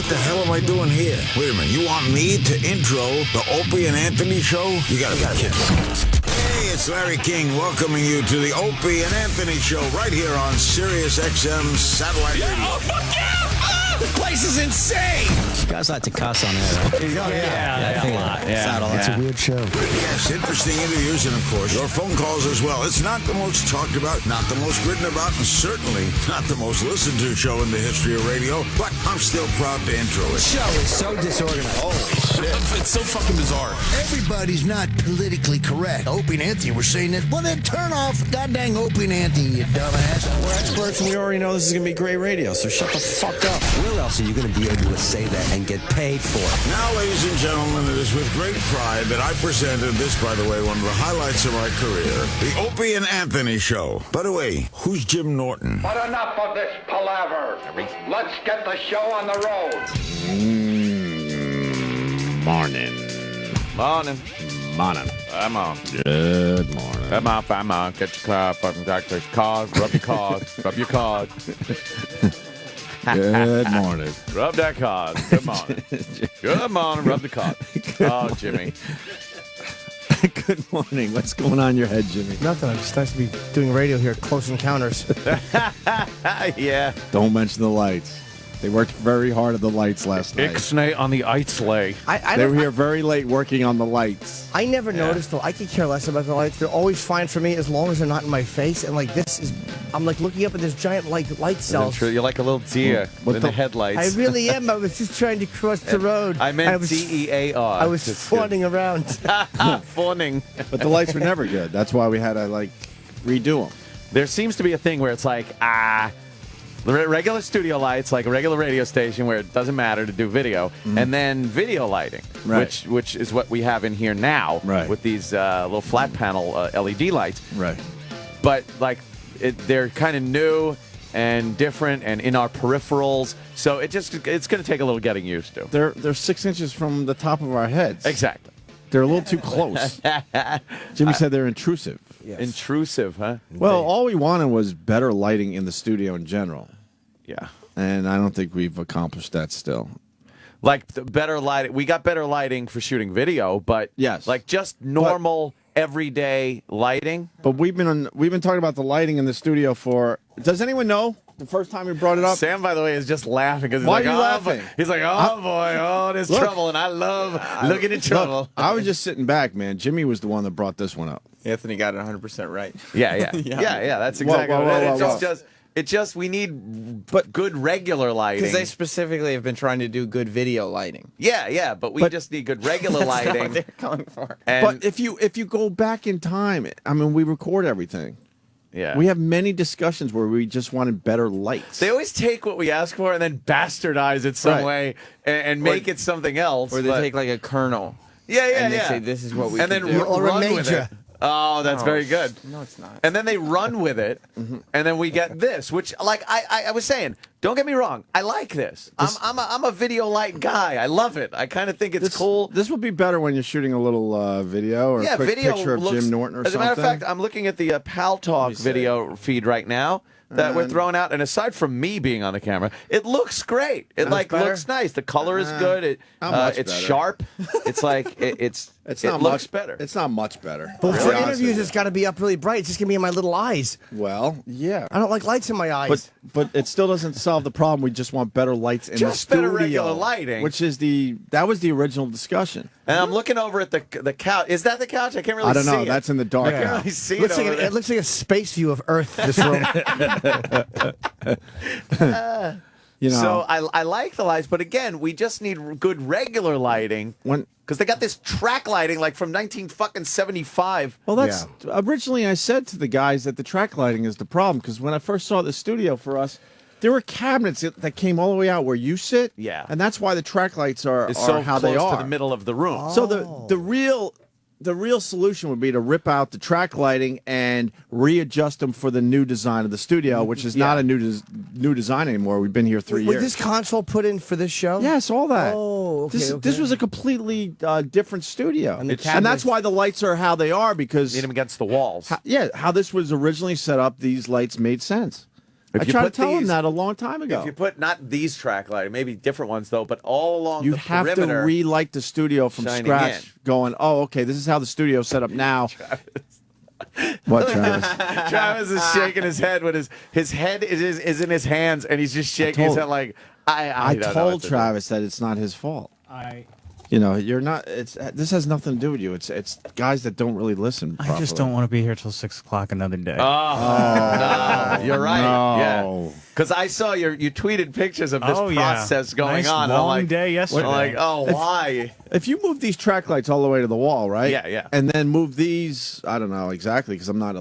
what the hell am I doing here? Wait a minute, you want me to intro the Opie and Anthony show? You gotta be kidding. Hey, it's Larry King welcoming you to the Opie and Anthony show right here on Sirius XM Satellite Radio. Oh, fuck yeah! The place is insane! You guys like to cuss on air, right? Yeah, a lot. It's a weird show. Yes, interesting interviews and, of course, your phone calls as well. It's not the most talked about, not the most written about, and certainly not the most listened to show in the history of radio, but I'm still proud to intro it. The show is so disorganized. Holy shit. It's so fucking bizarre. Everybody's not politically correct. Opie and Anthony were saying that. Well, then turn off goddamn Opie and Anthony, you dumbass. We're experts and we already know this is going to be great radio, so shut the fuck up. Where else are you going to be able to say that and get paid for it? Now, ladies and gentlemen, it is with great pride that I presented this, by the way, one of the highlights of my career, the Opie and Anthony show. By the way, who's Jim Norton? But enough of this palaver. Let's get the show on the road. Morning. I'm on. Good morning. I'm on. Get your car, fucking doctor's car. Rub your car. Rub your car. Good morning. Rub that card. Good morning. Good morning. Rub the card. Oh, Jimmy. Good morning. What's going on in your head, Jimmy? Nothing. I'm just nice to be doing radio here at Close Encounters. Yeah. Don't mention the lights. They worked very hard at the lights last night. Ixnay on the ice sleigh. They were here very late working on the lights. I never noticed, though. I could care less about the lights. They're always fine for me as long as they're not in my face. And, like, this is... I'm, like, looking up at this giant, like, light cells. You're like a little deer in the headlights. I really am. I was just trying to cross the road. I meant D-E-A-R. I was fawning around. Fawning. But the lights were never good. That's why we had to, like, redo them. There seems to be a thing where it's like, the regular studio lights, like a regular radio station where it doesn't matter to do video, and then video lighting, Right. which is what we have in here now with these little flat panel LED lights. Right. But like they're kind of new and different and in our peripherals, so it's going to take a little getting used to. They're 6 inches from the top of our heads. Exactly. They're a little too close. Jimmy said they're intrusive. Yes. Intrusive, huh? Well, all we wanted was better lighting in the studio in general. Yeah. And I don't think we've accomplished that still. Like the better lighting. We got better lighting for shooting video, but yes, like just normal everyday lighting. But we've been talking about the lighting in the studio for. Does anyone know the first time we brought it up? Sam, by the way, is just laughing because he's Why like, are you "Oh, laughing?" He's like, "Oh boy, oh, there's trouble," and I love looking at trouble. Look, I was just sitting back, man. Jimmy was the one that brought this one up. Anthony got it 100% right. Yeah. That's exactly what it is. It's just we need good regular lighting. Because they specifically have been trying to do good video lighting. Yeah, but we just need good regular lighting. That's not what they're calling for. But if you go back in time, I mean, we record everything. Yeah. We have many discussions where we just wanted better lights. They always take what we ask for and then bastardize it some way and make it something else. Or they take like a kernel. Yeah. And they say, this is what we and can then do. run with it. Oh, that's very good. No, it's not. And then they run with it, and then we get this, which, like I was saying, don't get me wrong, I like this. I'm a video light guy. I love it. I kind of think it's cool. This would be better when you're shooting a little video or a quick video picture of Jim Norton or something. As a matter of fact, I'm looking at the Pal Talk video feed right now that we're throwing out, and aside from me being on the camera, it looks great. It looks nice. The color is good. It's sharp. It's like it looks better. It's not much better. But for interviews, it's got to be up really bright. It's just going to be in my little eyes. Well, yeah. I don't like lights in my eyes. But it still doesn't solve the problem. We just want better lights in the studio. Just better regular lighting. Which is that was the original discussion. And I'm looking over at the couch. Is that the couch? I can't really see it. I don't know. That's in the dark. I can't really see it. It looks like a space view of Earth, this room. So I like the lights, but again, we just need good regular lighting. Because they got this track lighting like from 1975. Well, that's originally I said to the guys that the track lighting is the problem. Because when I first saw the studio for us, there were cabinets that came all the way out where you sit. Yeah. And that's why the track lights are so how close they are. to the middle of the room. Oh. So the real solution would be to rip out the track lighting and readjust them for the new design of the studio, which is not a new design anymore. We've been here 3 years. Was this console put in for this show? Yes, all that. Oh, okay. This was a completely different studio. And that's why the lights are how they are, because... Need them against the walls. How this was originally set up, these lights made sense. I tried to tell him that a long time ago. If you put not these track lighting, maybe different ones though, but all along you the have to perimeter, relight the studio from scratch. Going, oh, okay, this is how the studio's set up now. What, Travis? Travis is shaking his head with his head is in his hands, and he's just shaking his head like I told Travis that it's not his fault. You know, you're not. This has nothing to do with you. It's guys that don't really listen properly. I just don't want to be here till 6 o'clock another day. No, you're right. No. Yeah, because I saw you tweeted pictures of this process going nice on. Long I'm like, day yesterday. I'm like, oh, why? If you move these track lights all the way to the wall, right? Yeah. And then move these, I don't know exactly because I'm not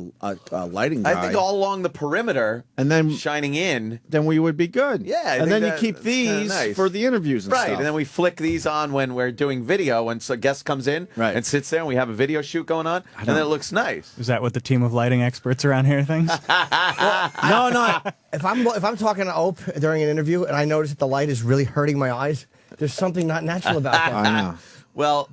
a lighting guy. I think all along the perimeter, and then shining in, then we would be good. Yeah, and then you keep these for the interviews and right, stuff. and then we flick these on when we're doing video, when a guest comes in and sits there, and we have a video shoot going on, and then it looks nice. Is that what the team of lighting experts around here thinks? No. If I'm talking to Ope during an interview and I notice that the light is really hurting my eyes, there's something not natural about that. I know. Well,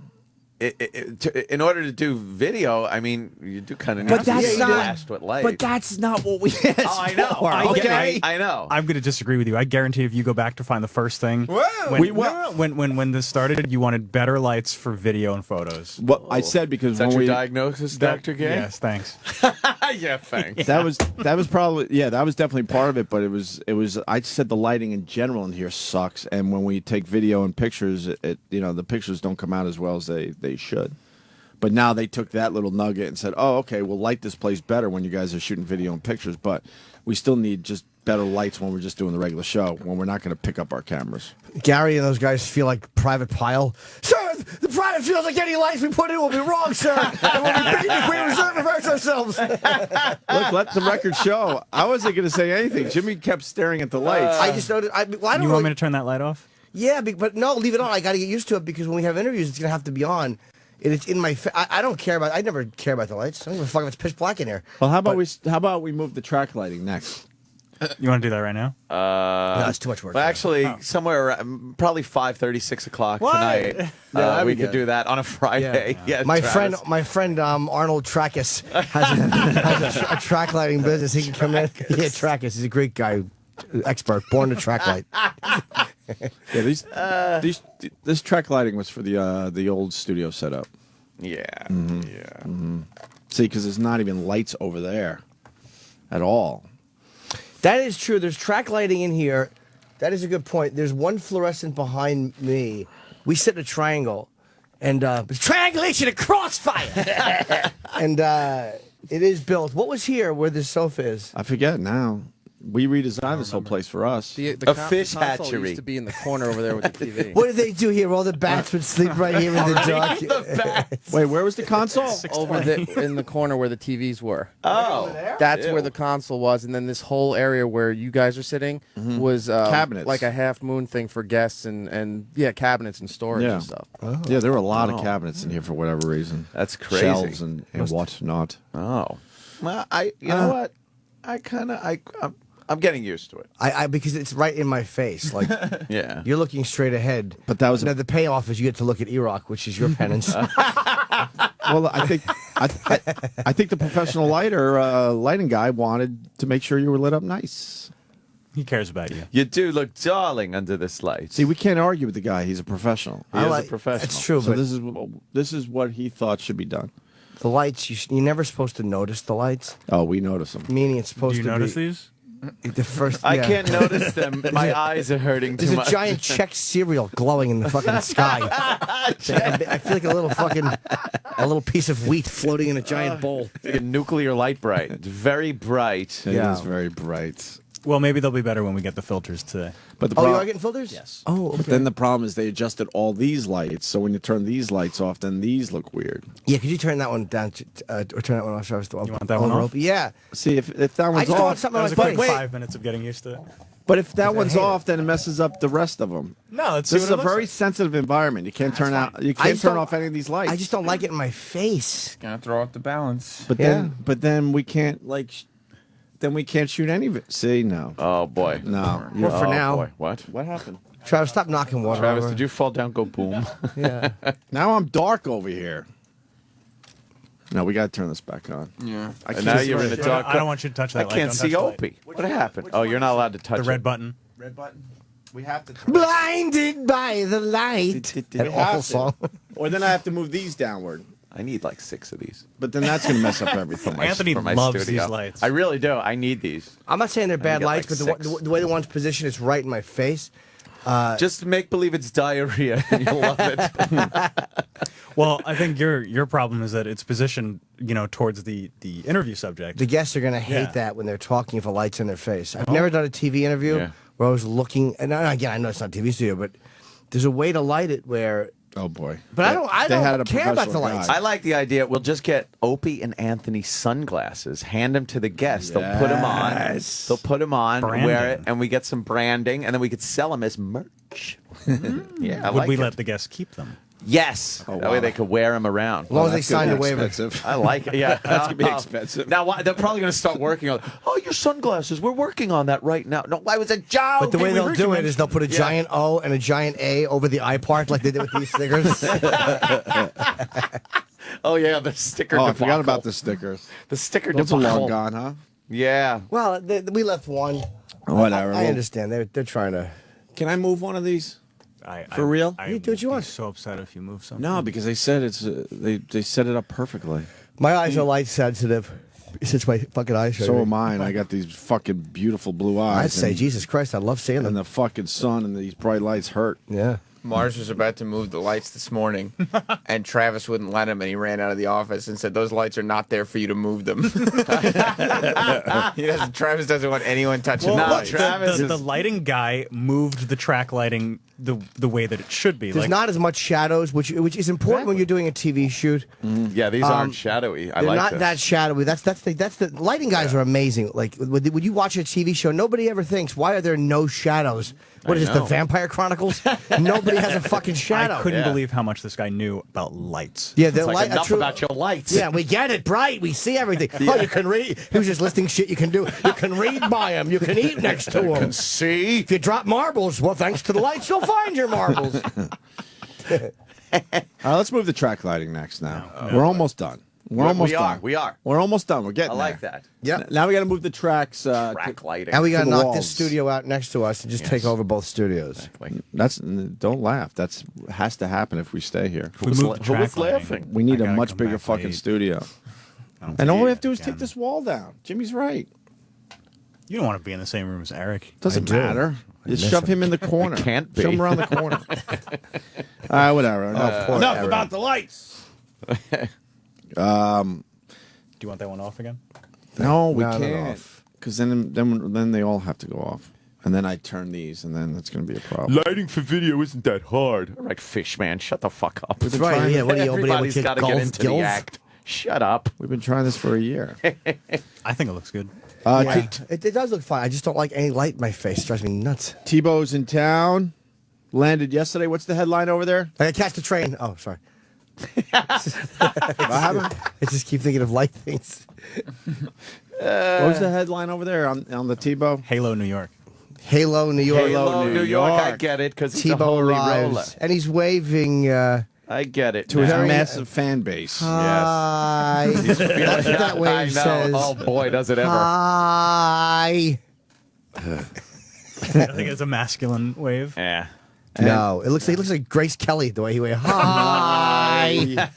in order to do video, I mean, you do kind of need But to that's be not- flashed with light. But that's not what we asked I know. for. I know. I'm going to disagree with you. I guarantee if you go back to find the first thing, when this started, you wanted better lights for video and photos. What I said because Is that when your we diagnosis, Dr. Gay? Yes, thanks. Yeah, thanks. that was probably that was definitely part of it, but it was I said the lighting in general in here sucks, and when we take video and pictures, the pictures don't come out as well as they should. But now they took that little nugget and said, oh, okay, we'll light this place better when you guys are shooting video and pictures, but we still need just better lights when we're just doing the regular show, when we're not going to pick up our cameras. Gary and those guys feel like Private Pile. Sir, the private feels like any lights we put in will be wrong, sir. And we'll be picking if we reverse ourselves. Look, let the record show. I wasn't going to say anything. Jimmy kept staring at the lights. I just noticed. I don't You want me to turn that light off? Yeah, but no, leave it on. I got to get used to it because when we have interviews, it's going to have to be on. And it's in my I don't care about. I never care about the lights. I don't give a fuck if it's pitch black in here. Well, how about we move the track lighting next? You want to do that right now? No, that's too much work. Well, actually, somewhere around, probably 5:30, 6 o'clock What? tonight. We could do that on a Friday. Yeah, my Travis. friend Arnold Trackus has a track lighting business. He can come in. Yeah, Trackus. He's a great guy, expert, born to track light. Yeah, this track lighting was for the old studio setup. Yeah, See, because there's not even lights over there at all. That is true. There's track lighting in here. That is a good point. There's one fluorescent behind me. We sit in a triangle, and it's triangulation and crossfire. And it is built. What was here where the sofa is? I forget now. We redesigned this whole place for us. A fish console hatchery. used to be in the corner over there with the TV. What did they do here? All the bats would sleep right here in the dark. Wait, where was the console? Over in the corner where the TVs were. Oh, That's where the console was, and then this whole area where you guys are sitting was Cabinets. like a half moon thing for guests and cabinets and storage and stuff. Yeah, there were a lot of cabinets in here for whatever reason. That's crazy. Shelves and whatnot. Oh, well, you know what? I'm getting used to it. I because it's right in my face. Like Yeah. you're looking straight ahead. But that was now the payoff is you get to look at Iraq, which is your penance. well. I think the professional lighting guy wanted to make sure you were lit up nice. He cares about you. You do look darling under this light. See, we can't argue with the guy. He's a professional. He is a professional. It's true, So but this is what he thought should be done. the lights you're never supposed to notice the lights. Oh, we notice them. Meaning it's supposed Do you to notice be these? the first. I yeah. can't notice them. My eyes are hurting too There's much. a giant Czech cereal glowing in the fucking sky. I feel like a little piece of wheat floating in a giant bowl. It's like a nuclear light bright. It's very bright. It Yeah. is very bright. Well, maybe they'll be better when we get the filters today. But the Oh, you prob- are getting filters? Yes. Oh, okay. But then the problem is they adjusted all these lights, so when you turn these lights off, then these look weird. Yeah, could you turn that one down or turn that one off? So You want that one off? Yeah. See, if that I one's just don't want off, something That on was my a quick face. 5 minutes of getting used to it. but if that one's hate it. off, then it messes up the rest of them. No, let's see This is what a it looks very like. sensitive environment. You can't turn out. You I can't just turn don't- off any of these lights. I just don't like it in my face. Gonna throw off the balance. But then we can't then we can't shoot any of it. See, no, Oh, boy. no. Well, for Oh, now. boy. What? What happened? Travis, stop knocking water Travis, over. did you fall down, go boom? Yeah. Now I'm dark over here. No, we got to turn this back on. Yeah. And now you're in the dark. I don't want you to touch that I light. can't Don't see touch the light. Opie. What happened? Oh, you're not allowed to touch The red button. Red button. We have to. Blinded by the light. That awful song. Or then I have to move these downward. I need like 6 of these. But then that's going to mess up everything. Anthony for my loves studio. these lights. I really do. I need these. I'm not saying they're bad get lights, like but six. the way the one's positioned is right in my face. Just make believe it's diarrhea and you'll love it. Well, I think your problem is that it's positioned, towards the interview subject. The guests are going to hate Yeah. that when they're talking if a light's in their face. I've never done a TV interview where I was looking, and again, I know it's not a TV studio, but there's a way to light it where. Oh boy! But I They had don't a care about the professional lights. guy. I like the idea. We'll just get Opie and Anthony sunglasses, hand them to the guests. They'll put them on. Yes. They'll put them on, wear it, Branding. and we get some branding, and then we could sell them as merch. Yeah, I Would like we it. let the guests keep them? Yes. Oh, that way wow. they could wear them around. As long as they that's gonna sign be a waiver. expensive. I like it. Yeah, That's gonna be expensive. Now they're probably going to start working on. Oh, your sunglasses. We're working on that right now. No, why was a joke? But the way they'll do it is they'll put a giant O and a giant A over the eye part like they did with these stickers. Oh yeah, the sticker. Oh, I debacle. forgot about the stickers. The sticker. Those are debacle. long gone, huh? Yeah. Well, we left one. Whatever. I understand. They're trying to. Can I move one of these? For real? I You do what you would be want. so upset if you move something. No, because they said it's they set it up perfectly. My eyes are light sensitive. Since my fucking eyes are. So am mine. I got these fucking beautiful blue eyes. I'd say, and, Jesus Christ, I love seeing and them. the fucking sun and these bright lights hurt. Yeah. Mars was about to move the lights this morning, and Travis wouldn't let him, and he ran out of the office and said, "Those lights are not there for you to move them." Travis doesn't want anyone touching Well, the look, lights. the lighting guy moved the track lighting the way that it should be. There's not as much shadows, which is important when you're doing a TV shoot. Yeah, these aren't shadowy. I They're like not this. that shadowy. That's the lighting guys are amazing. Like when you watch a TV show, nobody ever thinks, why are there no shadows? What is this, the Vampire Chronicles? Nobody has a fucking shadow. I couldn't believe how much this guy knew about lights. Yeah, the It's like light. enough about your lights. Yeah, we get it. Bright. We see everything. Oh, you can read. He was just listing shit you can do. You can read by him. You can eat next to him. See? If you drop marbles, well, thanks to the lights, you'll find your marbles. All right, let's move the track lighting next now. We're almost done. We're almost done. We are. We're almost done. We're getting I like there. that. Yeah. Now we got to move the tracks. Track lighting. And we got To to the knock walls. this studio out next to us and just take over both studios. That's don't laugh. That's has to happen if we stay here. If we move the Who was track lighting, laughing? We need I a gotta much come bigger back fucking late. studio. I don't And all we have to do is again. take this wall down. Jimmy's right. You don't want to be in the same room as Eric. Doesn't do. matter. Just miss shove him in the corner. can't be. Shove him around the corner. Whatever. Enough about the lights. Do you want that one off again? No, we No, no, can't. off. Because then they all have to go off. And then I turn these, and then that's going to be a problem. Lighting for video isn't that hard. All right, fish man, shut the fuck up. That's right. Yeah, what do you Everybody's got to get into the gills? act. Shut up. We've been trying this for a year. I think it looks good. Yeah. It does look fine. I just don't like any light in my face. It drives me nuts. Tebow's in town. Landed yesterday. What's the headline over there? Like I catch the train. Oh, sorry. What happened? I just keep thinking of light things. What was the headline over there on the Tebow? Halo, New York. Halo, New York. Hello, New York. I York. get it because he's a Tebow holy arrives, roller. and he's waving. I get it. To his now. massive fan base. Hi. That's what that I wave know. says. Oh boy, does it ever. Hi. I think it's a masculine wave. Yeah. No, it looks like Grace Kelly the way he waves. Hi.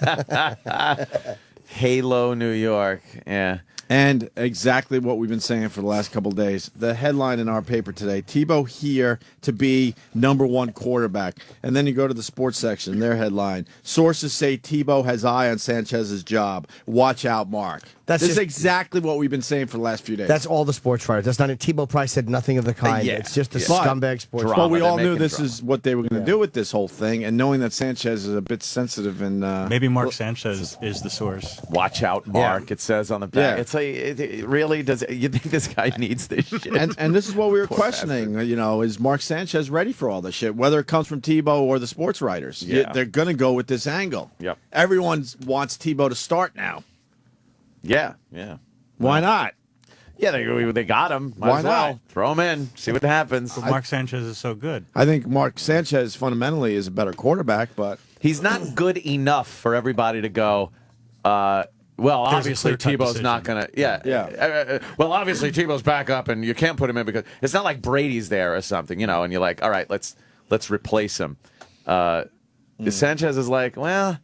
Halo, New York. Yeah. And exactly what we've been saying for the last couple of days. The headline in our paper today, Tebow here to be #1 quarterback. And then you go to the sports section, their headline, sources say Tebow has eye on Sanchez's job. Watch out, Mark. That's this is just- exactly what we've been saying for the last few days. That's all the sports writers. That's not it. Tebow probably said nothing of the kind. Yeah. It's just a Yeah. scumbag sports Drama. well, we They're all knew making this drama. is what they were going to do with this whole thing. And knowing that Sanchez is a bit sensitive and... Maybe Mark Sanchez is the source. Watch out, Mark. It says on the back. Yeah. It's like, it really does. You think this guy needs this shit? and this is what we were Poor questioning. You know, is Mark Sanchez ready for all this shit? Whether it comes from Tebow or the sports writers, Yeah. they're going to go with this angle. Yep. Everyone wants Tebow to start now. Yeah. Yeah. Why not? Yeah, they got him. Might Why as well. not? Throw him in. See what happens. But Mark Sanchez is so good. I think Mark Sanchez fundamentally is a better quarterback, but He's not good enough for everybody to go, Well, There's a obviously clear-cut Tebow's not decision. gonna. Yeah. Well, obviously Tebow's back up, and you can't put him in because it's not like Brady's there or something, And you're like, all right, let's replace him. Sanchez is like, well,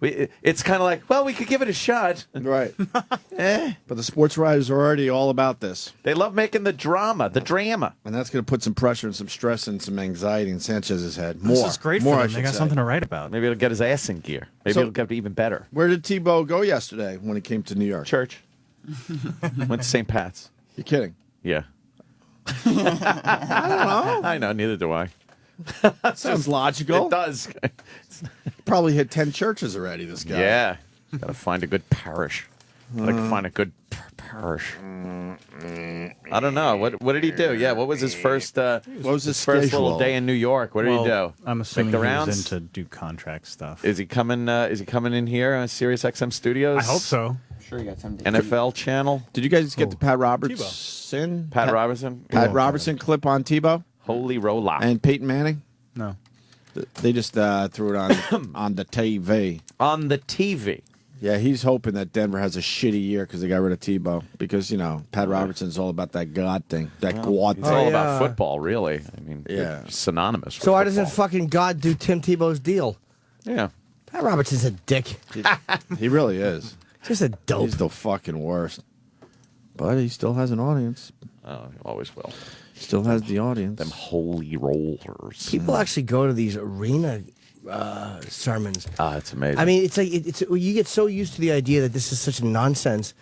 it's kind of like, well, we could give it a shot. Right. But the sports writers are already all about this. They love making the drama. And that's going to put some pressure and some stress and some anxiety in Sanchez's head. This is great for them. They got something to write about. Maybe it'll get his ass in gear. Maybe it'll get even better. Where did Tebow go yesterday when he came to New York? Church. Went to St. Pat's. You're kidding? Yeah. I don't know. I know, neither do I. Sounds logical. It does. Probably hit 10 churches already, this guy. Yeah. Got to find a good parish. Like find a good parish. I don't know. What did he do? Yeah, what was his first first little day in New York? What did he do? I'm assuming Make the he rounds? was in to do contract stuff. Is he coming in here on Sirius XM Studios? I hope so. Sure, you got something. NFL channel. Did you guys get the Pat Robertson? Pat Robertson. Pat Robertson clip on Tebow? Holy rolla. And Peyton Manning? No. They just threw it on the TV. On the TV. Yeah, he's hoping that Denver has a shitty year because they got rid of Tebow. Because, Pat Robertson's all about that God thing. That God It's thing. all about football, really. I mean, Yeah. it's synonymous. So why with doesn't football. fucking God do Tim Tebow's deal? Yeah. Pat Robertson's a dick. He really is. Just a dope. He's the fucking worst. But he still has an audience. Oh, he always will. Still has the audience. Them holy rollers. People actually go to these arena sermons. It's amazing. I mean, it's like you get so used to the idea that this is such nonsense,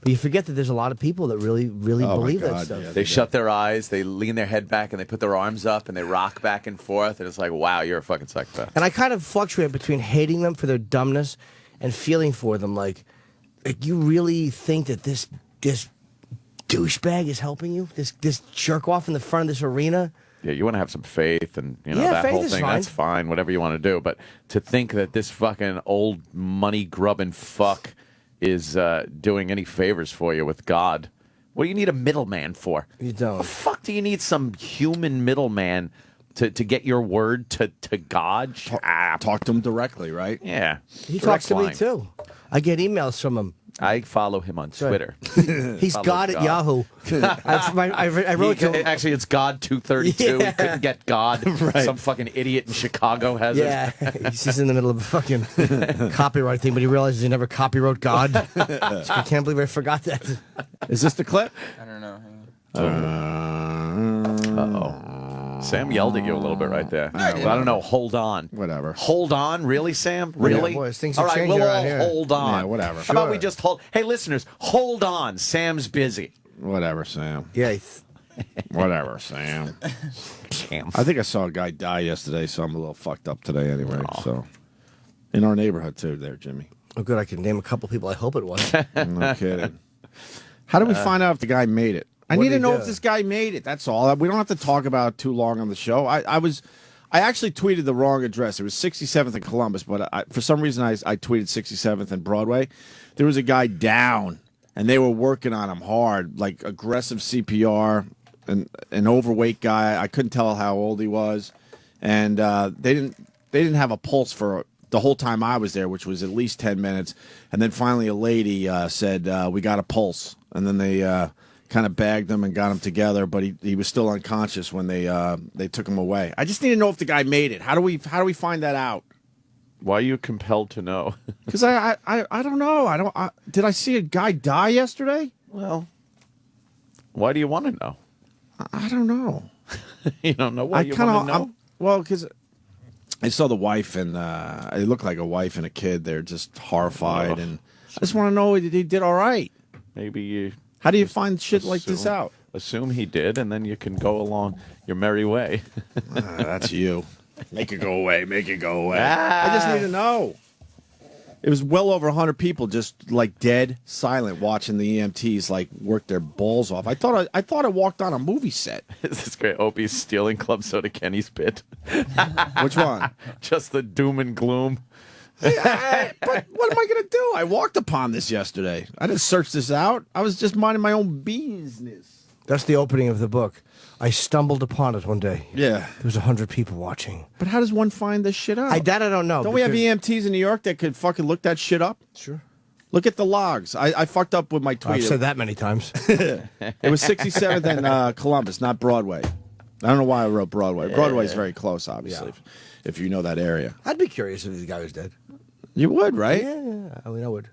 but you forget that there's a lot of people that really believe that stuff. yeah. they shut their eyes, they lean their head back, and they put their arms up, and they rock back and forth, and it's like, wow, you're a fucking psychopath. And I kind of fluctuate between hating them for their dumbness and feeling for them. Like you really think that this douchebag is helping you? This jerk off in the front of this arena? Yeah, you want to have some faith, and Yeah, that faith whole is thing. fine. That's fine, whatever you want to do. But to think that this fucking old money grubbing fuck is doing any favors for you with God, what do you need a middleman for? You don't. The fuck do you need some human middleman to get your word to God? Talk to him directly, right? Yeah, He direct talks to me line. too. I get emails from him. I follow him on Twitter. He's Follow God at Yahoo. I wrote to him. Actually, it's God 232. Yeah. He couldn't get God. Some fucking idiot in Chicago has Yeah, he's in the middle of a fucking copyright thing, but he realizes he never copywrote God. I can't believe I forgot that. Is this the clip? I don't know. Uh-oh. Sam yelled at you a little bit right there. I don't know. Hold on. Whatever. Hold on? Really, Sam? Really? boys, things all are right, changing we'll around all here. hold on. Yeah, whatever. How about we just hold? Hey, listeners, hold on. Sam's busy. Whatever, Sam. Yeah, Whatever, Sam. Sam. I think I saw a guy die yesterday, so I'm a little fucked up today anyway. So, in our neighborhood, too, there, Jimmy. oh good. I can name a couple people. I hope it was. No kidding. How do we find out if the guy made it? I what need did to he know do? if this guy made it. That's all. We don't have to talk about it too long on the show. I actually tweeted the wrong address. It was 67th and Columbus, but for some reason I tweeted 67th and Broadway. There was a guy down, and they were working on him hard, like aggressive CPR, an overweight guy. I couldn't tell how old he was, and they didn't have a pulse for the whole time I was there, which was at least 10 minutes. And then finally a lady said, we got a pulse. And then they kind of bagged him and got him together, but he was still unconscious when they took him away. I just need to know if the guy made it. How do we find that out? Why are you compelled to know? Because I don't know. Did I see a guy die yesterday? Well, why do you want to know? I don't know. You don't know why you want to know? Well, because I saw the wife, and it looked like a wife and a kid. They're just horrified, and I just want to know he did all right. Maybe you... How do you find shit like this out? Assume he did, and then you can go along your merry way. That's you. Make it go away. Make it go away. I just need to know. It was well over 100 people just like dead silent watching the EMTs like work their balls off. I thought I walked on a movie set. This is great. Opie's stealing Club Soda Kenny's bit. Which one? Just the doom and gloom. But what am I going to do? I walked upon this yesterday. I didn't search this out. I was just minding my own business. That's the opening of the book. I stumbled upon it one day. Yeah. There was 100 people watching. But how does one find this shit out? I don't know. Don't we have EMTs in New York that could fucking look that shit up? Sure. Look at the logs. I fucked up with my tweet. I've said that many times. It was 67th and Columbus, not Broadway. I don't know why I wrote Broadway. Broadway's very close, obviously, if you know that area. I'd be curious if the guy was dead. You would, right? Yeah. I mean, I would.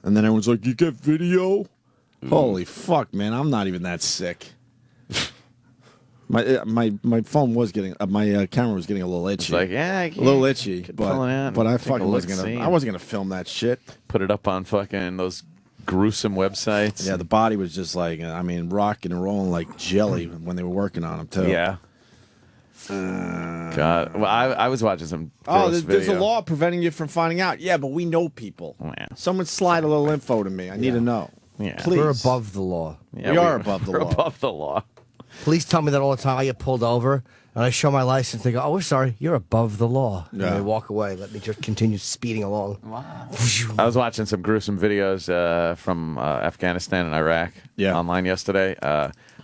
And then everyone's like, "You get video?" Holy fuck, man! I'm not even that sick. My phone was getting my camera was getting a little itchy. It's like, a little itchy, but I fucking I wasn't gonna film that shit. Put it up on fucking those gruesome websites. Yeah, the body was just like, rocking and rolling like jelly when they were working on him too. Yeah. God, well, I was watching some. There's a law preventing you from finding out. Yeah, but we know people. Yeah. Someone slide a little info to me. I need to know. Yeah. Please. We're above the law. Yeah, we are above the we're law. above the law. Police tell me that all the time. I get pulled over, and I show my license. They go, "Oh, we're sorry. You're above the law." Yeah. And they walk away. Let me just continue speeding along. Wow. I was watching some gruesome videos from Afghanistan and Iraq online yesterday.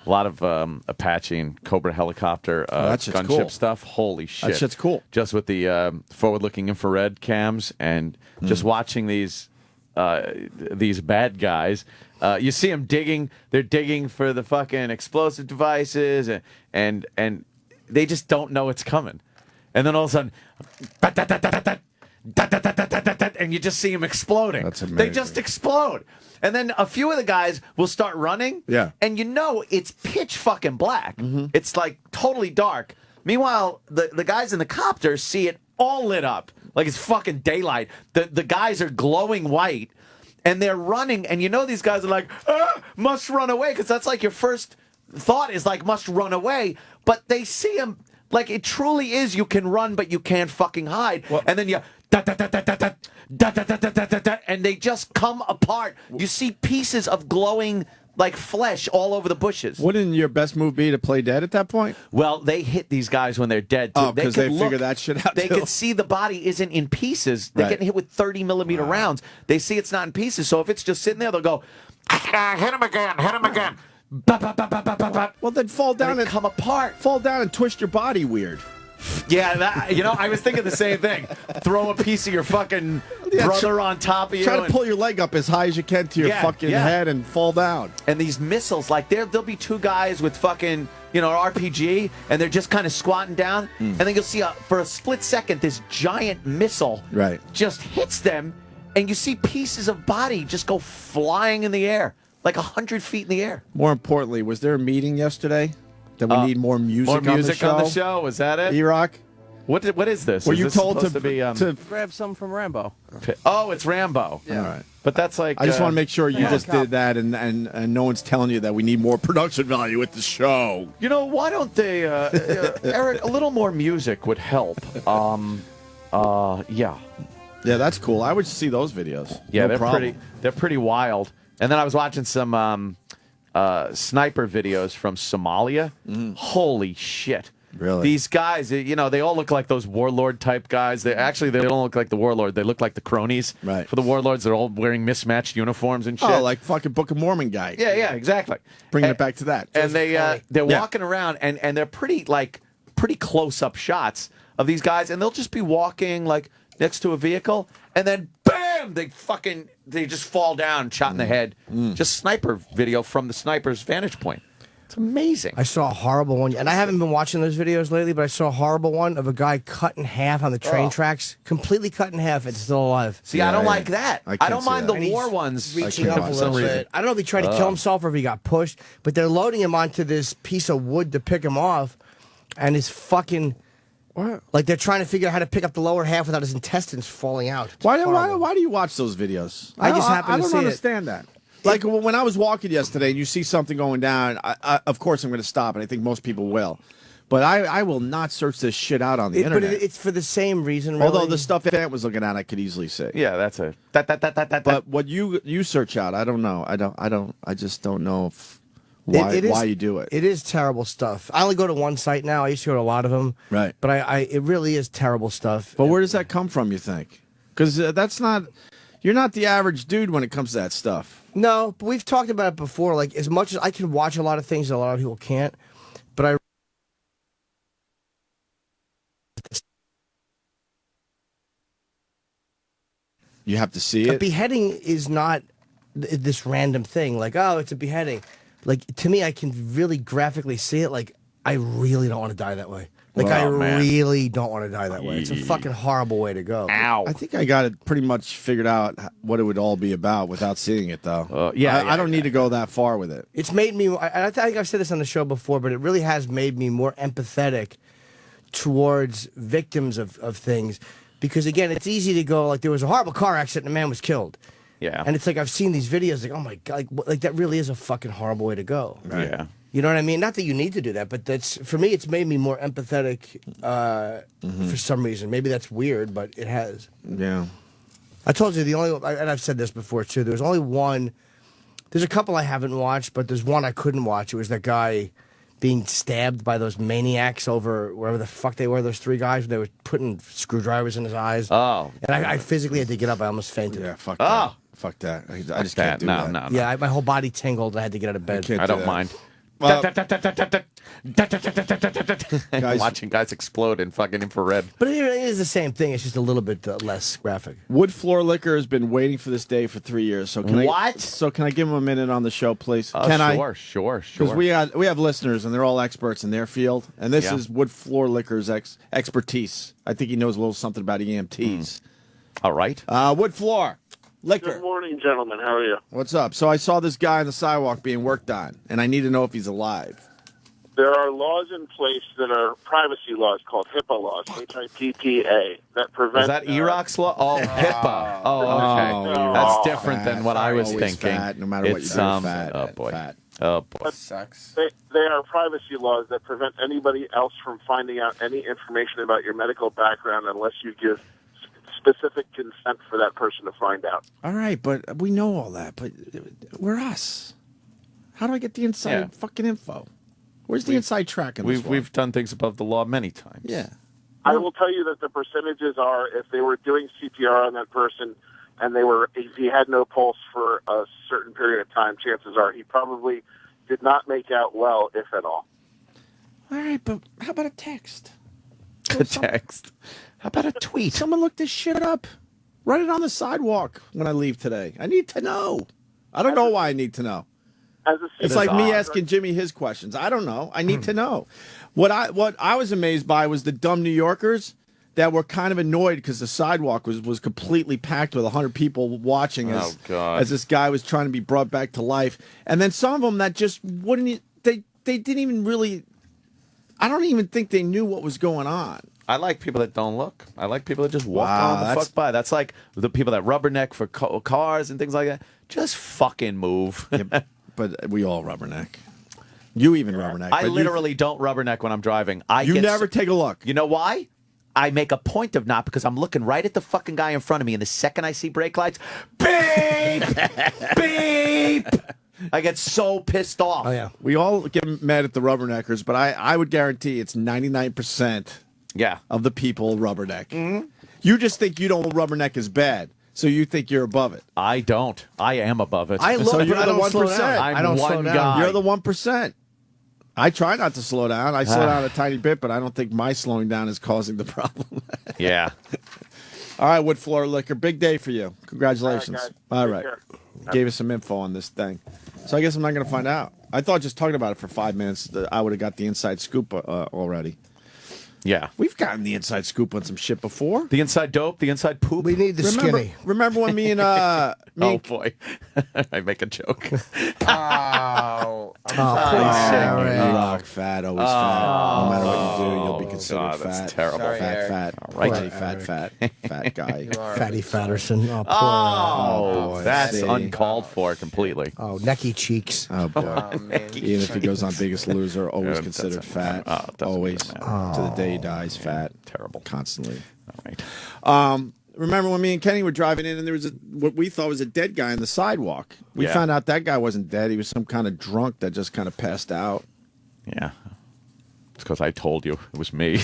A lot of Apache and Cobra helicopter gunship cool. stuff. Holy shit. That shit's cool. Just with the forward-looking infrared cams and just watching these bad guys. You see them digging. They're digging for the fucking explosive devices, and they just don't know it's coming. And then all of a sudden, and you just see them exploding. That's amazing. They just explode. And then a few of the guys will start running. Yeah. And it's pitch fucking black. It's like totally dark. Meanwhile, the guys in the copters see it all lit up. Like it's fucking daylight. The guys are glowing white. And they're running, and these guys are like, must run away, because that's like your first thought is like, must run away. But they see him, like it truly is, you can run, but you can't fucking hide. Well, and then you, and they just come apart. You see pieces of glowing, like flesh all over the bushes. Wouldn't your best move be to play dead at that point? Well, they hit these guys when they're dead. Oh, because they figure that shit out. They can see the body isn't in pieces. They're getting hit with 30-millimeter rounds. They see it's not in pieces. So if it's just sitting there, they'll go, hit him again, hit him again. Well, then fall down and come apart. Fall down and twist your body weird. Yeah, I was thinking the same thing. Throw a piece of your fucking brother on top of you. Try to pull your leg up as high as you can to your fucking head and fall down. And these missiles, like there'll be two guys with fucking, RPG, and they're just kind of squatting down, and then you'll see for a split second this giant missile just hits them, and you see pieces of body just go flying in the air, like 100 feet in the air. More importantly, was there a meeting yesterday? That we need more music, on the show? show. Was that it? E-Rock? What is this? Were is you this told to be grab some from Rambo? Oh, it's Rambo. Yeah. All right. But that's like I just want to make sure you just did that, and no one's telling you that we need more production value with the show. Why don't they, Eric? A little more music would help. Yeah, that's cool. I would see those videos. Yeah, no they're pretty wild. And then I was watching some sniper videos from Somalia. Holy shit. Really? These guys, they all look like those warlord type guys. They don't look like the warlord. They look like the cronies. Right. For the warlords, they're all wearing mismatched uniforms and shit. Oh, like fucking Book of Mormon guy. Yeah, exactly. Bringing it back to that. And they're walking around, and they're pretty close up shots of these guys, and they'll just be walking like next to a vehicle, and then bam, they just fall down, shot in the head. Just sniper video from the sniper's vantage point. It's amazing. I saw a horrible one, and I haven't been watching those videos lately, but I saw a horrible one of a guy cut in half on the train tracks, completely cut in half, and still alive. See, I don't like that. I don't mind the war And ones. Reaching up a little bit. I don't know if he tried to kill himself or if he got pushed, but they're loading him onto this piece of wood to pick him off, and his fucking... Like they're trying to figure out how to pick up the lower half without his intestines falling out. Why do you watch those videos? I just happen to see it. I don't understand that. Like when I was walking yesterday and you see something going down, of course I'm going to stop, and I think most people will. But I will not search this shit out on the internet. But it's for the same reason, really. Although the stuff Ant was looking at, I could easily see. Yeah, that's a... But what you search out, I don't know. I just don't know why you do it. It is terrible stuff. I only go to one site now. I used to go to a lot of them. Right. But it really is terrible stuff. But where does that come from, you think? Because you're not the average dude when it comes to that stuff. No, but we've talked about it before. Like, as much as I can watch a lot of things that a lot of people can't, but I... You have to see A it. beheading is not this random thing. Like, oh, it's a beheading. Like, to me, I can really graphically see it. Like, I really don't want to die that way. Like, I really don't want to die that way. It's a fucking horrible way to go. Ow. I think I got it pretty much figured out what it would all be about without seeing it, though. Yeah, I don't need to go that far with it. It's made me, I think I've said this on the show before, but it really has made me more empathetic towards victims of things. Because, again, it's easy to go, like, there was a horrible car accident and a man was killed. Yeah. And it's like, I've seen these videos, like, oh my God, like that really is a fucking horrible way to go. Right. Yeah. You know what I mean? Not that you need to do that, but for me, it's made me more empathetic for some reason. Maybe that's weird, but it has. Yeah. I told you and I've said this before too, there's only one, there's a couple I haven't watched, but there's one I couldn't watch. It was that guy being stabbed by those maniacs over wherever the fuck they were, those three guys, they were putting screwdrivers in his eyes. Oh. And I physically had to get up. I almost fainted. Yeah, fuck that. Fuck that. I just can't do that. No. Yeah, my whole body tingled. I had to get out of bed. I don't mind. Guys, watching guys explode in fucking infrared. But it is the same thing. It's just a little bit less graphic. Wood Floor Liquor has been waiting for this day for 3 years. So can I give him a minute on the show, please? Sure. Because we have listeners and they're all experts in their field, and this is Wood Floor Liquor's expertise. I think he knows a little something about EMTs. All right. Wood Floor Liquor. Good morning, gentlemen. How are you? What's up? So I saw this guy on the sidewalk being worked on, and I need to know if he's alive. There are laws in place that are privacy laws called HIPAA laws, HIPPA, that prevent... Is that Iraq's law? Oh, HIPAA. Oh, okay. That's different than what I was thinking. Fat, no matter what you do, fat. Oh, boy. Fat. Oh, boy. That sucks. They are privacy laws that prevent anybody else from finding out any information about your medical background unless you give specific consent for that person to find out. All right, but we know all that, but we're us. How do I get the inside fucking info? Where's the inside track in this one? We've done things above the law many times. Yeah. I will tell you that the percentages are, if they were doing CPR on that person and if he had no pulse for a certain period of time, chances are he probably did not make out well, if at all. All right, but how about a text? A text. How about a tweet? Someone look this shit up. Write it on the sidewalk when I leave today. I need to know. I don't know why I need to know. It's like me asking Jimmy his questions. I don't know. I need to know. What I was amazed by was the dumb New Yorkers that were kind of annoyed because the sidewalk was completely packed with 100 people watching as this guy was trying to be brought back to life. And then some of them that just wouldn't. They didn't even really. I don't even think they knew what was going on. I like people that don't look. I like people that just walk on the fuck by. That's like the people that rubberneck for cars and things like that. Just fucking move. Yeah, but we all rubberneck. You even rubberneck. I literally don't rubberneck when I'm driving. You never take a look. You know why? I make a point of not, because I'm looking right at the fucking guy in front of me, and the second I see brake lights, beep, beep. I get so pissed off. Oh yeah. We all get mad at the rubberneckers, but I would guarantee it's 99%. Of the people rubberneck. Mm-hmm. You just think you don't rubberneck is bad, so you think you're above it. I don't. I am above it. I look, so but you're I the don't slow 1%. down. I don't slow down. guy. You're the 1%. I try not to slow down. I slow down a tiny bit, but I don't think my slowing down is causing the problem. Yeah. All right, Wood Floor Liquor, big day for you. Congratulations. All right. Gave us some info on this thing. So I guess I'm not going to find out. I thought just talking about it for 5 minutes, I would have got the inside scoop already. Yeah. We've gotten the inside scoop on some shit before. The inside dope, the inside poop. We need the skinny. Remember when me and oh boy, I make a joke. Oh, You rock fat, always fat. No matter what you do, you'll be considered fat. That's terrible. Sorry, Fat. All right. Fat guy. Fatty Fatterson. Oh, poor. Oh, that's See? uncalled for completely. Oh, necky cheeks. Oh boy. Oh, man. Even if he goes on Biggest Loser, always It considered doesn't fat. matter. Oh, it doesn't Always. matter. To the day he dies, fat. Terrible. Constantly. All right. Remember when me and Kenny were driving in and there was what we thought was a dead guy on the sidewalk? We found out that guy wasn't dead. He was some kind of drunk that just kind of passed out. Yeah. It's because I told you it was me.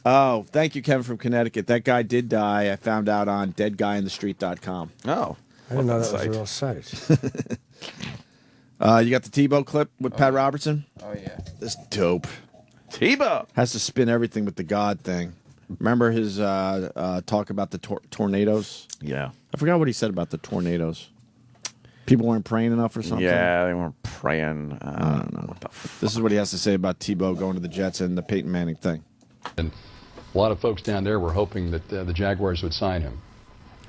Oh, thank you, Kevin from Connecticut. That guy did die. I found out on deadguyinthestreet.com. Oh. I didn't know that was a real site. You got the Tebow clip with Pat Robertson? Oh, yeah. This dope. Tebow has to spin everything with the God thing. Remember his talk about the tornadoes? Yeah. I forgot what he said about the tornadoes. People weren't praying enough or something? Yeah, they weren't praying. I don't know. What the fuck? This is what he has to say about Tebow going to the Jets and the Peyton Manning thing. And a lot of folks down there were hoping that the Jaguars would sign him.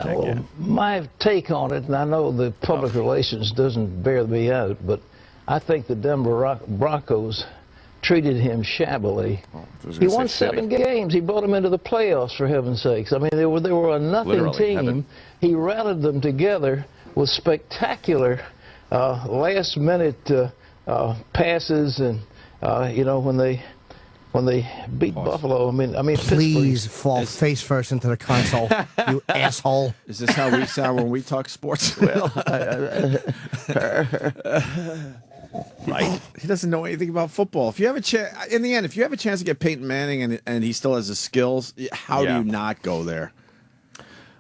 Well, my take on it, and I know the public relations doesn't bear me out, but I think the Denver Broncos treated him shabbily. He won 7 games. He brought them into the playoffs, for heaven's sakes. I mean, they were a nothing team. He rallied them together with spectacular last-minute passes, and when they beat Buffalo. I mean, please fall face first into the console, you asshole. Is this how we sound when we talk sports? Well, right. He doesn't know anything about football. If you have a chance, in the end, if you have a chance to get Peyton Manning and he still has the skills, how do you not go there?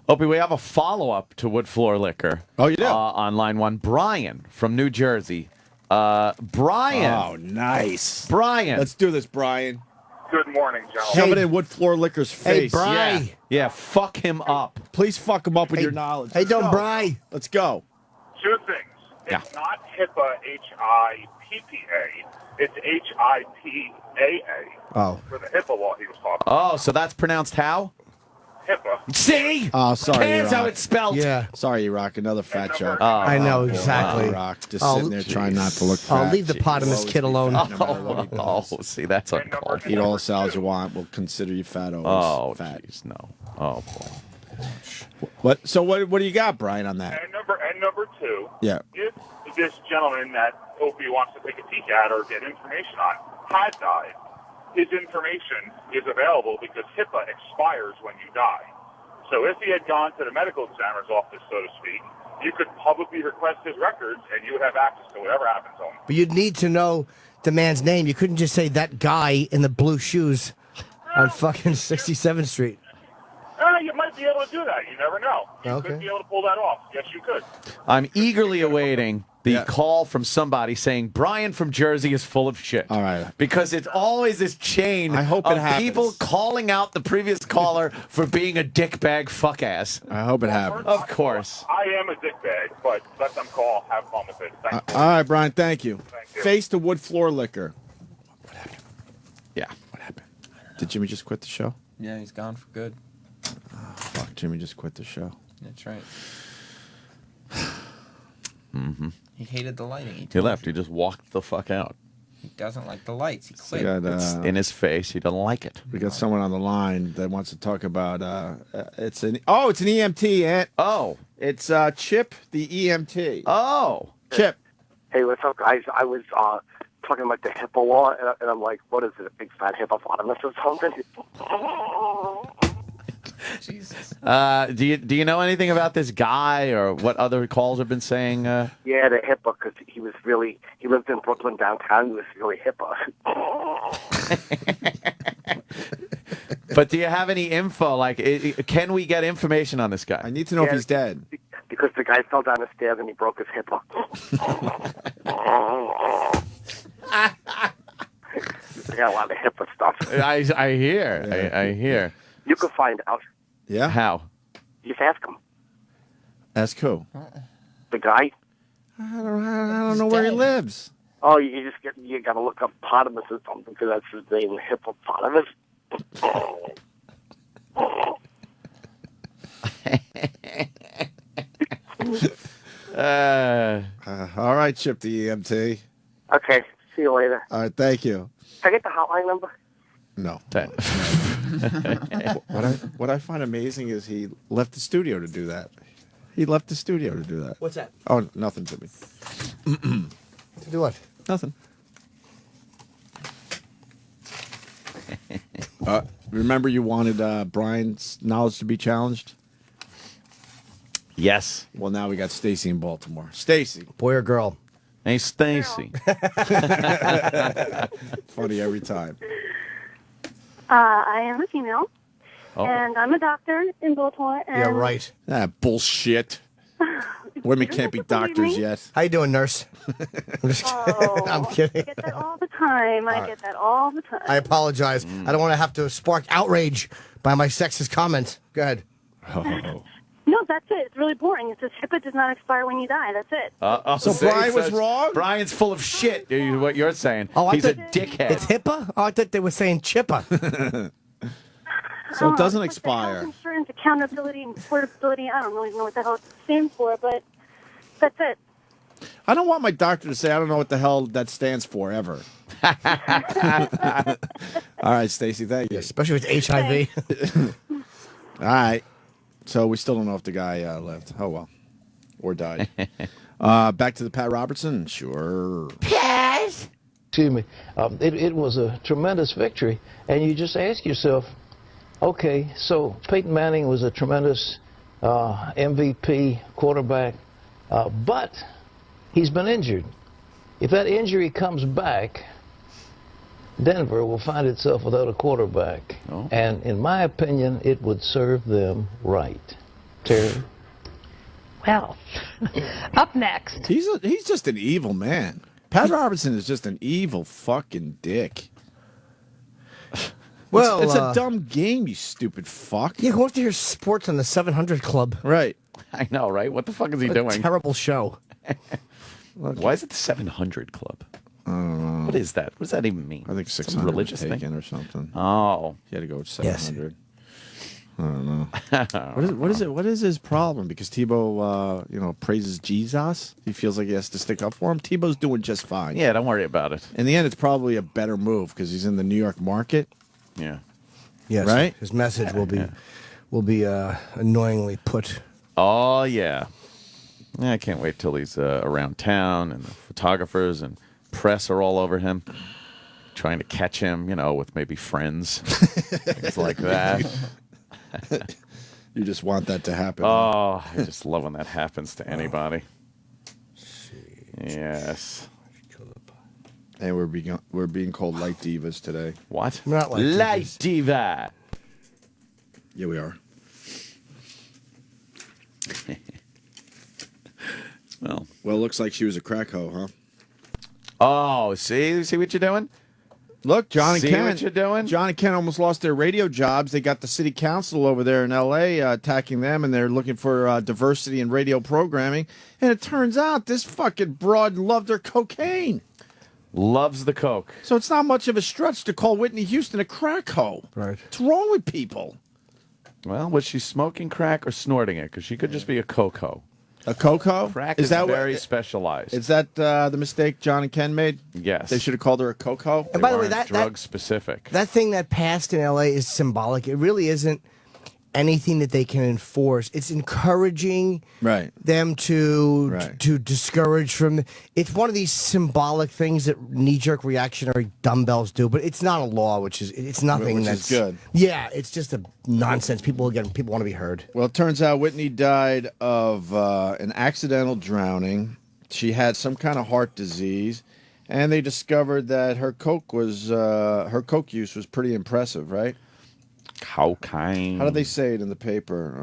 Opie, we have a follow-up to Wood Floor Liquor. Oh, you do? On line 1. Brian from New Jersey. Brian. Oh, nice. Brian. Let's do this, Brian. Good morning, gentlemen. Shove it in Wood Floor Liquor's face. Hey, Brian. Yeah, fuck him up. Please fuck him up with your knowledge. Hey, don't Brian. Let's go. 2 things. It's not HIPAA, HIPPA. It's HIPAA. Oh. For the HIPAA law he was talking Oh, so that's pronounced how? HIPAA. See? Oh, sorry. That's how Iraq. it's spelled. Yeah. Sorry, Iraq. Another fat joke. I know, exactly. Iraq. Just sitting there trying not to look fat. I'll leave the potamus kid alone. See, that's uncalled for. Eat all the salads you want. We'll consider you fat always. Fat. Geez, no. Oh, boy. What? So what do you got, Brian, on that? And number 2, Yeah. if this gentleman that Opie wants to take a peek at or get information on had died, his information is available because HIPAA expires when you die. So if he had gone to the medical examiner's office, so to speak, you could publicly request his records and you would have access to whatever happens to him. But you'd need to know the man's name. You couldn't just say that guy in the blue shoes on fucking 67th Street. You might be able to do that. You never know. You could be able to pull that off. Yes, you could. I'm eagerly awaiting the call from somebody saying Brian from Jersey is full of shit. All right. Because it's always this chain of people calling out the previous caller for being a dickbag fuck ass. I hope it happens. Of course. I am a dickbag, but let them call. Have fun with it. Thank you. All right, Brian. Thank you. Thank you. Face to Wood Floor Liquor. What happened? Yeah. What happened? Did Jimmy just quit the show? Yeah, he's gone for good. Oh, fuck. Jimmy just quit the show. That's right. Mm-hmm. He hated the lighting. He left. He just walked the fuck out. He doesn't like the lights. He quit. It's in his face. He doesn't like it. We got someone on the line that wants to talk about. It's an EMT. It's Chip, the EMT. Oh, Chip. Hey, what's up, guys? I was talking about the HIPAA law, and I'm like, what is it, a big fat hippopotamus or something? Jesus. Do you know anything about this guy or what other calls have been saying? Yeah, the HIPAA, because he lived in Brooklyn downtown. He was really HIPAA. But do you have any info? Like, can we get information on this guy? I need to know if he's dead. Because the guy fell down the stairs and he broke his HIPAA. I got a lot of HIPAA stuff. I hear. Yeah. I hear. You can find out. Yeah? How? Just ask him. Ask who? The guy. I don't know where he lives. Oh, you got to look up potamus or something because that's his name, hippopotamus. All right, Chip, the EMT. Okay, see you later. All right, thank you. Can I get the hotline number? No. What I find amazing is he left the studio to do that. What's that? Oh, nothing to me. To do what? Nothing. Remember you wanted Brian's knowledge to be challenged? Yes. Well, now we got Stacy in Baltimore. Stacy. Boy or girl? Hey, Stacy. Funny every time. I am a female, Oh. and I'm a doctor in Baltimore. And Yeah, right. Ah, bullshit. Women can't be doctors yet. How you doing, nurse? I'm just I'm kidding. I get that all the time. I get that all the time. I apologize. I don't want to have to spark outrage by my sexist comments. Go ahead. Oh. No, that's it. It's really boring. It says HIPAA does not expire when you die. That's it. So Brian was wrong? Brian's full of shit, what you're saying. Oh, He's a dickhead. It's HIPAA? Oh, I thought they were saying CHIPA. So it doesn't Health expire. insurance, accountability, and portability. I don't really know what the hell it stands for, but that's it. I don't want my doctor to say I don't know what the hell that stands for ever. All right, Stacy, thank you. Especially with HIV. All right. So we still don't know if the guy lived. Oh, well. Or died. Back to the Pat Robertson? Sure. Yes. Excuse me. It was a tremendous victory. And you just ask yourself, okay, so Peyton Manning was a tremendous MVP quarterback, but he's been injured. If that injury comes back, Denver will find itself without a quarterback. Oh. And in my opinion, it would serve them right. Terry? Well, up next. He's just an evil man. Pat Robertson is just an evil fucking dick. Well, it's a dumb game, you stupid fuck. Yeah, who wants to hear sports on the 700 Club? Right. I know, right? What the fuck is he What a doing? terrible show. Why is it the 700 Club? I don't know. What is that? What does that even mean? I think Some 600 religious was thing taken or something. Oh. He had to go with 700. I don't know. What is his problem? Because Tebow, praises Jesus. He feels like he has to stick up for him. Tebow's doing just fine. Yeah, don't worry about it. In the end, it's probably a better move because he's in the New York market. Yeah. Yes. Right? His message will be annoyingly put. Oh, yeah. Yeah, I can't wait till he's around town and the photographers and press are all over him, trying to catch him, with maybe friends, things like that. You just want that to happen. Oh, I just love when that happens to anybody. Yes. And we're being called light divas today. What? Not like Light diva. Yeah, we are. Well, it looks like she was a crack hoe, huh? Oh, see what you're doing? Look, John and See Ken. what you're doing? John and Ken almost lost their radio jobs. They got the city council over there in L.A. Attacking them, and they're looking for diversity in radio programming. And it turns out this fucking broad loved her cocaine. Loves the coke. So it's not much of a stretch to call Whitney Houston a crack hoe. Right. What's wrong with people? Well, was she smoking crack or snorting it? Because she could just be a coke hoe. A cocoa? Crack is very specialized. Is that the mistake John and Ken made? Yes. They should have called her a cocoa. And by the way, that drug specific. That thing that passed in L.A. is symbolic. It really isn't anything that they can enforce. It's encouraging them to discourage from. It's one of these symbolic things that knee-jerk reactionary dumbbells do, but it's not a law, it's nothing Which is that's good. Yeah, it's just a nonsense. People want to be heard. Well, it turns out Whitney died of an accidental drowning. She had some kind of heart disease, and they discovered that her coke use was pretty impressive, right? Cocaine. How did they say it in the paper?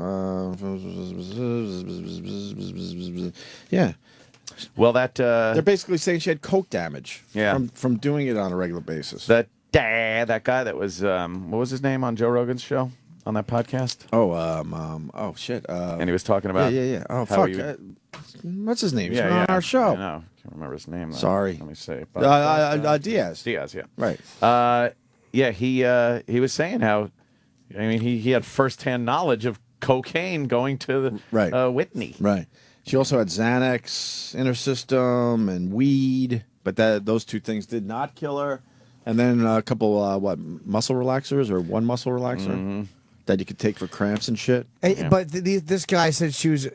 Yeah. Well, that they're basically saying she had coke damage. Yeah. From doing it on a regular basis. That guy that was what was his name on Joe Rogan's show on that podcast? Oh shit. And he was talking about yeah. Oh how fuck. What's his name? He's Yeah, been on our show. I know. Can't remember his name. Though. Sorry. Let me see. Diaz. Diaz. Yeah. Right. Yeah. He was saying how. I mean, he had firsthand knowledge of cocaine going to Whitney. Right. She also had Xanax in her system and weed, but those two things did not kill her. And then a couple, muscle relaxers or one muscle relaxer that you could take for cramps and shit. But this guy said she was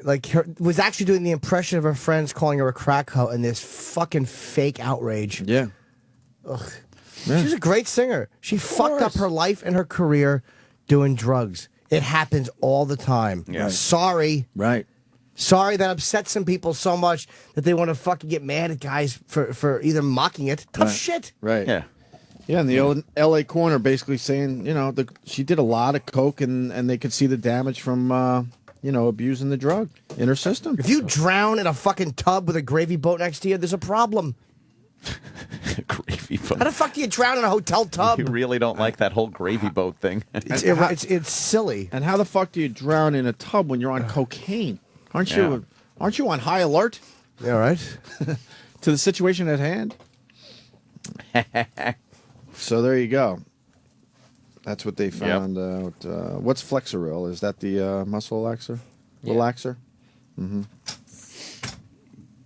was actually doing the impression of her friends calling her a crack hoe and this fucking fake outrage. Yeah. Ugh. Yeah. She was a great singer. She fucked up her life and her career doing drugs. It happens all the time. Yeah. Right. Sorry. Right. Sorry that upset some people so much that they want to fucking get mad at guys for either mocking it. Tough shit. Right. Yeah. Yeah, and the old L.A. Coroner basically saying, she did a lot of coke and they could see the damage from abusing the drug in her system. If you drown in a fucking tub with a gravy boat next to you, there's a problem. Gravy boat. How the fuck do you drown in a hotel tub? You really don't like that whole gravy boat thing. It's silly. And how the fuck do you drown in a tub when you're on cocaine? Aren't you on high alert? Yeah, right. To the situation at hand. So there you go. That's what they found out. What's Flexeril? Is that the muscle relaxer? Yeah. Relaxer? Mm-hmm.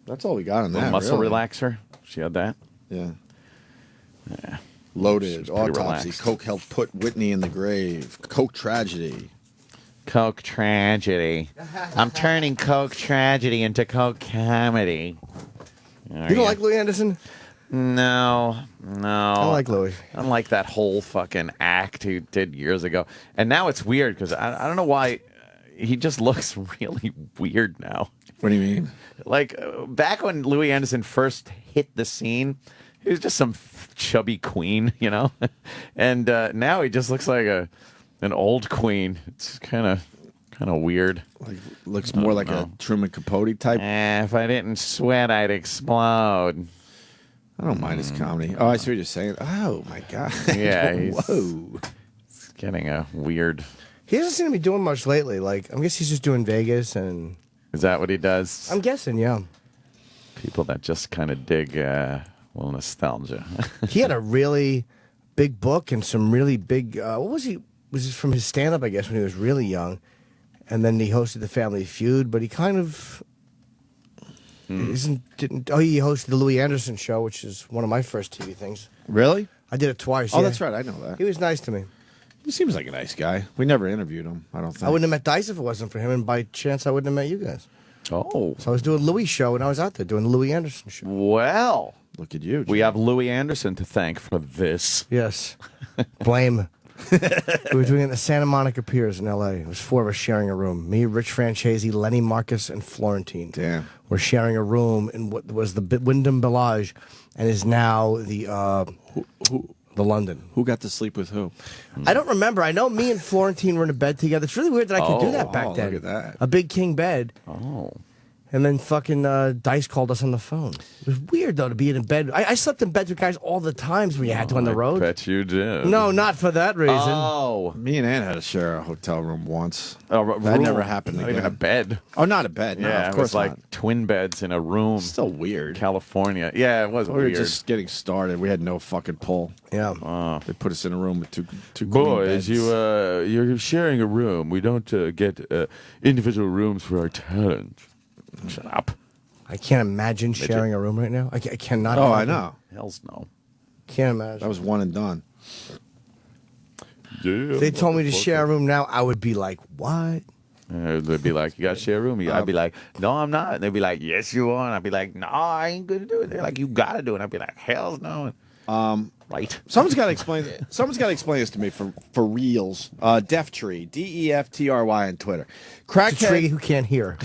That's all we got on that. Muscle really. relaxer. She had that. Yeah. Yeah. Loaded. She's pretty Autopsy. relaxed. Coke helped put Whitney in the grave. Coke tragedy. Coke tragedy. I'm turning Coke tragedy into Coke comedy. You don't like Louis Anderson? No. I like Louis. I don't like that whole fucking act he did years ago. And now it's weird because I don't know why he just looks really weird now. What do you mean? Like back when Louis Anderson first hit the scene, he was just some chubby queen, and now he just looks like an old queen. It's kind of weird. Like looks more like a Truman Capote type. If I didn't sweat, I'd explode. I don't mind his comedy. Oh, I see what you're saying. Oh my god. Yeah. Whoa. It's getting a weird. He doesn't seem to be doing much lately. Like, I guess he's just doing Vegas Is that what he does? I'm guessing, yeah. People that just kind of dig nostalgia. He had a really big book and some really big. What was he? Was it from his stand-up? I guess when he was really young, and then he hosted the Family Feud. But he kind of didn't. Oh, he hosted the Louis Anderson show, which is one of my first TV things. Really? I did it twice. Oh, yeah. that's right. I know that. He was nice to me. He seems like a nice guy. We never interviewed him, I don't think. I wouldn't have met Dice if it wasn't for him, and by chance, I wouldn't have met you guys. Oh. So I was doing Louis' show, and I was out there doing the Louis Anderson show. Well, look at you. We have Louis Anderson to thank for this. Yes. Blame. We were doing it at the Santa Monica Piers in L.A. It was 4 of us sharing a room. Me, Rich Francesi, Lenny Marcus, and Florentine. Damn. We're sharing a room in what was the Wyndham Village and is now the London. Who got to sleep with who? I don't remember. I know me and Florentine were in a bed together. It's really weird that I could do that back then. Look at that. A big king bed. Oh. And then fucking Dice called us on the phone. It was weird, though, to be in bed. I slept in beds with guys all the times when you had to on the road. I bet you did. No, not for that reason. Oh. Me and Ann had to share a hotel room once. Oh, that never happened Not again. even a bed. Oh, not a bed. No, Yeah, of it course was like not. twin beds in a room. Still weird. California. Yeah, it was We weird. were just getting started. We had no fucking pull. Yeah. They put us in a room with two queen Boys, beds. you're sharing a room. We don't get individual rooms for our talent. Shut up. I can't imagine sharing a room right now. I cannot. Oh, imagine. I know. Hell's no. Can't imagine. That was one and done. Yeah. If they told me to share a room now, I would be like, what? They'd be like, you got to share a room? I'd be like, no, I'm not. And they'd be like, yes, you are. And I'd be like, no, I ain't going to do it. They're like, you got to do it. And I'd be like, hell's no. Right. Someone's got to explain. Someone's got to explain this to me for reals. Deftry, DEFTRY on Twitter. It's a tree Crackhead. who can't hear.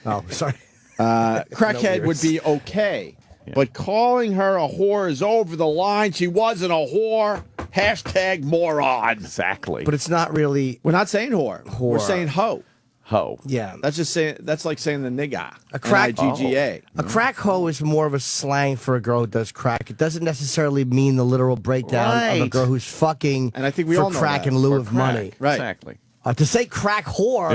Oh, sorry. Crackhead would be okay, but calling her a whore is over the line. She wasn't a whore. Hashtag moron. Exactly. But it's not really. We're not saying whore. We're saying hoe. Hoe. Yeah. That's just saying. That's like saying the nigga. A crack. N-I-G-G-A. A crack hoe is more of a slang for a girl who does crack. It doesn't necessarily mean the literal breakdown of a Right. girl who's fucking. And I think we for all know crack that. in lieu For of crack. money. Right. Exactly. To say crack whore,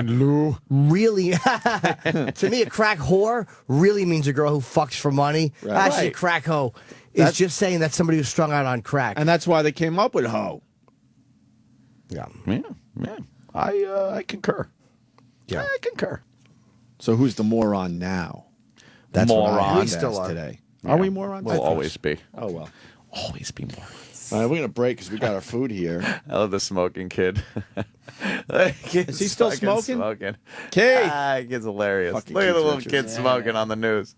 really, to me, a crack whore really means a girl who fucks for money. Right. Actually, Right. crack hoe is just saying that's somebody who's strung out on crack. And that's why they came up with hoe. Yeah. Yeah. I concur. Yeah. I concur. So who's the moron now? That's what I Moron. have We still asked are. today. Yeah. Are we morons? We'll always be. Oh well. Always be more. All right, we're gonna break because we got our food here. I love the smoking kid. Is he still smoking? Kid. Kid's hilarious. Fucking Look at the Keith little Richards. kid smoking on the news.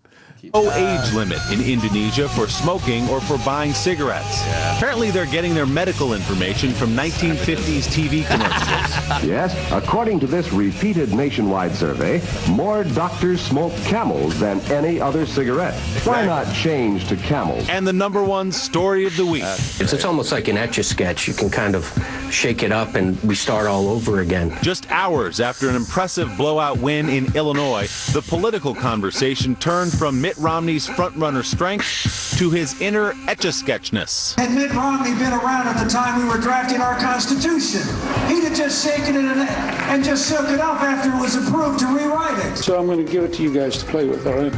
No age limit in Indonesia for smoking or for buying cigarettes. Apparently, they're getting their medical information from 1950s TV commercials. Yes, according to this repeated nationwide survey, more doctors smoke Camels than any other cigarette. Why not change to Camels? And the #1 story of the week. It's almost like an Etch-a-Sketch. You can kind of shake it up and we start all all over again. Just hours after an impressive blowout win in Illinois, the political conversation turned from Mitt Romney's frontrunner strength to his inner etch-a-sketchness. Had Mitt Romney been around at the time we were drafting our Constitution, he'd have just shaken it and just shook it up after it was approved to rewrite it. So I'm going to give it to you guys to play with, all right?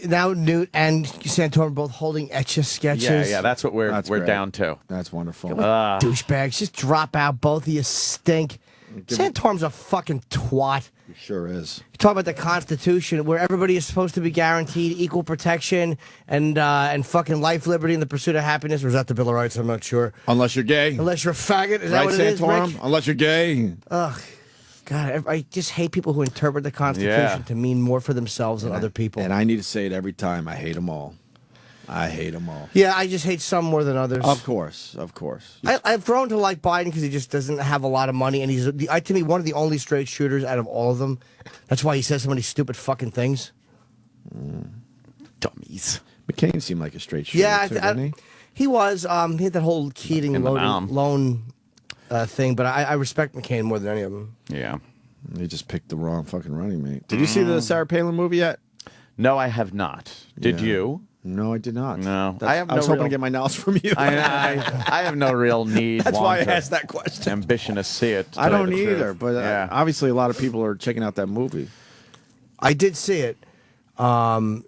Now Newt and Santorum are both holding etch-a-sketches. Yeah, that's what we're great. down to. That's wonderful. Douchebags, just drop out. Both of you stink. Santorum's a fucking twat. He sure is. You talk about the Constitution, where everybody is supposed to be guaranteed equal protection and fucking life, liberty, and the pursuit of happiness. Or is that the Bill of Rights? I'm not sure. Unless you're gay. Unless you're a faggot. Is that Right, what it is, Santorum? Rick? Unless you're gay. Ugh. God, I just hate people who interpret the Constitution to mean more for themselves than other people. And I need to say it every time. I hate them all. I hate them all. Yeah, I just hate some more than others. Of course, of course. I've grown to like Biden because he just doesn't have a lot of money, and he's, to me, one of the only straight shooters out of all of them. That's why he says so many stupid fucking things. Dummies. McCain seemed like a straight shooter, too, didn't he was. He had that whole Keating loan thing, but I respect McCain more than any of them. Yeah. He just picked the wrong fucking running mate. Did you see the Sarah Palin movie yet? No, I have not. Did you? No, I did not. No. I was hoping to get my knowledge from you. I have no real need. That's why I want, or asked that question. Ambition to see it. to I tell don't you the either, truth. but yeah. obviously a lot of people are checking out that movie. I did see it.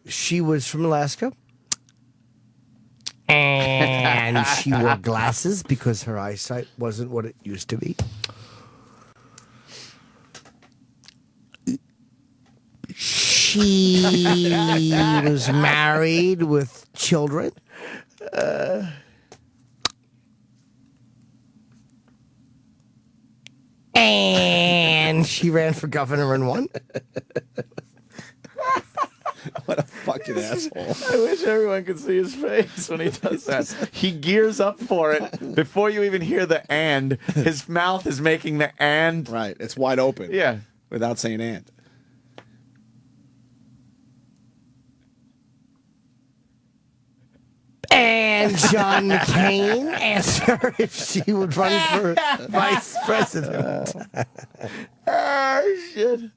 She was from Alaska. And she wore glasses because her eyesight wasn't what it used to be. She was married with children. And she ran for governor and won. What a fucking asshole. I wish everyone could see his face when he does that. He gears up for it. Before you even hear the and, his mouth is making the and. Right. It's wide open. Yeah. Without saying and. And John McCain asked her if she would run for vice president. Shit.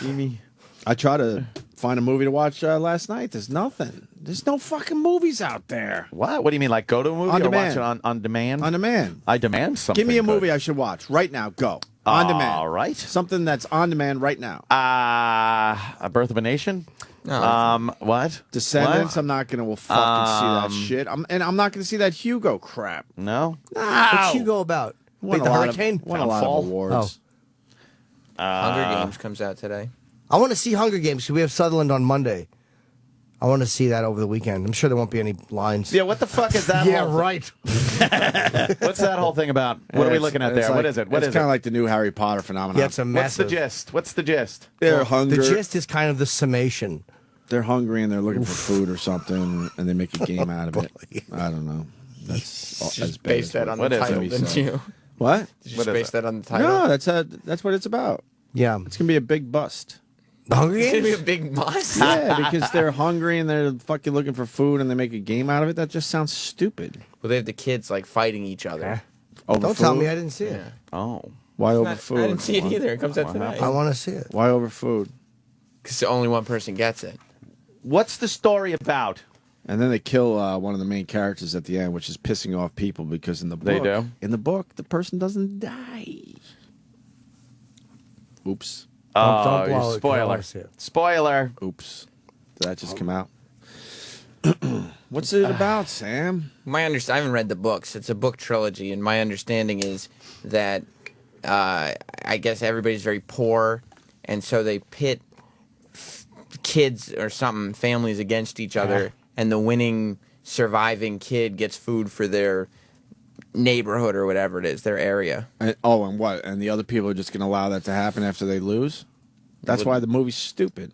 Jimmy. I tried to find a movie to watch last night. There's nothing. There's no fucking movies out there. What? What do you mean? Like go to a movie On or demand. watch it on demand? On demand. I demand something. Give me a good. movie I should watch right now. Go. On demand. All right. Something that's on demand right now. A Birth of a Nation? No. What? Descendants. What? I'm not going to fucking see that shit. And I'm not going to see that Hugo crap. No? What's Hugo about? Won Like a the lot hurricane? Won a lot of awards. Hunger Games comes out today. I want to see Hunger Games because we have Sutherland on Monday. I want to see that over the weekend. I'm sure there won't be any lines. Yeah, what the fuck is that? Yeah, whole right. What's that whole thing about? What are we looking at there? Like, what is it? What it's is kind it? of like the new Harry Potter phenomenon. Yeah, it's a What's the massive. gist? What's the gist? They're hungry. The gist is kind of the summation. They're hungry and they're looking for food or something, and they make a game out of it. I don't know. That's as bad Base as that on the what title, it? didn't you? What? Did you base that on the title? No, that's what it's about. Yeah, it's gonna be a big bust. The Hunger It's Games? gonna be a big bust. Yeah, because they're hungry and they're fucking looking for food and they make a game out of it. That just sounds stupid. Well, they have the kids like fighting each other. Over Don't food? tell me I didn't see it. Oh. Why over Not- food? I didn't see it either. It comes out tonight. I want to see it. Why over food? Because only one person gets it. What's the story about? And then they kill one of the main characters at the end, which is pissing off people because in the book, They do? in the book, the person doesn't die. Oops. Don't blow it, 'cause I spoiler. wanna see it. Spoiler. Oops. Did that just come out? What's it about, Sam? I haven't read the books. It's a book trilogy, and my understanding is that I guess everybody's very poor, and so they pit kids or something, families against each other, and the winning surviving kid gets food for their neighborhood or whatever it is, their area. And what? And the other people are just going to allow that to happen after they lose? That's why the movie's stupid.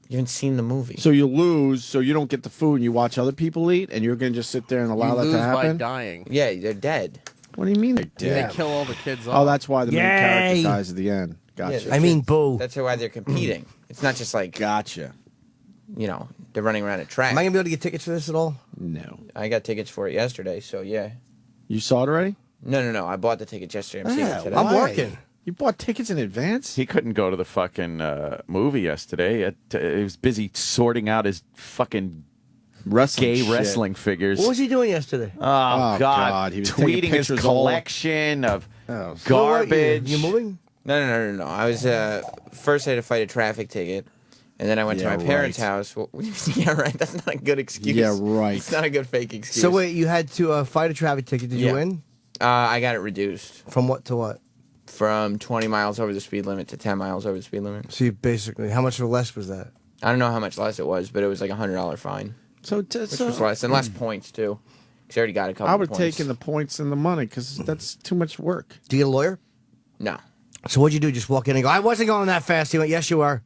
You haven't seen the movie. So you lose, so you don't get the food, and you watch other people eat, and you're going to just sit there and allow that to happen? dying. Yeah, they're dead. What do you mean they're dead? They kill all the kids off. Oh, that's why the main Yay! character dies at the end. Gotcha. Yeah, I mean, boo. That's why they're competing. It's not just like, Gotcha. you know, they're running around a track. Am I going to be able to get tickets for this at all? No. I got tickets for it yesterday, so yeah. You saw it already? No. I bought the ticket yesterday. I'm seeing it today. I'm working. You bought tickets in advance? He couldn't go to the fucking movie yesterday. He was busy sorting out his fucking gay wrestling figures. What was he doing yesterday? Oh, God. He was tweeting his collection of garbage. You moving? No. I was first I had to fight a traffic ticket, and then I went to my parents' house. Well, yeah, right. That's not a good excuse. Yeah, right. It's not a good fake excuse. So wait, you had to fight a traffic ticket. Did you win? I got it reduced. From what to what? From 20 miles over the speed limit to 10 miles over the speed limit. So you basically, how much less was that? I don't know how much less it was, but it was like a $100 fine. Which was less, and less points too. Because I already got a couple. I would points. take in the points and the money because that's too much work. Do you get a lawyer? No. So what'd you do? Just walk in and go, I wasn't going that fast. He went, yes, you are.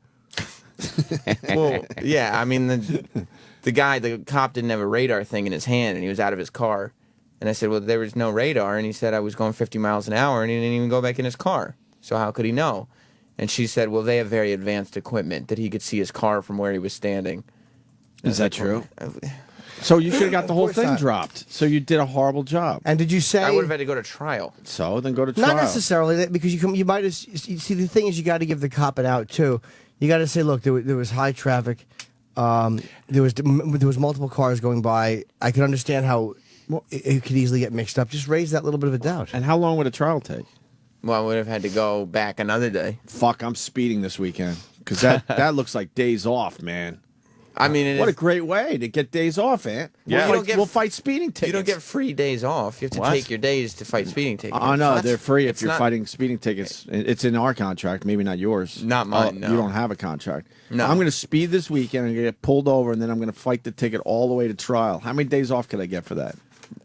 Well, yeah. I mean, the cop didn't have a radar thing in his hand, and he was out of his car. And I said, well, there was no radar. And he said I was going 50 miles an hour, and he didn't even go back in his car. So how could he know? And she said, well, they have very advanced equipment that he could see his car from where he was standing. Is that true? So you should have got the whole thing dropped. So you did a horrible job. And did you say I would have had to go to trial? So then go to trial. Not necessarily, because you might have. You see, the thing is, you got to give the cop an out too. You got to say, look, there was high traffic. There was multiple cars going by. I can understand how it could easily get mixed up. Just raise that little bit of a doubt. And how long would a trial take? Well, I would have had to go back another day. Fuck, I'm speeding this weekend because that looks like days off, man. I mean, what a great way to get days off, Ant. Yeah. We'll fight speeding tickets. You don't get free days off. You have to take your days to fight speeding tickets. Oh, no, they're free if you're fighting speeding tickets. It's in our contract, maybe not yours. Not mine, no. You don't have a contract. No. I'm going to speed this weekend and get pulled over, and then I'm going to fight the ticket all the way to trial. How many days off could I get for that?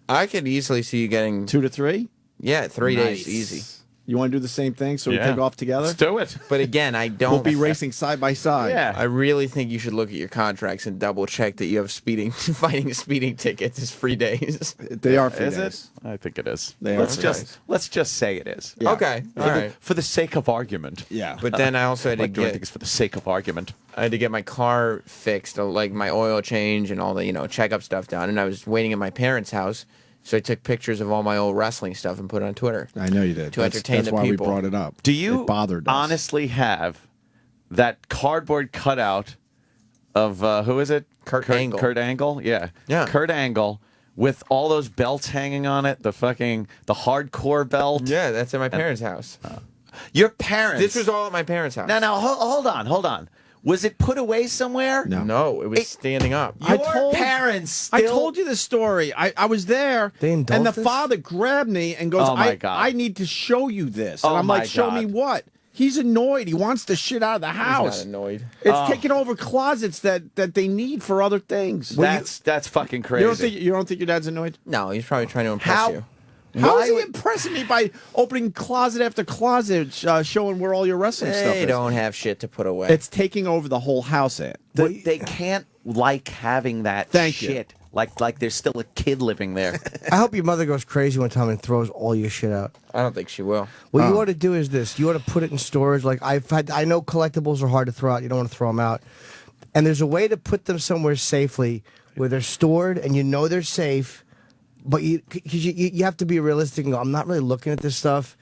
I could easily see you getting 2 to 3? Yeah, 3 days, easy. You want to do the same thing so we take off together? Let's do it. But again, I don't. We'll be racing side by side. Yeah. I really think you should look at your contracts and double check that you have fighting speeding tickets as free days. They are free Is days. it? I think it is. Let's just say it is. Yeah. Okay. All right. For the sake of argument. Yeah. But then I also had to doing things for the sake of argument. I had to get my car fixed, like my oil change and all the checkup stuff done. And I was waiting at my parents' house. So I took pictures of all my old wrestling stuff and put it on Twitter. I know you did. To entertain the people. That's why we brought it up. Do you it bothered us. honestly have that cardboard cutout of, who is it? Kurt Angle. Kurt Angle? Yeah. Yeah. Kurt Angle with all those belts hanging on it, the hardcore belt. Yeah, that's at my parents' house. Your parents? This was all at my parents' house. Now, hold on. Was it put away somewhere? No, it was standing up. Your parents still... I told you the story. I was there, and the father grabbed me and goes, Oh, my God. I need to show you this. And Oh, I'm like, my show God. me what? He's annoyed. He wants the shit out of the house. He's not annoyed. It's taking over closets that they need for other things. That's fucking crazy. You don't think your dad's annoyed? No, he's probably trying to impress you. How is he impressing me by opening closet after closet, showing where all your wrestling stuff is? They don't have shit to put away. It's taking over the whole house, Ant. They can't like having that shit. Like there's still a kid living there. I hope your mother goes crazy one time and throws all your shit out. I don't think she will. What you ought to do is this. You ought to put it in storage. Like I know collectibles are hard to throw out. You don't want to throw them out. And there's a way to put them somewhere safely where they're stored and you know they're safe. But you have to be realistic and go, I'm not really looking at this stuff.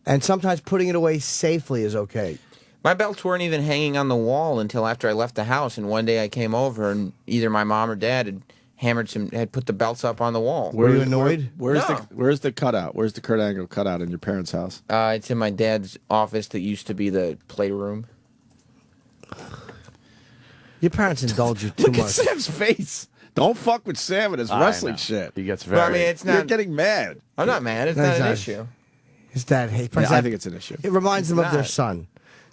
And sometimes putting it away safely is okay. My belts weren't even hanging on the wall until after I left the house. And one day I came over and either my mom or dad had put the belts up on the wall. Were you annoyed? Where's the cutout? Where's the Kurt Angle cutout in your parents' house? It's in my dad's office that used to be the playroom. Your parents indulge you too Look much. at Sam's face. Don't fuck with Sam and his wrestling shit. He gets very... Well, I mean, it's not... You're getting mad. I'm not mad. It's No, not it's an not. issue. His dad hates. Yeah, I think it's an issue. It reminds them of their not. son.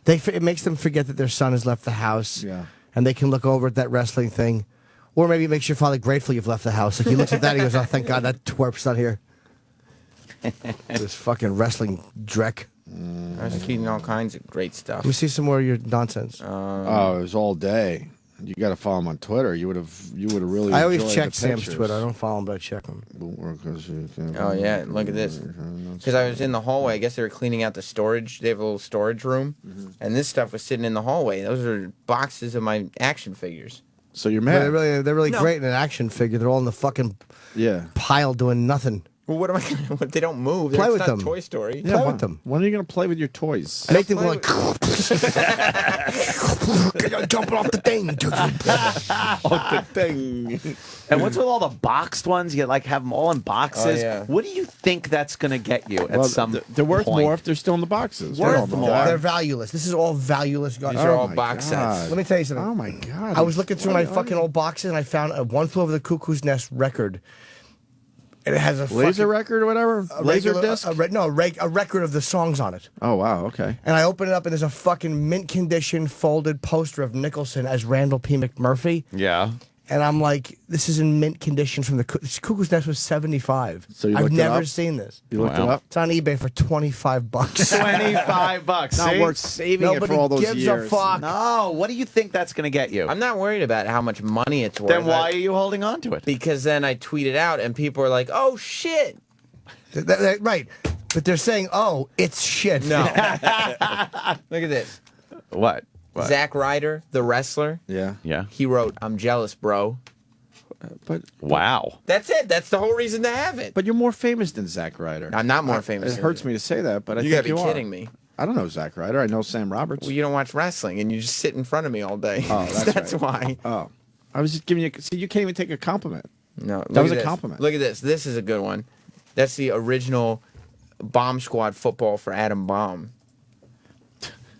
It makes them forget that their son has left the house. Yeah. And they can look over at that wrestling thing. Or maybe it makes your father grateful you've left the house. Like he looks at that and he goes, oh, thank God that twerp's not here. This fucking wrestling dreck. I was feeding all kinds of great stuff. Let me see some more of your nonsense. It was all day. You got to follow him on Twitter. You would have really. I always enjoyed check the Sam's pictures. Twitter. I don't follow him, but I check him. Oh, yeah. Look at this. Because I was in the hallway. I guess they were cleaning out the storage. They have a little storage room. And this stuff was sitting in the hallway. Those are boxes of my action figures. So you're But mad. they're really No. great in an action figure. They're all in the fucking Yeah. pile doing nothing. Well, what am I going to? They don't move. Play with not them. Toy Story. Yeah, Play with them. When are you going to play with your toys? Make them go like jumping off the thing. Off the thing. And what's with all the boxed ones? You like have them all in boxes. Oh, yeah. What do you think that's going to get you at some They're worth point? more if they're still in the boxes. Worth more. They're valueless. This is all valueless. These are all box God. sets. Let me tell you something. Oh my God! I was looking through my fucking old boxes and I found a One Flew Over the Cuckoo's Nest record. And it has a laser fucking, record or whatever. a Laser regular- disc. a record of the songs on it. Oh wow. Okay. And I open it up and there's a fucking mint condition folded poster of Nicholson as Randall P. McMurphy. Yeah. And I'm like, this is in mint condition from the Cuckoo's Nest was 75. So you I've looked it never up? seen this. You looked it up? It's on eBay for $25. $25. Not See? worth saving it for all those gives years. a fuck. No. What do you think that's going to get you? I'm not worried about how much money it's worth. Then why are you holding on to it? Because then I tweet it out and people are like, "Oh shit!" Right. But they're saying, oh, it's shit. No. Look at this. What? Zack Ryder, the wrestler. Yeah. Yeah. He wrote, "I'm jealous, bro." But wow. That's it. That's the whole reason to have it. But you're more famous than Zack Ryder. I'm not more famous. It than hurts you. me to say that, but I You think gotta you be are. kidding me. I don't know Zack Ryder. I know Sam Roberts. Well, you don't watch wrestling, and you just sit in front of me all day. Oh, that's right. why. Oh, I was just giving you. See, you can't even take a compliment. No, That look was at a this. compliment. Look at this. This is a good one. That's the original Bomb Squad football for Adam Bomb.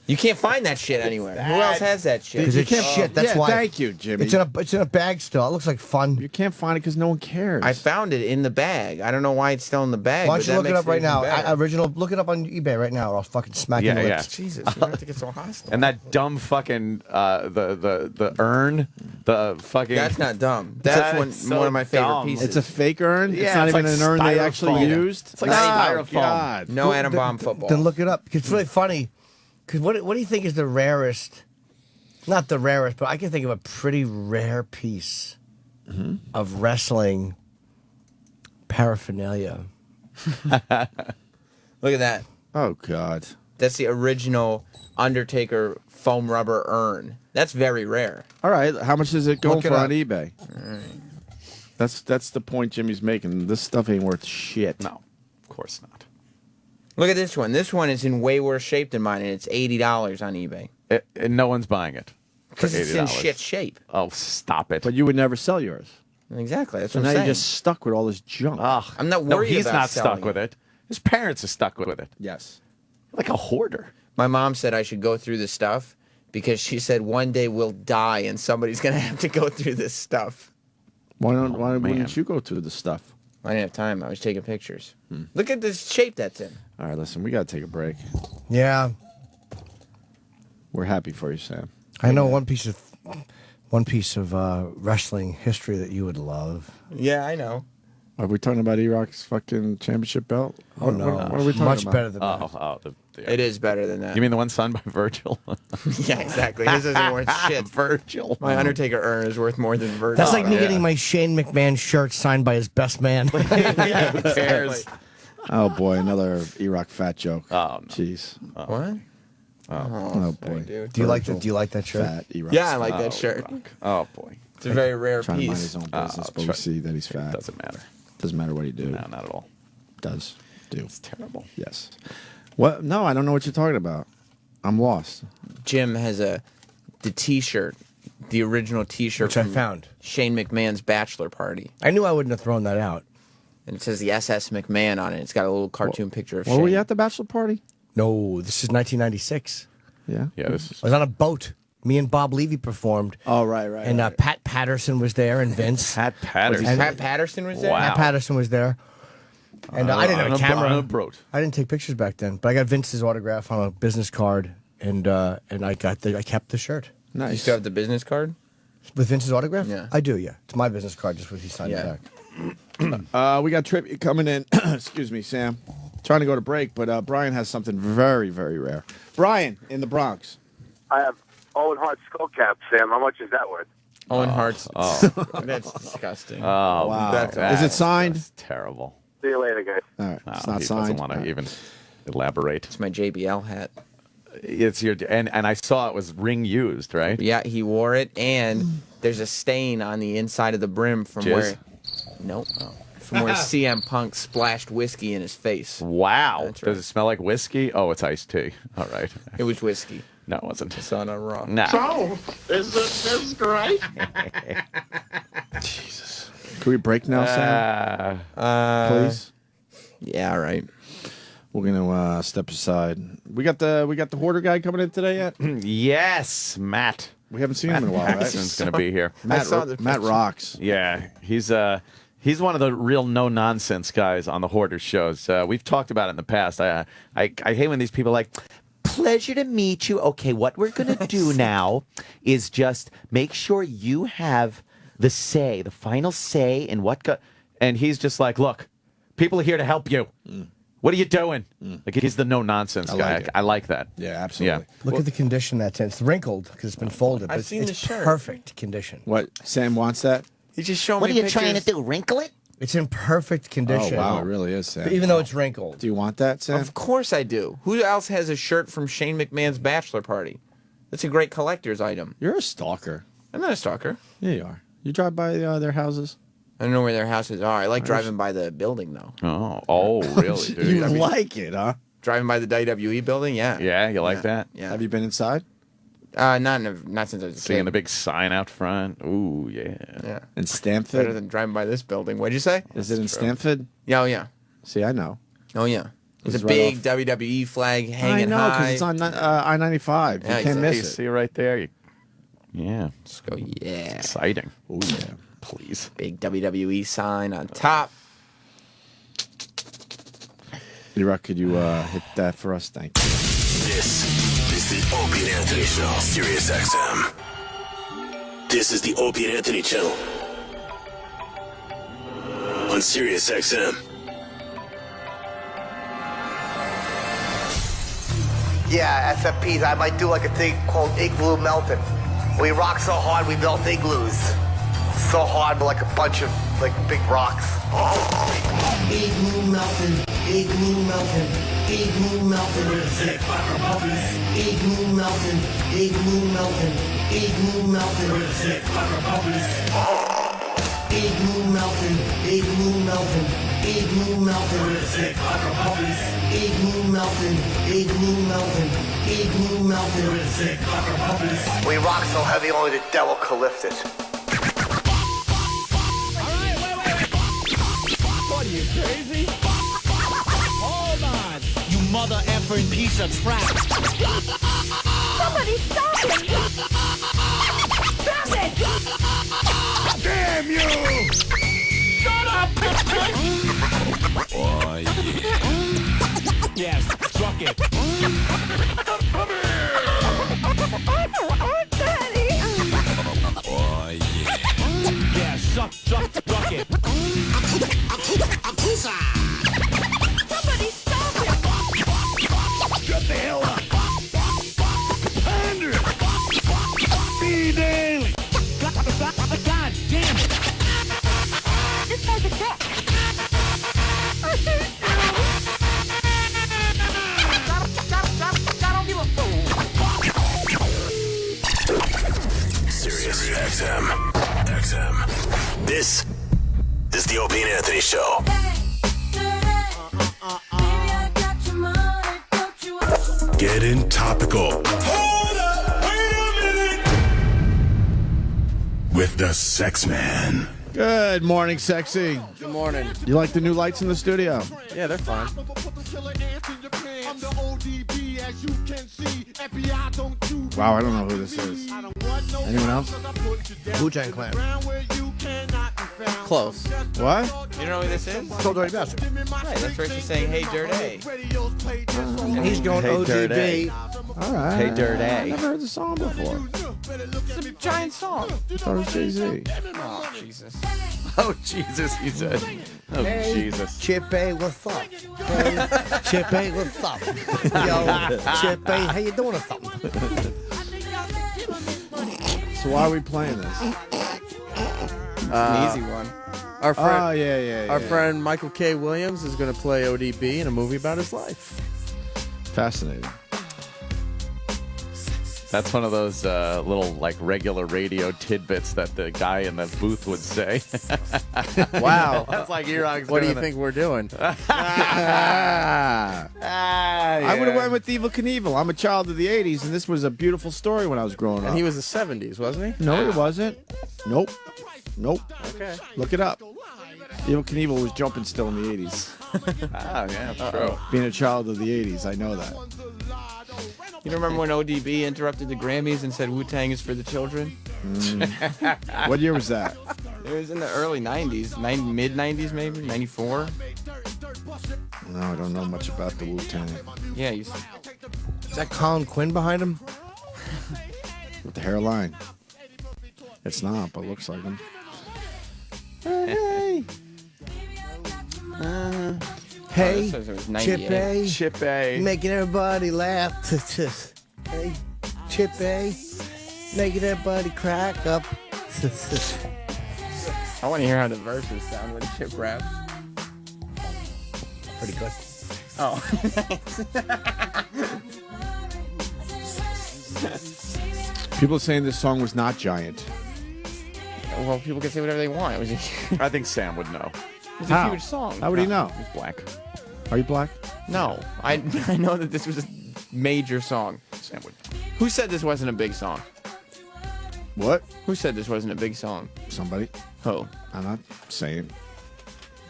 You can't find that shit anywhere. Who else has that shit? Because it's shit. That's yeah, why. thank you, Jimmy. It's in a bag still. It looks like fun. You can't find it because no one cares. I found it in the bag. I don't know why it's still in the bag. Why but don't you that look it makes up right even now? better. Original. Look it up on eBay right now, or I'll fucking smack you in the Yeah, lips. Jesus, you don't have to get so hostile. And that dumb fucking the urn, the fucking. That's not dumb. That's one of my favorite dumb. pieces. It's a fake urn. Yeah, it's not it's even like an urn they actually styrofoam. used. It's like Oh, styrofoam. God. no Adam Bomb football. Then look it up. 'Cause it's really funny. Because what do you think is the rarest? Not the rarest, but I can think of a pretty rare piece of wrestling paraphernalia. Look at that. Oh God. That's the original Undertaker foam rubber urn. That's very rare. All right. How much is it going Look it for up. on eBay? That's the point Jimmy's making. This stuff ain't worth shit. No, of course not. Look at this one. This one is in way worse shape than mine, and it's $80 on eBay. And no one's buying it. Because it's in $80. shit shape. Oh, stop it. But you would never sell yours. Exactly. That's So what now I'm saying. you're just stuck with all this junk. Ugh. I'm not No, worried he's about not selling stuck with it. His parents are stuck with it. Yes. Like a hoarder. My mom said I should go through the stuff because she said one day we'll die and somebody's going to have to go through this stuff. Why wouldn't you go to the stuff? I didn't have time. I was taking pictures. Look at this shape that's in. All right, listen, we got to take a break. Yeah, We're happy for you, Sam. I know one piece of wrestling history that you would love. Yeah, I know. Are we talking about E-Rock's fucking championship belt? Oh, What- no. What are we talking Much about? better than that. It is better than that. You mean the one signed by Virgil? Yeah, exactly. This isn't worth shit. Virgil. My Undertaker urn is worth more than Virgil. That's like me getting my Shane McMahon shirt signed by his best man. Yeah, Who cares? Oh, boy, another E-Rock fat joke. Oh, no. Jeez. What? Oh, boy. Dude. Do you like that? Do you like that shirt? Fat E-Rock. Yeah, I like that shirt. Oh, boy. It's a very rare Trying to mind piece. his own business, but we see that he's fat. Doesn't matter. Doesn't matter what he do. No, not at all. Does do. It's terrible. Yes. What? No, I don't know what you're talking about. I'm lost. Jim has the T-shirt, the original T-shirt Which I from found. Shane McMahon's bachelor party, I knew I wouldn't have thrown that out. and it says the SS McMahon on it. It's got a little cartoon picture of Were Shane. we at the bachelor party? No, this is 1996. Yeah. Yeah, this is. I was on a boat. Me and Bob Levy performed. Oh, right. And Pat Patterson was there, and Vince. Pat Patterson. And Pat Patterson was there. Wow. Pat Patterson was there. And I didn't have a on camera. a boat. I didn't take pictures back then, but I got Vince's autograph on a business card, and I kept the shirt Do you still have the business card? with Vince's autograph. Yeah. I do. Yeah, it's my business card, just what he signed Yeah. back. We got trivia coming in. Excuse me, Sam. Trying to go to break, but Brian has something very, very rare. Brian in the Bronx. I have Owen Hart skull cap, Sam. How much is that worth? Owen Hart's. Oh. That's disgusting. Oh, Wow. That's Is it signed? That's terrible. See you later, guys. All right. No, It's not he signed. doesn't want to even elaborate. It's my JBL hat. It's your and I saw it was ring used, right? Yeah, he wore it, and there's a stain on the inside of the brim from Jizz? where. Nope. from where CM Punk splashed whiskey in his face. Wow. Does it smell like whiskey? Oh, it's iced tea. All right. It was whiskey. No, it wasn't. So I'm wrong. No. So, is this great? Jesus. Can we break now, Sam? Please? Yeah, all right. We're gonna step aside. We got the hoarder guy coming in today yet? Yes, Matt. We haven't seen him in a while, right? Paxton's going to be here. Matt rocks. Yeah, he's one of the real no-nonsense guys on the Hoarders shows. We've talked about it in the past. I hate when these people are like, pleasure to meet you. Okay, what we're going to do now is just make sure you have the final say in what and he's just like, look, people are here to help you. What are you doing? Like, he's the no-nonsense guy. I like that. Yeah, absolutely. Yeah. Look at the condition that's in. It's wrinkled because it's been folded. I've But seen it's the shirt. perfect condition. What? Sam wants that? He's just showing What me are you trying pictures. to do, wrinkle it? It's in perfect condition. Oh, wow, it really is, Sam. Even though it's wrinkled. Do you want that, Sam? Of course I do. Who else has a shirt from Shane McMahon's bachelor party? That's a great collector's item. You're a stalker. I'm not a stalker. Yeah, you are. You drive by their houses? I don't know where their houses are. I like driving by the building, though. Oh, really, dude? You like it, huh? Driving by the WWE building, yeah. Yeah, you like that? Yeah. Have you been inside? Not since I was a Seeing kid. the big sign out front. Ooh, yeah. Yeah. In Stamford? Better than driving by this building. What'd you say? Is it in Stamford? Yeah, oh, yeah. See, I know. Oh, yeah. There's It's a right big off- WWE flag hanging I know, high. because it's on I-95. Yeah, you can't miss You it. see right there? Yeah. Let's go, yeah. Exciting. Oh, yeah. Please. Big WWE sign on top. Leroy, could you hit that for us? Thank you. This is the Opie and Anthony Show, Sirius XM. This is the Opie and Anthony channel on Sirius XM. Yeah, SFPs. I might do like a thing called igloo melting. We rock so hard we melt igloos. So hard, but like a bunch of like big rocks. Igloo melting, igloo melting, igloo melting. Igloo melting, igloo melting, igloo melting. Igloo melting, igloo melting, igloo melting. Igloo melting, igloo melting, igloo melting. We rock so heavy only the devil could lift it. What are you, crazy? Hold on, you mother effing piece of crap. Somebody stop him! Stop it! Damn you! Shut up! Oh, yeah. Yes, truck it. Daddy! Oh, yeah. Yeah, truck it. Somebody stop him! Shut the hell up! Pander! Be daily! God damn it! This guy's a dick! I hate you! I don't give a fool! Sirius XM. This is the Opie and Anthony Show. Getting topical. Hold up, wait a minute. With the Sex Man. Good morning, sexy. Good morning. You like the new lights in the studio? Yeah, they're fine. Wow, I don't know who this is. Anyone else? Wu-Tang Clan. Close. What? You know who this is? Cold Dirty Bastard. Right, that's where she's saying, hey, Dirty. And he's going Hey, ODB. All right. Hey, Dirty. I never heard the song before. It's a giant song. I thought it was Jay-Z. Oh, Jesus. Oh, Jesus, he said. Oh, Hey, Jesus. Chippy, what's up? Hey, Chippy, what's up? Yo, Chippy, how you doing or something? So why are we playing this? An easy one. Our friend, Oh, yeah. our friend Michael K. Williams is going to play ODB in a movie about his life. Fascinating. That's one of those little like regular radio tidbits that the guy in the booth would say. Wow. That's like Erock's What do you doing think we're doing? I would have went with Evel Knievel. I'm a child of the 80s, and this was a beautiful story when I was growing up. And he was the 70s, wasn't he? No, he wasn't. Nope. Okay. Look it up. Evel Knievel was jumping still in the 80s. Yeah, true. Being a child of the 80s, I know that. You don't remember when ODB interrupted the Grammys and said Wu-Tang is for the children? What year was that? It was in the early 90s, mid-90s maybe, 94. No, I don't know much about the Wu-Tang. Yeah, Is that Colin Quinn behind him? With the hairline. It's not, but it looks like him. Hey, says it was Chip 98. A. Chip A. Making everybody laugh. Hey, Chip A. Making everybody crack up. I want to hear how the verses sound when Chip raps. Pretty good. Oh. People are saying this song was not giant. Well, people can say whatever they want. It was a, I think Sam would know. How? huge song. How would he know? He's black. Are you black? No, I know that this was a major song. Sam would. Who said this wasn't a big song? What? Who said this wasn't a big song? Somebody. Who? I'm not saying.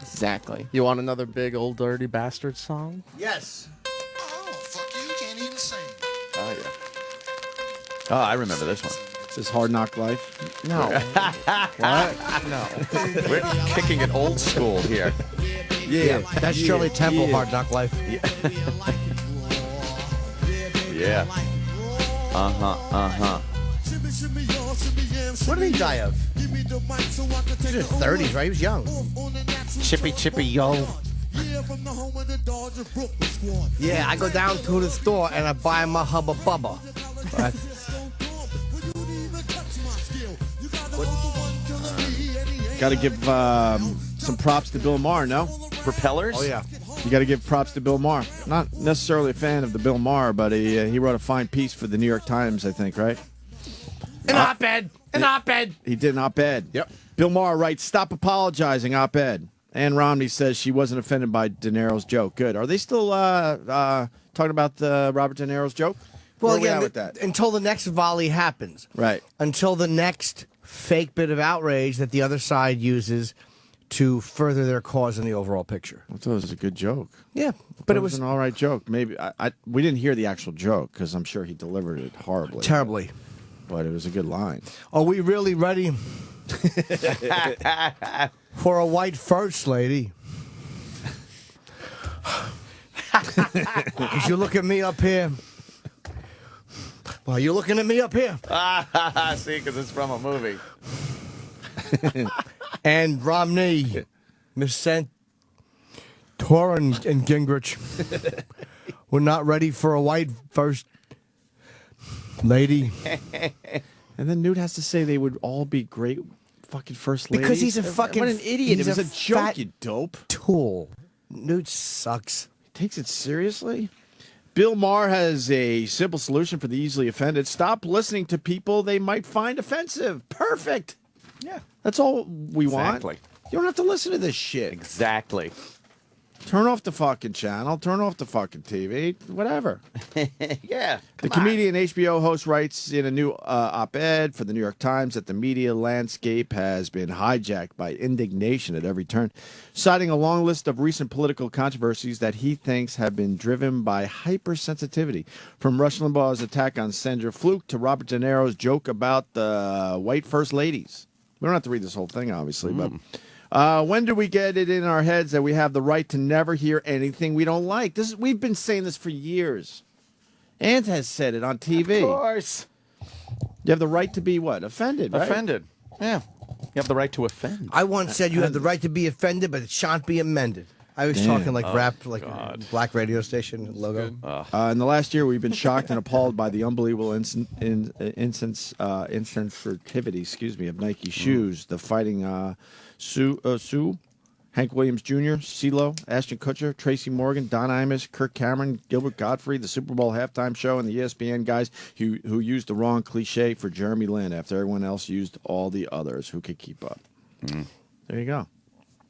Exactly. You want another big old dirty bastard song? Yes. Oh, yeah. Oh, I remember this one. This is Hard Knock Life. No. What? No. We're kicking it old school here. Yeah. That's Shirley Temple, Hard Knock Life. Yeah. Uh-huh. What did he die of? He was in his 30s, right? He was young. Chippy, yo. Yeah, I go down to the store and I buy my Hubba Bubba. Got to give some props to Bill Maher, no? Propellers? Oh, yeah. You got to give props to Bill Maher. Not necessarily a fan of the Bill Maher, but he wrote a fine piece for the New York Times, I think, right? An op-ed. An op-ed. He did an op-ed. Yep. Bill Maher writes, "Stop apologizing, op-ed." Ann Romney says she wasn't offended by De Niro's joke. Good. Are they still talking about Robert De Niro's joke? Well, Where are we again, at with that? until the next volley happens. Right. Until the next fake bit of outrage that the other side uses to further their cause in the overall picture. I thought it was a good joke. Yeah, But it was an all right joke. Maybe we didn't hear the actual joke because I'm sure he delivered it horribly. Terribly. But it was a good line. Are we really ready for a white first lady? Because you look at me up here. Well, you're looking at me up here. See, because it's from a movie. And Romney, Miss Santorum and Gingrich, we're not ready for a white first lady. And then Newt has to say they would all be great fucking first ladies. Because he's a fucking... What an idiot. He's It was a joke, fat you dope. tool. Newt sucks. He takes it seriously. Bill Maher has a simple solution for the easily offended. Stop listening to people they might find offensive. Perfect. Yeah. That's all we want. Exactly. You don't have to listen to this shit. Exactly. Turn off the fucking channel. Turn off the fucking TV. Whatever. Yeah. The comedian HBO host writes in a new op-ed for the New York Times that the media landscape has been hijacked by indignation at every turn, citing a long list of recent political controversies that he thinks have been driven by hypersensitivity, from Rush Limbaugh's attack on Sandra Fluke to Robert De Niro's joke about the white first ladies. We don't have to read this whole thing, obviously, but... when do we get it in our heads that we have the right to never hear anything we don't like? We've been saying this for years. Ant has said it on TV. Of course. You have the right to be what? Offended, right? Offended. Yeah. You have the right to offend. I once said you have the right to be offended, but it shan't be amended. I was talking like rap, like black radio station logo. In the last year, we've been shocked and appalled by the unbelievable insensitivity, of Nike shoes. The Fighting Sue Hank Williams Jr., CeeLo, Ashton Kutcher, Tracy Morgan, Don Imus, Kirk Cameron, Gilbert Gottfried, the Super Bowl halftime show, and the ESPN guys who used the wrong cliche for Jeremy Lin after everyone else used all the others. Who could keep up? There you go.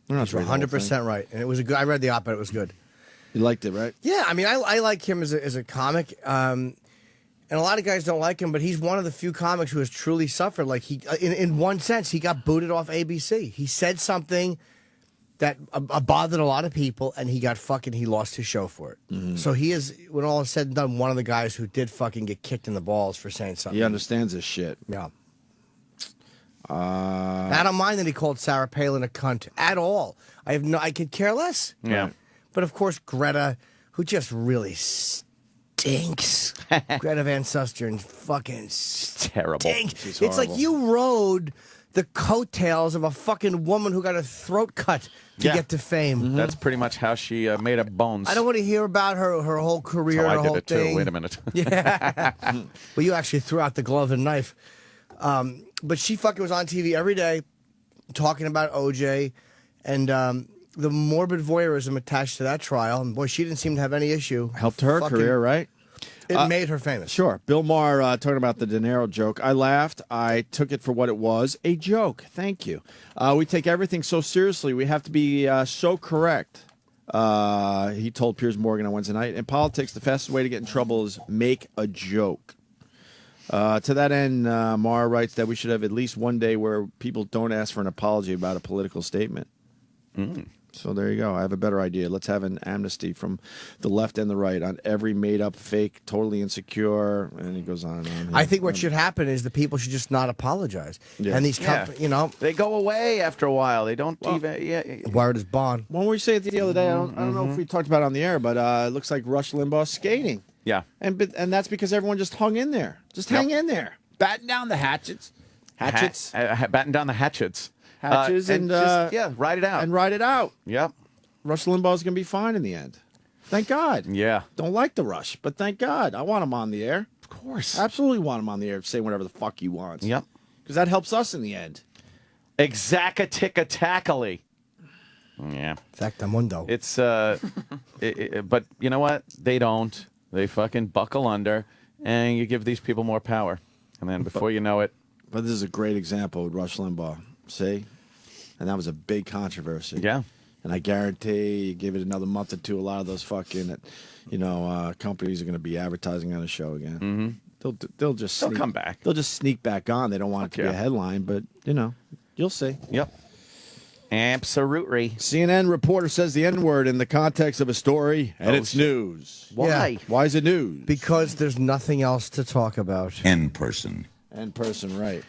You're 100% right. And it was a good. I read the op-ed. It was good. You liked it, right? Yeah, I mean, I like him as a comic. And a lot of guys don't like him, but he's one of the few comics who has truly suffered. Like, in one sense, he got booted off ABC. He said something that bothered a lot of people, and he lost his show for it. So he is, when all is said and done, one of the guys who did fucking get kicked in the balls for saying something. He understands this shit. Yeah. I don't mind that he called Sarah Palin a cunt at all. I could care less. Yeah. But of course, Greta, who just really stinks. Greta Van Susteren fucking terrible. Stinks. It's like you rode the coattails of a fucking woman who got her throat cut to get to fame. That's pretty much how she made up bones. I don't want to hear about her whole career, That's how her I did whole it thing. too. Wait a minute. Yeah. Well, you actually threw out the glove and knife. But she fucking was on TV every day talking about OJ and the morbid voyeurism attached to that trial. And boy, she didn't seem to have any issue. Helped her career, right? It made her famous. Sure. Bill Maher talking about the De Niro joke. I laughed. I took it for what it was, a joke. Thank you. We take everything so seriously. We have to be so correct. He told Piers Morgan on Wednesday night. In politics, the fastest way to get in trouble is make a joke. To that end, Maher writes that we should have at least one day where people don't ask for an apology about a political statement. So there you go. I have a better idea. Let's have an amnesty from the left and the right on every made-up, fake, totally insecure, and it goes on and on. I think what should happen is the people should just not apologize. Yeah. And these companies, you know. They go away after a while. They don't even... Wired is bond. When we say it the other day, I don't know if we talked about it on the air, but it looks like Rush Limbaugh's skating. Yeah. And that's because everyone just hung in there. Just hang in there. Batten down the hatchets. Batten down the hatchets. Hatches and just, ride it out. And ride it out. Yep. Rush Limbaugh's going to be fine in the end. Thank God. Yeah. Don't like the Rush, but thank God. I want him on the air. Of course. Absolutely want him on the air to say whatever the fuck he wants. Yep. Because that helps us in the end. Exaca-ticka-tackly. Yeah. Exactamundo. It's, but you know what? They don't. They fucking buckle under, and you give these people more power. And then before you know it. But this is a great example with Rush Limbaugh. See? And that was a big controversy. Yeah. And I guarantee you give it another month or two, a lot of those fucking, companies are going to be advertising on the show again. Mm-hmm. They'll come back. They'll just sneak back on. They don't want it to be a headline, but, you'll see. Yep. Absolutely. CNN reporter says the N-word in the context of a story, and it's news. Why? Yeah. Why is it news? Because there's nothing else to talk about. N-person, right.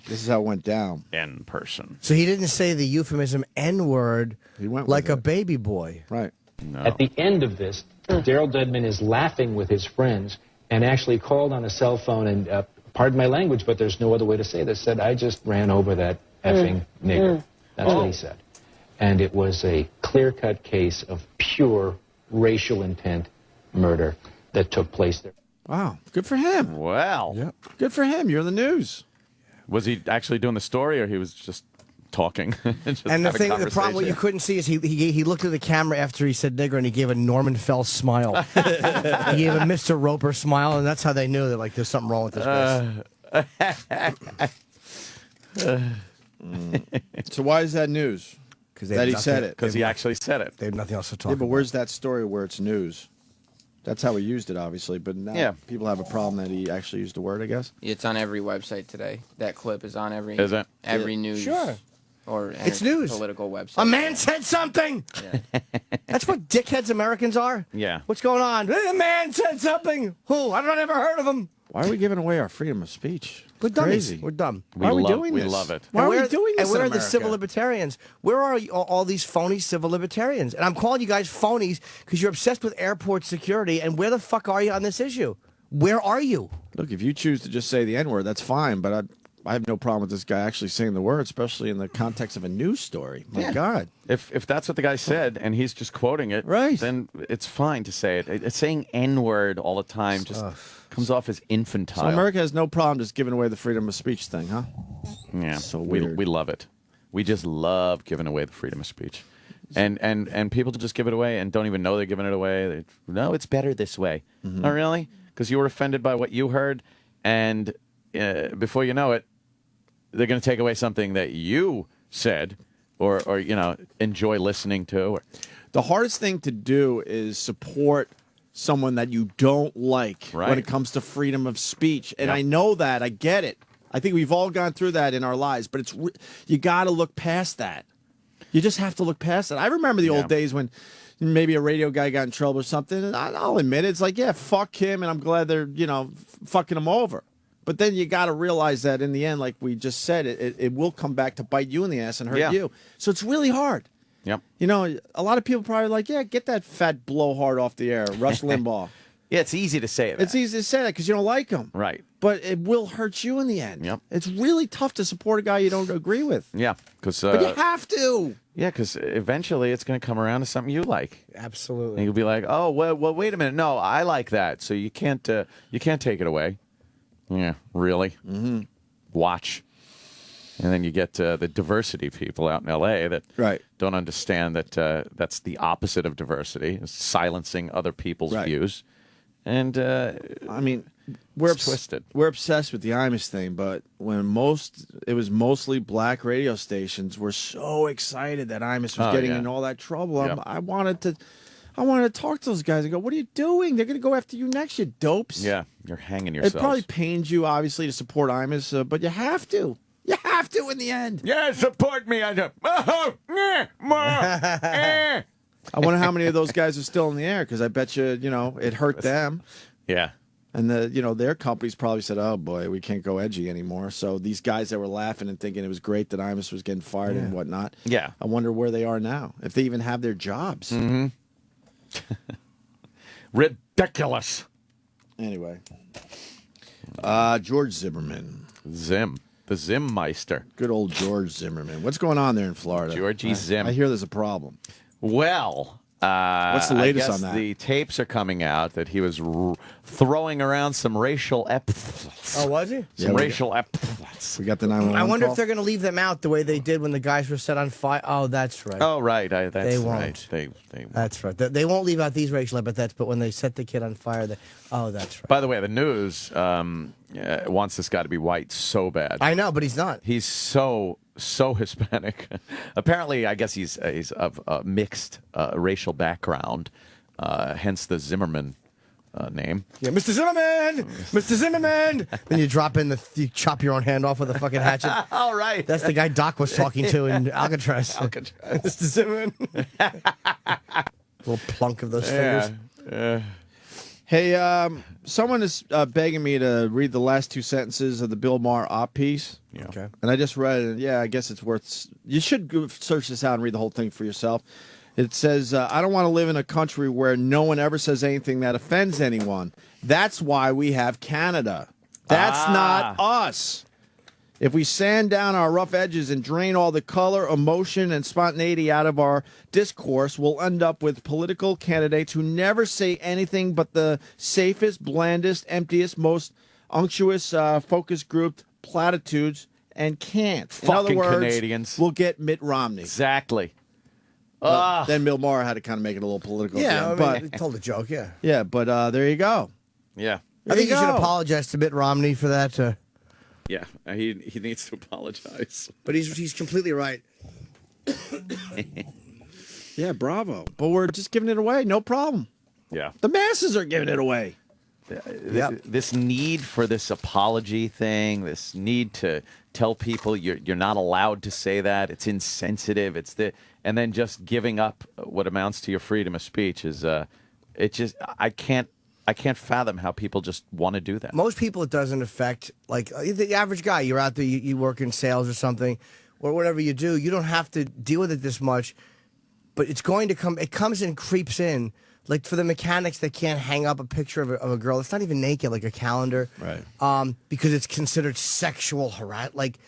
This is how it went down. N-person. So he didn't say the euphemism N-word went like a baby boy. Right. No. At the end of this, Daryl Dedman is laughing with his friends and actually called on a cell phone and, pardon my language, but there's no other way to say this, said, I just ran over that effing nigger. That's what he said. And it was a clear-cut case of pure racial intent murder that took place there. Wow. Good for him. Well. Yep. Good for him. You're the news. Was he actually doing the story, or he was just talking? Just And the having problem, what you couldn't see is he looked at the camera after he said nigger, and he gave a Norman Fell smile. He gave a Mr. Roper smile, and that's how they knew that there's something wrong with this place. So why is that news? That he said it. Because he actually said it. They have nothing else to talk Yeah, but about. where's that story where it's news? That's how he used it, obviously. But now people have a problem that he actually used the word, I guess. It's on every website today. That clip is on every Is it? every news. Sure. Or It's news. Political website. A man said something. That's what dickheads Americans are. Yeah. What's going on? A man said something. Who? I've never heard of him. Why are we giving away our freedom of speech? We're Crazy. dummies. We're dumb. Why are we doing this? We love it. Why are we doing this And where in are the civil America? libertarians? Where are all these phony civil libertarians? And I'm calling you guys phonies because you're obsessed with airport security. And where the fuck are you on this issue? Where are you? Look, if you choose to just say the N-word, that's fine. But I have no problem with this guy actually saying the word, especially in the context of a news story. My God. If that's what the guy said and he's just quoting it, then it's fine to say it. It's saying N-word all the time just comes off as infantile. So America has no problem just giving away the freedom of speech thing, huh? Yeah. So we weird. love it. We just love giving away the freedom of speech. and people just give it away and don't even know they're giving it away. No, it's better this way. Oh, really? Because you were offended by what you heard, and before you know it, they're going to take away something that you said or enjoy listening to. The hardest thing to do is support someone that you don't like when it comes to freedom of speech. And I know that. I get it. I think we've all gone through that in our lives, but you got to look past that. You just have to look past it. I remember the old days when maybe a radio guy got in trouble or something, and I'll admit it. It's like, yeah, fuck him, and I'm glad they're, fucking him over. But then you got to realize that in the end, like we just said, it will come back to bite you in the ass and hurt you. So it's really hard. Yep. A lot of people probably like, get that fat blowhard off the air, Rush Limbaugh. Yeah, it's easy to say that. It's easy to say that because you don't like him. Right. But it will hurt you in the end. Yep. It's really tough to support a guy you don't agree with. Yeah. But you have to. Yeah, because eventually it's going to come around to something you like. Absolutely. And you'll be like, oh, well, wait a minute. No, I like that. So you can't take it away. Yeah, really? Mm-hmm. Watch. And then you get the diversity people out in L.A. that don't understand that that's the opposite of diversity, silencing other people's views. And, we're twisted. We're obsessed with the Imus thing, but when it was mostly black radio stations, we're so excited that Imus was getting in all that trouble. I wanted to talk to those guys and go, what are you doing? They're going to go after you next, you dopes. Yeah, you're hanging yourself. It probably pains you, obviously, to support Imus, but you have to. You have to in the end. Yeah, support me. I wonder how many of those guys are still in the air, because I bet you, it hurt them. Yeah. And their companies probably said, oh, boy, we can't go edgy anymore. So these guys that were laughing and thinking it was great that Imus was getting fired and whatnot, I wonder where they are now, if they even have their jobs. Mm-hmm. Ridiculous. Anyway. George Zimmerman. The Zimmeister. Good old George Zimmerman. What's going on there in Florida? Georgie Zim. I hear there's a problem. Well, what's the latest on that? The tapes are coming out that he was throwing around some racial epithets. Oh, was he? Some racial epithets. We got the 911 I wonder call? if they're going to leave them out the way they did when the guys were set on fire. Oh, that's right. Oh, right. They won't. Right. They won't. That's right. They won't leave out these racial epithets, but when they set the kid on fire, oh, that's right. By the way, the news wants this guy to be white so bad. I know, but he's not. He's so Hispanic. Apparently, I guess he's of a mixed racial background, hence the Zimmerman name. Yeah, Mr. Zimmerman! Mr. Zimmerman! Then you drop in you chop your own hand off with a fucking hatchet. All right. That's the guy Doc was talking to in Alcatraz. Mr. Zimmerman. Little plunk of those fingers. Hey, someone is begging me to read the last two sentences of the Bill Maher op piece. Yeah. Okay. And I just read it. Yeah, I guess it's worth... You should go search this out and read the whole thing for yourself. It says, I don't want to live in a country where no one ever says anything that offends anyone. That's why we have Canada. That's not us. If we sand down our rough edges and drain all the color, emotion, and spontaneity out of our discourse, we'll end up with political candidates who never say anything but the safest, blandest, emptiest, most unctuous, focus-grouped platitudes and can't. Fucking in other words, Canadians. We'll get Mitt Romney. Exactly. Then Bill Maher had to kind of make it a little political. Yeah, but he told a joke, yeah. Yeah, but there you go. Yeah. I think you should apologize to Mitt Romney for that. Yeah, he needs to apologize. But he's completely right. Yeah, bravo. But we're just giving it away. No problem. Yeah. The masses are giving it away. This need for this apology thing, this need to tell people you're not allowed to say that, it's insensitive, and then just giving up what amounts to your freedom of speech is I can't fathom how people just want to do that. Most people it doesn't affect. Like the average guy, you're out there, you work in sales or something, or whatever you do, you don't have to deal with it this much, but it's going to come. It comes and creeps in. Like for the mechanics that can't hang up a picture of a girl, it's not even naked, like a calendar, right? Because it's considered sexual harassment. Like,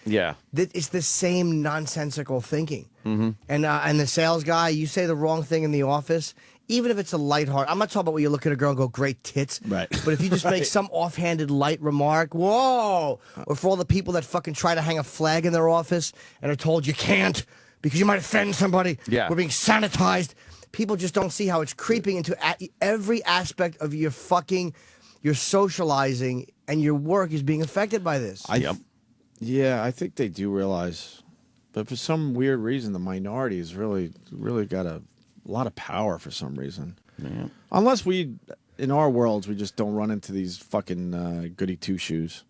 it's the same nonsensical thinking. Mm-hmm. And the sales guy, you say the wrong thing in the office, even if it's a lighthearted. I'm not talking about when you look at a girl and go, "Great tits," right? But if you just make some offhanded light remark, whoa, or for all the people that fucking try to hang a flag in their office and are told you can't because you might offend somebody. Yeah. We're being sanitized. People just don't see how it's creeping into every aspect of your socializing, and your work is being affected by this. Yeah, I think they do realize, but for some weird reason, the minority has really got a lot of power for some reason. Yeah. Unless in our worlds, we just don't run into these fucking goody two shoes.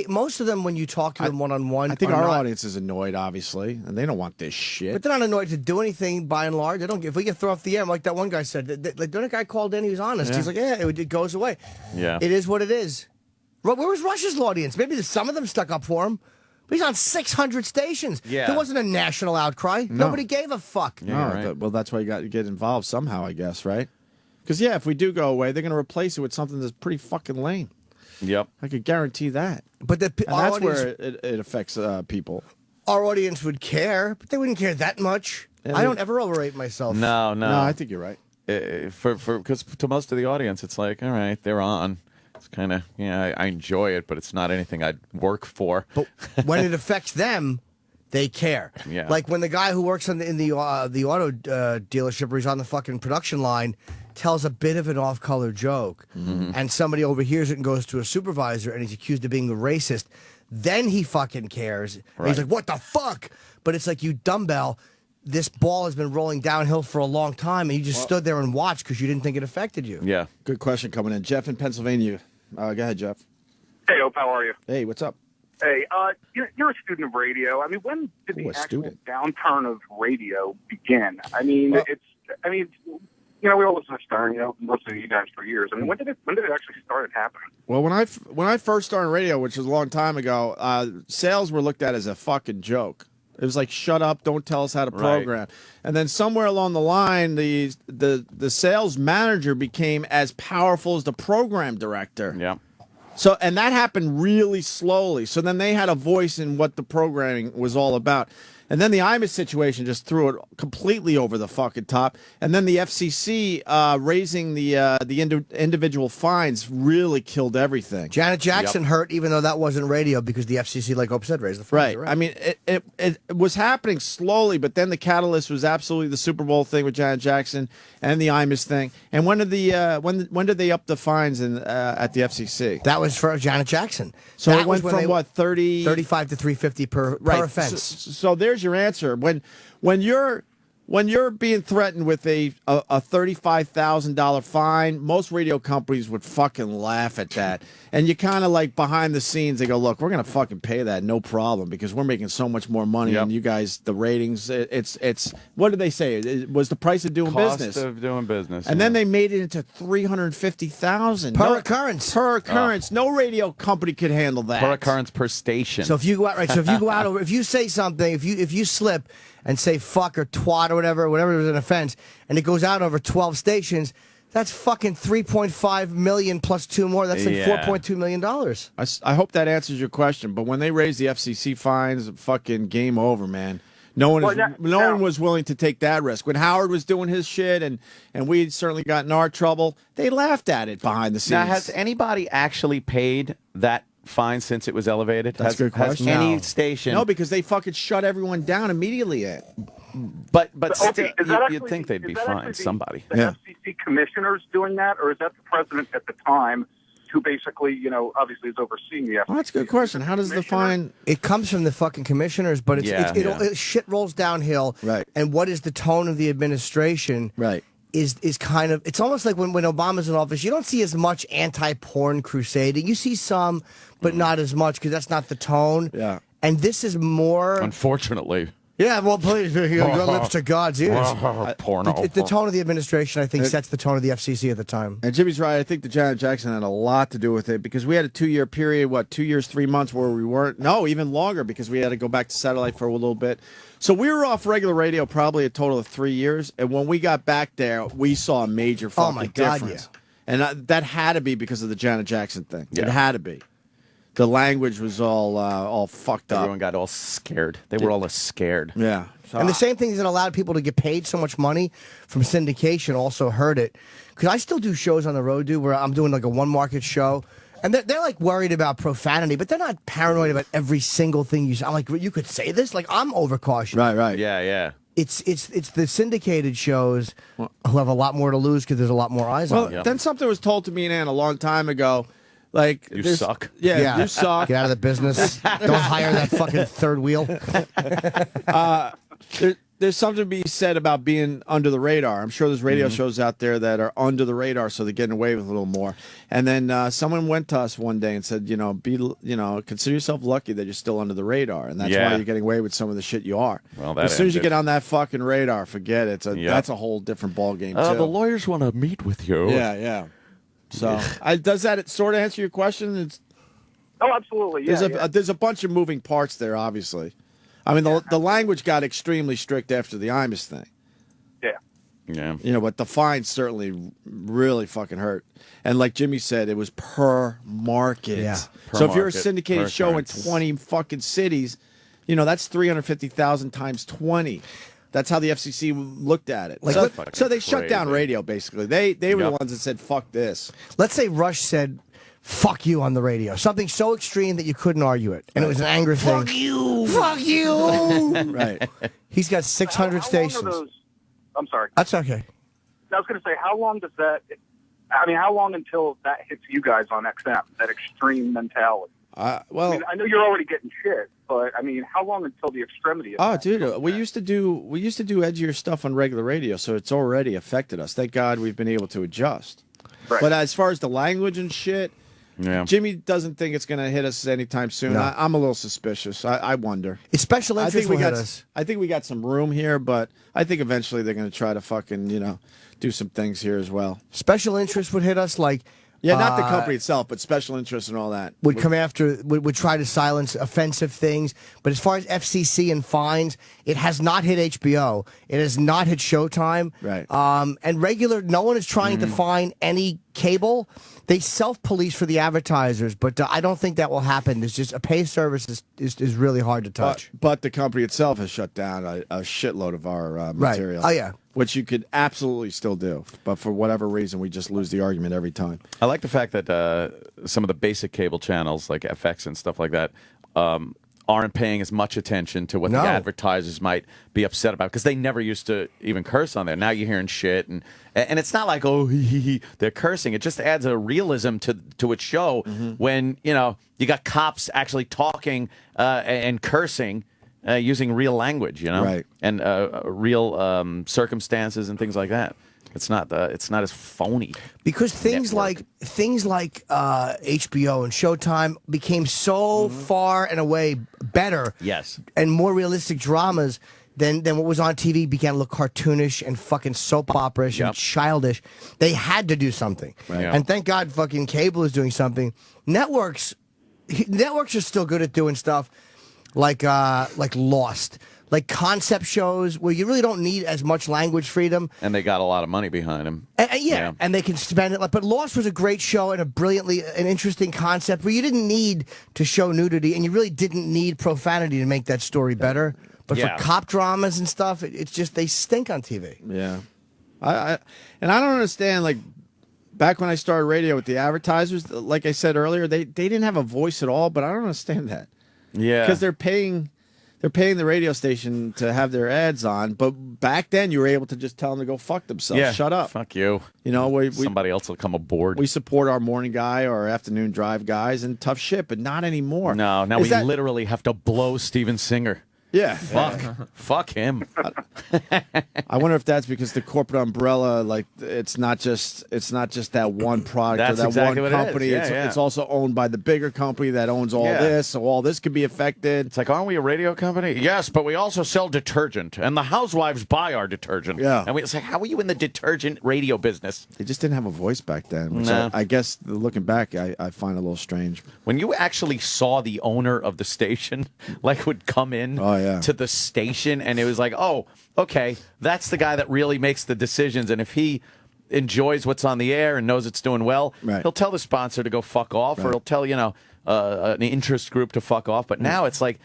Most of them, when you talk to them one-on-one, I think our audience is annoyed, obviously, and they don't want this shit. But they're not annoyed to do anything, by and large. They don't. If we get thrown off the air, like that one guy said, like the other guy called in, he was honest. Yeah. He's like, yeah, it goes away. Yeah. It is what it is. Where was Rush's audience? Maybe some of them stuck up for him. But he's on 600 stations. Yeah. There wasn't a national outcry. No. Nobody gave a fuck. Well, that's why you got to get involved somehow, I guess, right? Because, yeah, if we do go away, they're going to replace it with something that's pretty fucking lame. Yep. I could guarantee that. But that's where it affects people. Our audience would care, but they wouldn't care that much. I don't ever overrate myself. No. No, I think you're right. Because to most of the audience, it's like, all right, they're on. It's kind of, I enjoy it, but it's not anything I'd work for. But when it affects them, they care. Yeah. Like when the guy who works in the auto dealership, where he's on the fucking production line, tells a bit of an off-color joke, and somebody overhears it and goes to a supervisor, and he's accused of being a racist, then he fucking cares. And he's like, what the fuck? But it's like, you dumbbell, this ball has been rolling downhill for a long time, and you just stood there and watched because you didn't think it affected you. Yeah. Good question coming in. Jeff in Pennsylvania. Go ahead, Jeff. Hey, Ope, how are you? Hey, what's up? Hey, you're a student of radio. I mean, when did the actual downturn of radio begin? I mean, we all listen to Stern, most of you guys for years. I mean, when did it actually start happening? Well, when I first started radio, which was a long time ago, sales were looked at as a fucking joke. It was like, shut up, don't tell us how to program. Right. And then somewhere along the line, the sales manager became as powerful as the program director. Yeah. So, and that happened really slowly. So then they had a voice in what the programming was all about. And then the Imus situation just threw it completely over the fucking top. And then the FCC raising the individual fines really killed everything. Janet Jackson hurt, even though that wasn't radio, because the FCC, like Hope said, raised the fines. Right. I mean, it was happening slowly, but then the catalyst was absolutely the Super Bowl thing with Janet Jackson and the Imus thing. And when did they up the fines at the FCC? That was for Janet Jackson. So that it went from what, 35 to $350 per offense. So there's your answer. When you're being threatened with a $35,000 fine, most radio companies would fucking laugh at that. And you kind of like behind the scenes, they go, look, we're going to fucking pay that, no problem, because we're making so much more money. And you guys, the ratings, it's what did they say? It was the price of doing business. Cost of doing business. And then they made it into $350,000 per occurrence. Per occurrence. No radio company could handle that. Per occurrence per station. So if you go out, if you say something, if you slip and say fuck or twat or whatever was an offense, and it goes out over 12 stations, that's fucking $3.5 million plus two more. That's like $4.2 million. I hope that answers your question. But when they raised the FCC fines, fucking game over, man. No one was willing to take that risk. When Howard was doing his shit, and we certainly got in our trouble, they laughed at it behind the scenes. Now, has anybody actually paid that fine since it was elevated? That's a good question. Any station? No, because they fucking shut everyone down immediately. But still, you'd think they'd be fine. Somebody. The FCC commissioners doing that, or is that the president at the time who basically, obviously is overseeing the FCC? Well, that's a good question. How does the fine? It comes from the fucking commissioners, but it shit rolls downhill. Right. And what is the tone of the administration? Right. Is kind of, it's almost like when Obama's in office, you don't see as much anti-porn crusading. You see some, but not as much, because that's not the tone. Yeah. And this is more... Unfortunately. Yeah, well, please, your lips to God's ears. Porno. The tone of the administration, I think, sets the tone of the FCC at the time. And Jimmy's right. I think the Janet Jackson had a lot to do with it, because we had a 2-year period, 2 years, 3 months, where we weren't... No, even longer, because we had to go back to satellite for a little bit. So we were off regular radio probably a total of 3 years, and when we got back there, we saw a major fucking difference. And that had to be because of the Janet Jackson thing. Yeah. It had to be. The language was all fucked up. Everyone got all scared. They were all scared. Yeah. So and the same things that allowed people to get paid so much money from syndication also hurt it. Because I still do shows on the road, dude, where I'm doing like a one-market show, And they're like worried about profanity, but they're not paranoid about every single thing you say. I'm like, you could say this? Like, I'm overcautious. Right. Yeah. It's the syndicated shows who have a lot more to lose because there's a lot more eyes on them. Then something was told to me and Ann a long time ago. Like, you suck. Yeah, you suck. Get out of the business. Don't hire that fucking third wheel. There's something to be said about being under the radar. I'm sure there's radio shows out there that are under the radar, so they're getting away with a little more. And then someone went to us one day and said, consider yourself lucky that you're still under the radar, and that's why you're getting away with some of the shit you are. Well, as soon as you get on that fucking radar, forget it. That's a whole different ballgame, too. The lawyers want to meet with you. Yeah. So, does that sort of answer your question? Oh, absolutely. Yeah, there's a bunch of moving parts there, obviously. I mean, the language got extremely strict after the Imus thing. Yeah. But the fines certainly really fucking hurt. And like Jimmy said, it was per market. Yeah. So if you're a syndicated show in 20 fucking cities, that's 350,000 times 20. That's how the FCC looked at it. So they shut down radio, basically. They were the ones that said, fuck this. Let's say Rush said, fuck you on the radio. Something so extreme that you couldn't argue it. And it was an anger thing. Fuck you! Fuck you! Right. He's got 600 stations. I'm sorry. That's okay. I was going to say, how long until that hits you guys on XM, that extreme mentality? I know you're already getting shit, but how long until the extremity of that? Dude, we used to do edgier stuff on regular radio, so it's already affected us. Thank God we've been able to adjust. Right. But as far as the language and shit, Jimmy doesn't think it's going to hit us anytime soon. No. I'm a little suspicious. I wonder. It's special interest will hit us. I think we got some room here, but I think eventually they're going to try to fucking, do some things here as well. Special interest would hit us like... Yeah, not the company itself, but special interests and all that. Would come after, would try to silence offensive things. But as far as FCC and fines, it has not hit HBO. It has not hit Showtime. Right. And regular, no one is trying to fine any cable. They self-police for the advertisers, but I don't think that will happen. It's just a pay service is really hard to touch. But the company itself has shut down a shitload of our material. Right. Oh, yeah. Which you could absolutely still do. But for whatever reason, we just lose the argument every time. I like the fact that some of the basic cable channels, like FX and stuff like that, aren't paying as much attention to what the advertisers might be upset about, because they never used to even curse on there. Now you're hearing shit, and it's not like, they're cursing. It just adds a realism to its show when, you got cops actually talking and cursing, using real language, Right. And real circumstances and things like that. It's not as phony. Because things like HBO and Showtime became so far and away better, and more realistic dramas than what was on TV began to look cartoonish and fucking soap opera-ish and childish. They had to do something, and thank God fucking cable is doing something. Networks are still good at doing stuff like Lost. Like concept shows where you really don't need as much language freedom. And they got a lot of money behind them. And they can spend it. But Lost was a great show and an interesting concept where you didn't need to show nudity and you really didn't need profanity to make that story better. But for cop dramas and stuff, it's just they stink on TV. Yeah. I don't understand, like, back when I started radio with the advertisers, like I said earlier, they didn't have a voice at all, but I don't understand that. Yeah. Because they're paying the radio station to have their ads on, but back then you were able to just tell them to go fuck themselves. Yeah, shut up. Fuck you. Somebody else will come aboard. We support our morning guy or our afternoon drive guys and tough shit, but not anymore. No, now we literally have to blow Steven Singer. Yeah. Fuck him. I wonder if that's because the corporate umbrella, like, it's not just that one product That's or that exactly one what company. it is. It's also owned by the bigger company that owns all this, so all this could be affected. It's like, aren't we a radio company? Yes, but we also sell detergent, and the housewives buy our detergent. Yeah. And it's like, how are you in the detergent radio business? They just didn't have a voice back then, which I guess, looking back, I find a little strange. When you actually saw the owner of the station, like, would come in to the station, and it was like, oh, okay, that's the guy that really makes the decisions, and if he enjoys what's on the air and knows it's doing well, he'll tell the sponsor to go fuck off, or he'll tell, an interest group to fuck off. But now it's like,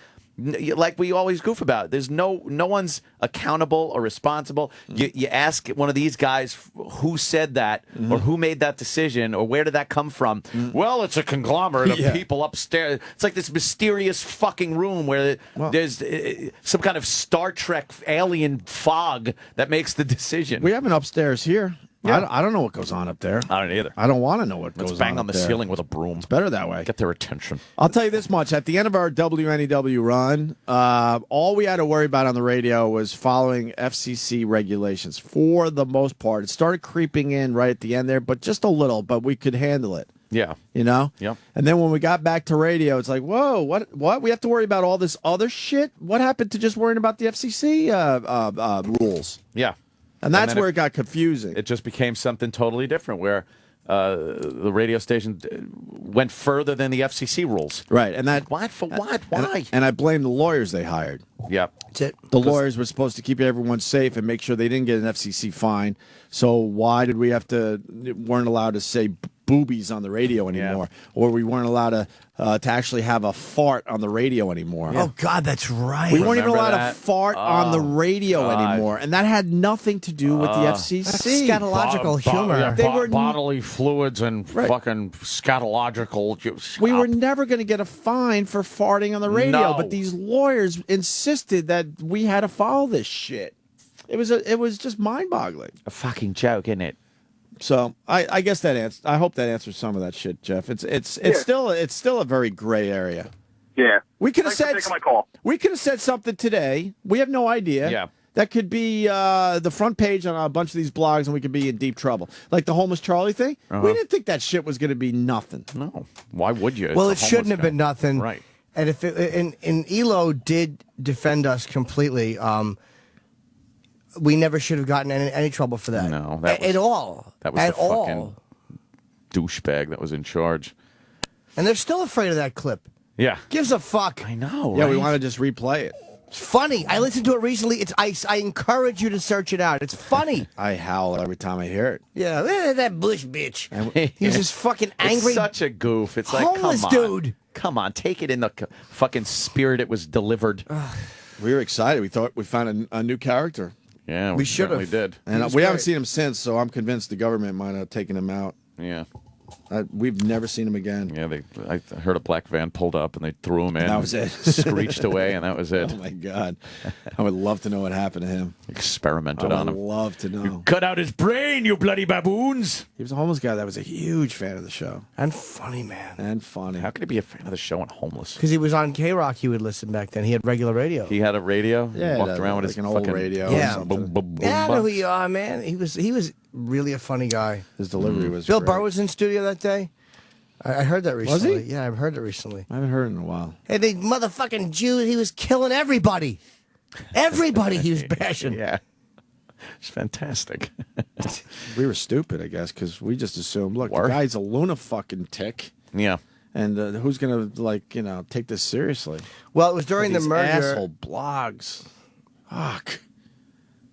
like we always goof about. There's no one's accountable or responsible. You ask one of these guys who said that or who made that decision or where did that come from. Well, it's a conglomerate of people upstairs. It's like this mysterious fucking room where there's some kind of Star Trek alien fog that makes the decision. We have an upstairs here. Yeah. I don't know what goes on up there. I don't either. I don't want to know what Let's goes bang on on the up there. ceiling with a broom. It's better that way. Get their attention. I'll tell you this much. At the end of our WNEW run, all we had to worry about on the radio was following FCC regulations for the most part. It started creeping in right at the end there, but just a little, but we could handle it. Yeah. You know? Yep. And then when we got back to radio, it's like, whoa, what? We have to worry about all this other shit? What happened to just worrying about the FCC rules? Yeah. And that's then where it got confusing. It just became something totally different where the radio station went further than the FCC rules. Right. And that what? For what? Why? And I blame the lawyers they hired. Yeah. That's it. The lawyers were supposed to keep everyone safe and make sure they didn't get an FCC fine. So why did we weren't allowed to say boobies on the radio anymore, or we weren't allowed to actually have a fart on the radio anymore? Oh God, that's right. We weren't even allowed that? to fart on the radio God. anymore, and that had nothing to do with the FCC. That's scatological humor. They were bodily fluids and fucking scatological. We were never going to get a fine for farting on the radio, No. but these lawyers insisted that we had to follow this shit. It was just mind-boggling. A fucking joke, isn't it? So I guess I hope that answers some of that shit, Jeff. It's still a very gray area. Yeah. We could have Thanks for said taking my call. We could have said something today. We have no idea. Yeah. That could be the front page on a bunch of these blogs, and we could be in deep trouble. Like the homeless Charlie thing. We didn't think that shit was going to be nothing. No. Why would you? Well, it It's a shouldn't homeless have been guy. nothing. Right. And if Elo did defend us completely, we never should have gotten any trouble for that. No, that was, at all. That was at the all. fucking douchebag that was in charge. And they're still afraid of that clip. Yeah. Gives a fuck. I know. Yeah, right? we want to just replay it. It's funny. I listened to it recently. I encourage you to search it out. It's funny. I howl every time I hear it. Yeah, that Bush bitch. He's just fucking angry. It's such a goof. It's like, homeless come on. dude. Come on, take it in the fucking spirit it was delivered. We were excited. We thought we found a new character. Yeah, We should certainly have. did. And we haven't seen him since, so I'm convinced the government might have taken him out. Yeah. We've never seen him again. Yeah, I heard a black van pulled up and they threw him in. That was it. Screeched away, and that was it. Oh, my God. I would love to know what happened to him. Experimented on I him. would love to know. Cut out his brain, you bloody baboons. He was a homeless guy that was a huge fan of the show. And funny, man. And funny. How could he be a fan of the show and homeless? Because he was on K-Rock, he would listen back then. He had regular radio. He had a radio? Yeah, Walked around with like his an old fucking radio. Yeah. Or something. Boom, boom, boom, Yeah, I know box. who you are, man. He was really a funny guy. His delivery was Bill great. Burr was in studio that day. I heard that Was recently. he? Yeah, I've heard it recently. I haven't heard it in a while. Hey, the motherfucking Jews, he was killing everybody. Everybody he was bashing. Yeah. It's fantastic. We were stupid, I guess, because we just assumed, look, Were? the guy's a lunatic. Yeah. And who's going to, take this seriously? Well, it was during the These merger. asshole blogs. Fuck.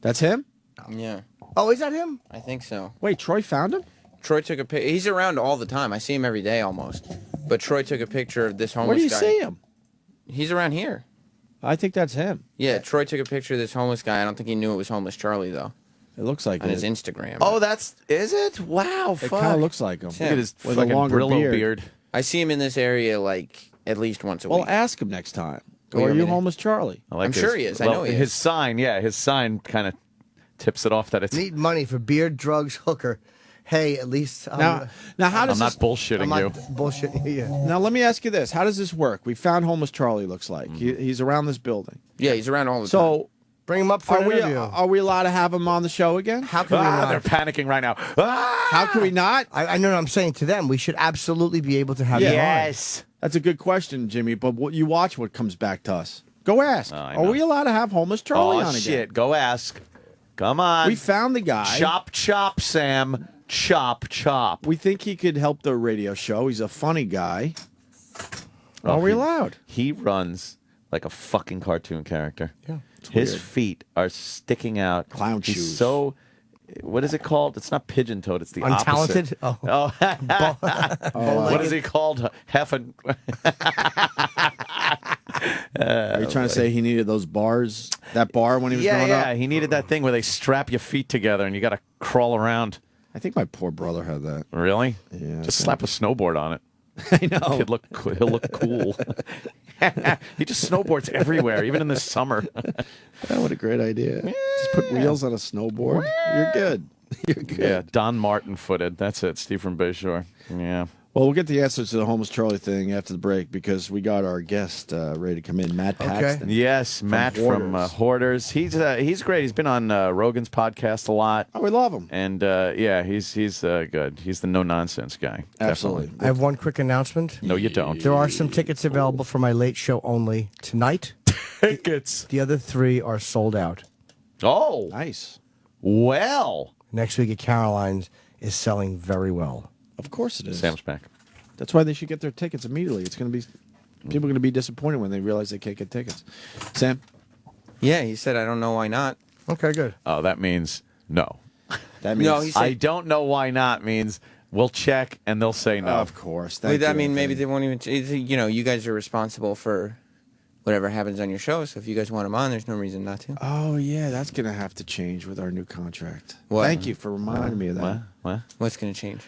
That's him? Yeah, Oh, is that him? I think so. Wait, Troy found him? Troy took a picture. He's around all the time. I see him every day almost. But Troy took a picture of this homeless Where do you guy. see him? He's around here. I think that's him. Yeah, Troy took a picture of this homeless guy. I don't think he knew it was homeless Charlie, though, It looks like on it. his Instagram. Oh, is it? Wow, It fuck. kind of looks like him. Yeah. Look at his With a fucking longer Brillo beard. beard. I see him in this area, like, at least once a Well, week. ask him next time. Oh, Or you are you mean- homeless Charlie? I like I'm his- sure he is. I well, know he his is. sign, yeah, his sign kind of tips it off that it's. Need money for beer, drugs, hooker. Hey, at least Now how I'm does not this, bullshitting I'm you. not bullshitting you. Yeah. Now let me ask you this: how does this work? We found homeless Charlie. Looks like he's around this building. Yeah, he's around all the time. So Bring him up for are an we interview. allowed to have him on the show again? How can we They're not? panicking right now. Ah! How can we not? I know what I'm saying to them. We should absolutely be able to have him on. Yes. That's a good question, Jimmy. But you watch what comes back to us. Go ask. I Are know. we allowed to have homeless Charlie Oh on shit! again? Go ask. Come on. We found the guy. Chop, chop, Sam. Chop, chop. We think he could help the radio show. He's a funny guy. Are we allowed? He runs like a fucking cartoon character. Yeah. His weird. feet are sticking out. Clown He's shoes. so. What is it called? It's not pigeon-toed. It's the Untalented? opposite. Oh. What is he called? Are you trying to say he needed those bars? That bar when he was growing up? Yeah, he needed that thing where they strap your feet together and you got to crawl around. I think my poor brother had that. Really? Yeah. Just slap a snowboard on it. I know. He'll look cool. He just snowboards everywhere, even in the summer. Oh, what a great idea. Just put wheels on a snowboard. You're good. You're good. Yeah, Don Martin footed. That's it. Steve from Bayshore. Yeah. Well, we'll get the answers to the Homeless Charlie thing after the break because we got our guest ready to come in, Matt Paxton. Yes, Matt from Hoarders. He's great. He's been on Rogan's podcast a lot. Oh, we love him. And he's good. He's the no nonsense guy. Absolutely. Definitely. I have one quick announcement. No, you don't. There are some tickets available for my late show only tonight. Tickets. The other 3 are sold out. Oh, nice. Well, next week at Caroline's is selling very well. Of course it is. Sam's back. That's why they should get their tickets immediately. It's going to be people are going to be disappointed when they realize they can't get tickets. Sam? Yeah, he said, I don't know why not. Okay, good. Oh, that means no. That means No, he said- I don't know why not means we'll check and they'll say no. Of course. Wait, I mean, maybe they won't even. You guys are responsible for whatever happens on your show. So if you guys want them on, there's no reason not to. Oh, yeah, that's going to have to change with our new contract. What? Thank you for reminding me of that. What? What's going to change?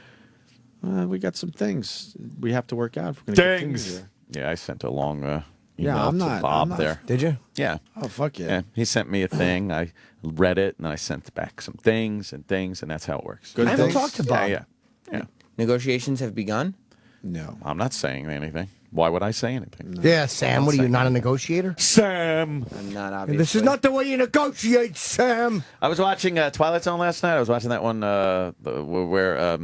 We got some things we have to work out. If we're gonna continue here. Yeah, I sent a long email I'm to not- Bob I'm not- there. Did you? Yeah. Oh, fuck yeah. He sent me a thing. I read it, and then I sent back some things, and that's how it works. Good I haven't things? talked to Bob. Yeah. Negotiations have begun? No. I'm not saying anything. Why would I say anything? Yeah, Sam, what are you, not a negotiator? Sam! I'm not obviously. This is not the way you negotiate, Sam. I was watching Twilight Zone last night. I was watching that one where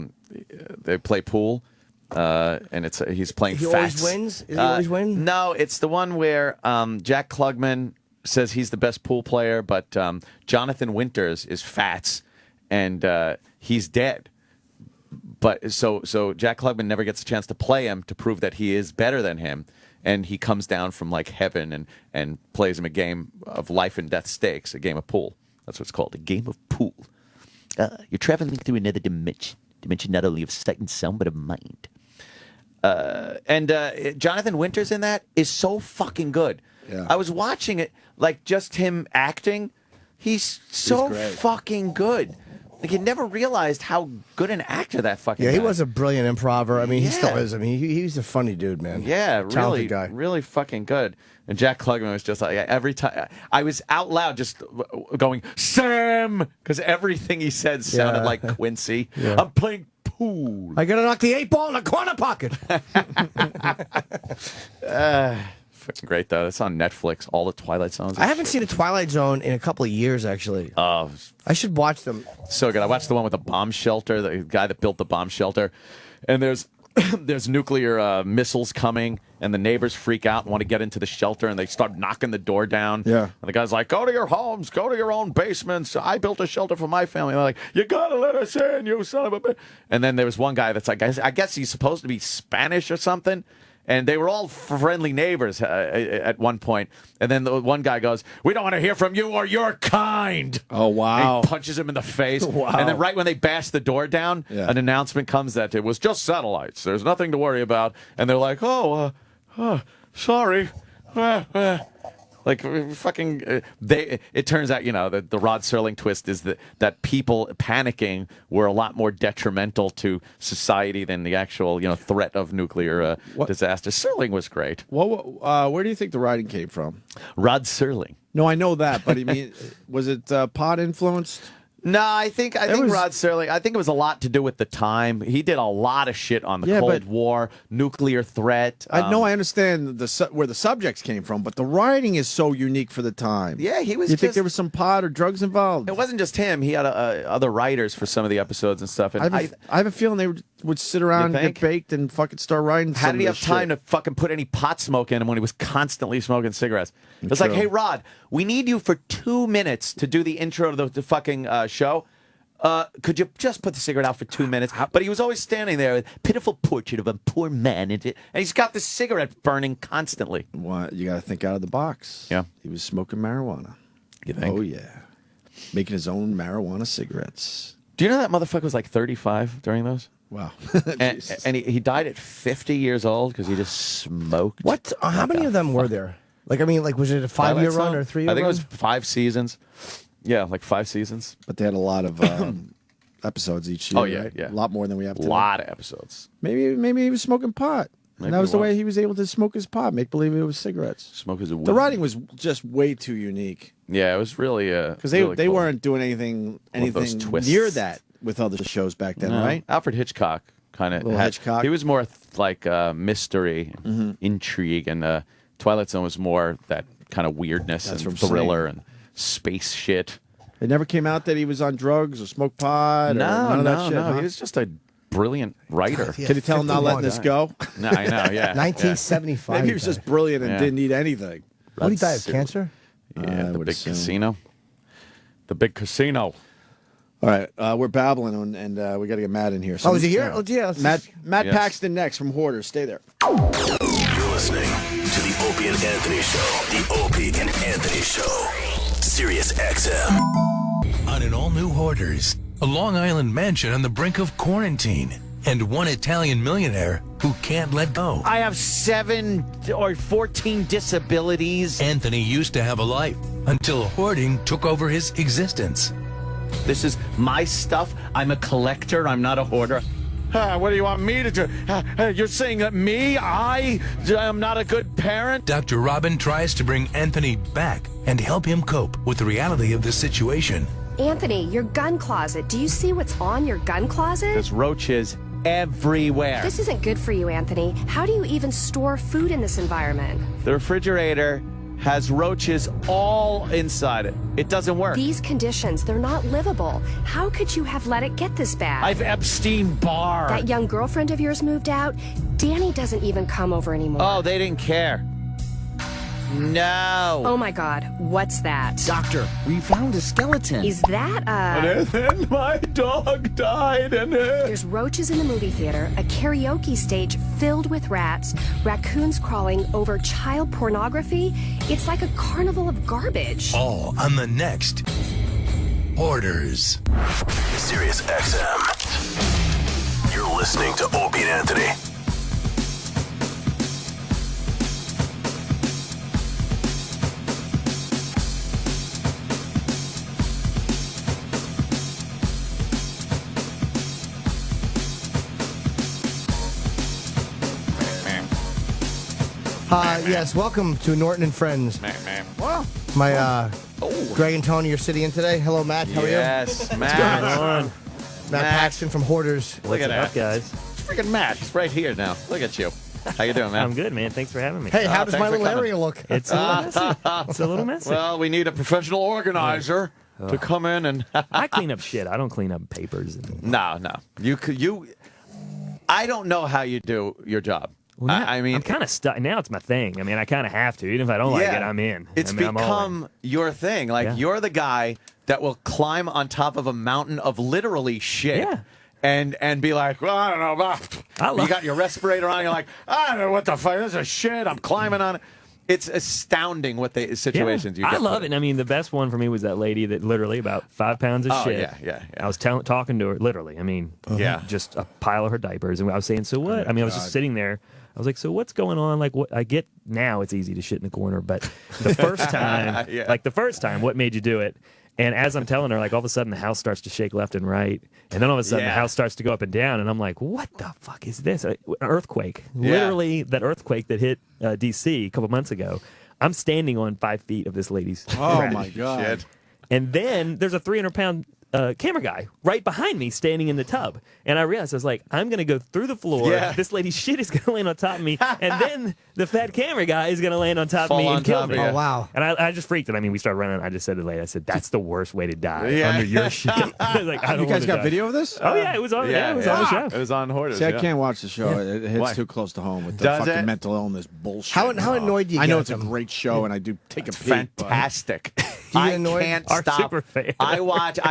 they play pool. And he's playing He Fats. always wins? Does he always win? No, it's the one where Jack Klugman says he's the best pool player, but Jonathan Winters is Fats, and he's dead. But so Jack Klugman never gets a chance to play him to prove that he is better than him, and he comes down from like heaven and plays him a game of life and death stakes, a game of pool. That's what it's called, a game of pool. You're traveling through another dimension not only of sight and sound, but of mind. And Jonathan Winters in that is so fucking good. Yeah. I was watching it, like just him acting. He's so fucking good. Like you never realized how good an actor that fucking Yeah, he guy. was a brilliant improver. I mean, he still Yeah. is. I mean, he's a funny dude, man. Yeah, Talented really, guy. really fucking good. And Jack Klugman was just like every time I was out loud, just going Sam, because everything he said sounded Yeah. like Quincy. Yeah. I'm playing pool. I gotta knock the 8 ball in the corner pocket. Fucking great though. It's on Netflix. All the Twilight Zones. I haven't seen a Twilight Zone in a couple of years, actually. Oh, I should watch them. so good. I watched the one with the bomb shelter, the guy that built the bomb shelter, and there's there's nuclear missiles coming, and the neighbors freak out and want to get into the shelter, and they start knocking the door down. Yeah. And the guy's like, "Go to your homes, go to your own basements. I built a shelter for my family." And they're like, "You gotta let us in, you son of a bitch." And then there was one guy that's like, I guess he's supposed to be Spanish or something. And they were all friendly neighbors at one point. And then the one guy goes, "We don't want to hear from you or your kind." Oh, wow. And he punches him in the face. Wow. And then right when they bash the door down, an announcement comes that it was just satellites. There's nothing to worry about. And they're like, sorry. Like fucking, it turns out, that the Rod Serling twist is that people panicking were a lot more detrimental to society than the actual, threat of nuclear disaster. Serling was great. Well, where do you think the writing came from? Rod Serling. No, I know that, but I mean, was it pod influenced? No, I think Rod Serling. I think it was a lot to do with the time. He did a lot of shit on the Cold War, nuclear threat. I know, I understand where the subjects came from, but the writing is so unique for the time. Yeah, he was. You think there was some pot or drugs involved? It wasn't just him. He had other writers for some of the episodes and stuff. And I have a feeling they would sit around and get baked and fucking start writing. How did he have time to fucking put any pot smoke in him when he was constantly smoking cigarettes? It's True. like, hey, Rod, we need you for 2 minutes to do the intro to the fucking show. Could you just put the cigarette out for 2 minutes? But he was always standing there, with pitiful portrait of a poor man, and he's got the cigarette burning constantly. What? You got to think out of the box. Yeah. He was smoking marijuana. You think? Oh, yeah. Making his own marijuana cigarettes. Do you know that motherfucker was like 35 during those? Wow. and he died at 50 years old because he just smoked. What? How many of them were there? Like, I mean, like, was it a 5-year run or 3-year run? I think it was 5 seasons. Yeah, like 5 seasons. But they had a lot of episodes each year. Oh, yeah, right? yeah. A lot more than we have today. A lot of episodes. Maybe he was smoking pot. Maybe And that was the he way was. he was able to smoke his pot, make believe it was cigarettes. Smoke his The writing was just way too unique. Yeah, it was really because really they cool. weren't doing anything those twists. near that with other shows back then, No. right? Alfred Hitchcock kind of Little Hitchcock. He was more like mystery, intrigue, and Twilight Zone was more that kind of weirdness That's and what I'm thriller saying. and space shit. It never came out that he was on drugs or smoked pot. Or none of that shit, huh? He was just a brilliant writer. Can you tell him not letting this go? No, I know. Yeah, 1975. Maybe he was just brilliant and didn't need anything. What, he died of cancer? Yeah, the would big assume. casino. The big casino. All right, we're babbling, and we got to get Matt in here. Oh, is he here? Oh, yeah. Matt Yes. Paxton next from Hoarders. Stay there. You're listening to the Opie and Anthony Show. The Opie and Anthony Show. Sirius XM. On an all-new Hoarders, a Long Island mansion on the brink of quarantine, and one Italian millionaire who can't let go. I have 7 or 14 disabilities. Anthony used to have a life until hoarding took over his existence. This is my stuff. I'm a collector. I'm not a hoarder. What do you want me to do? You're saying that me? I am not a good parent? Dr. Robin tries to bring Anthony back and help him cope with the reality of the situation. Anthony, your gun closet. Do you see what's on your gun closet? There's roaches everywhere. This isn't good for you, Anthony. How do you even store food in this environment? The refrigerator has roaches all inside it. It doesn't work. These conditions, they're not livable. How could you have let it get this bad? I've Epstein-Barr. That young girlfriend of yours moved out. Danny doesn't even come over anymore. Oh, they didn't care. No. Oh my God, what's that? Doctor, we found a skeleton. Is that And then my dog died in it. There's roaches in the movie theater, a karaoke stage filled with rats, raccoons crawling over child pornography. It's like a carnival of garbage. All on the next Hoarders. Sirius XM. You're listening to Opie and Anthony. Yes, welcome to Norton and Friends. Well, My Greg and Tony are sitting in today. Hello, Matt. How are you? Yes, What's Matt. going on? Matt Paxton from Hoarders. Look at that, guys. Freaking Matt. He's right here now. Look at you. How you doing, man? I'm good, man. Thanks for having me. Hey, how does thanks my for little coming. area look? It's a little messy. It's a little messy. Well, we need a professional organizer to come in and. I clean up shit. I don't clean up papers. No. You. I don't know how you do your job. Well, I mean, I'm kind of stuck. Now it's my thing. I mean, I kind of have to. Even if I don't like it, I'm in. It's I'm all in. become your thing. Like, Yeah. you're the guy that will climb on top of a mountain of literally shit. Yeah. And be like, well, I don't know. You got your respirator on. You're like, I don't know what the fuck. This is shit. I'm climbing on it. It's astounding what the situations you get. I love it. And I mean, the best one for me was that lady that literally about 5 pounds of Oh, shit. yeah. I was talking to her, literally. I mean, Yeah. just a pile of her diapers. And I was saying, so what? I mean, I was just sitting there. I was like, so what's going on? Like, what I get now, it's easy to shit in the corner. But the first time, what made you do it? And as I'm telling her, like, all of a sudden the house starts to shake left and right. And then all of a sudden the house starts to go up and down. And I'm like, what the fuck is this? An earthquake. Yeah. Literally, that earthquake that hit D.C. a couple months ago. I'm standing on 5 feet of this lady's. Oh, my God. Shit. And then there's a 300-pound camera guy right behind me standing in the tub. And I realized, I was like, I'm going to go through the floor. Yeah. This lady's shit is going to land on top of me. And then the fat camera guy is going to land on top of me Fall and on kill top me. of you. Oh, wow. And I just freaked. And I mean, we started running. I just said to the lady, I said, that's the worst way to die Yeah. under your shit. I was like, I don't You guys wanna got die. video of this? Oh, yeah. It was on, it was on the show. It was on Hoarders. See, I yeah. can't watch the show. It hits Why? too close to home with the Does fucking it? mental illness bullshit. How annoyed do you I know get it's a them? great show, and I do take a peek. but- Fantastic. you I get annoyed? can't Our stop. super fan. I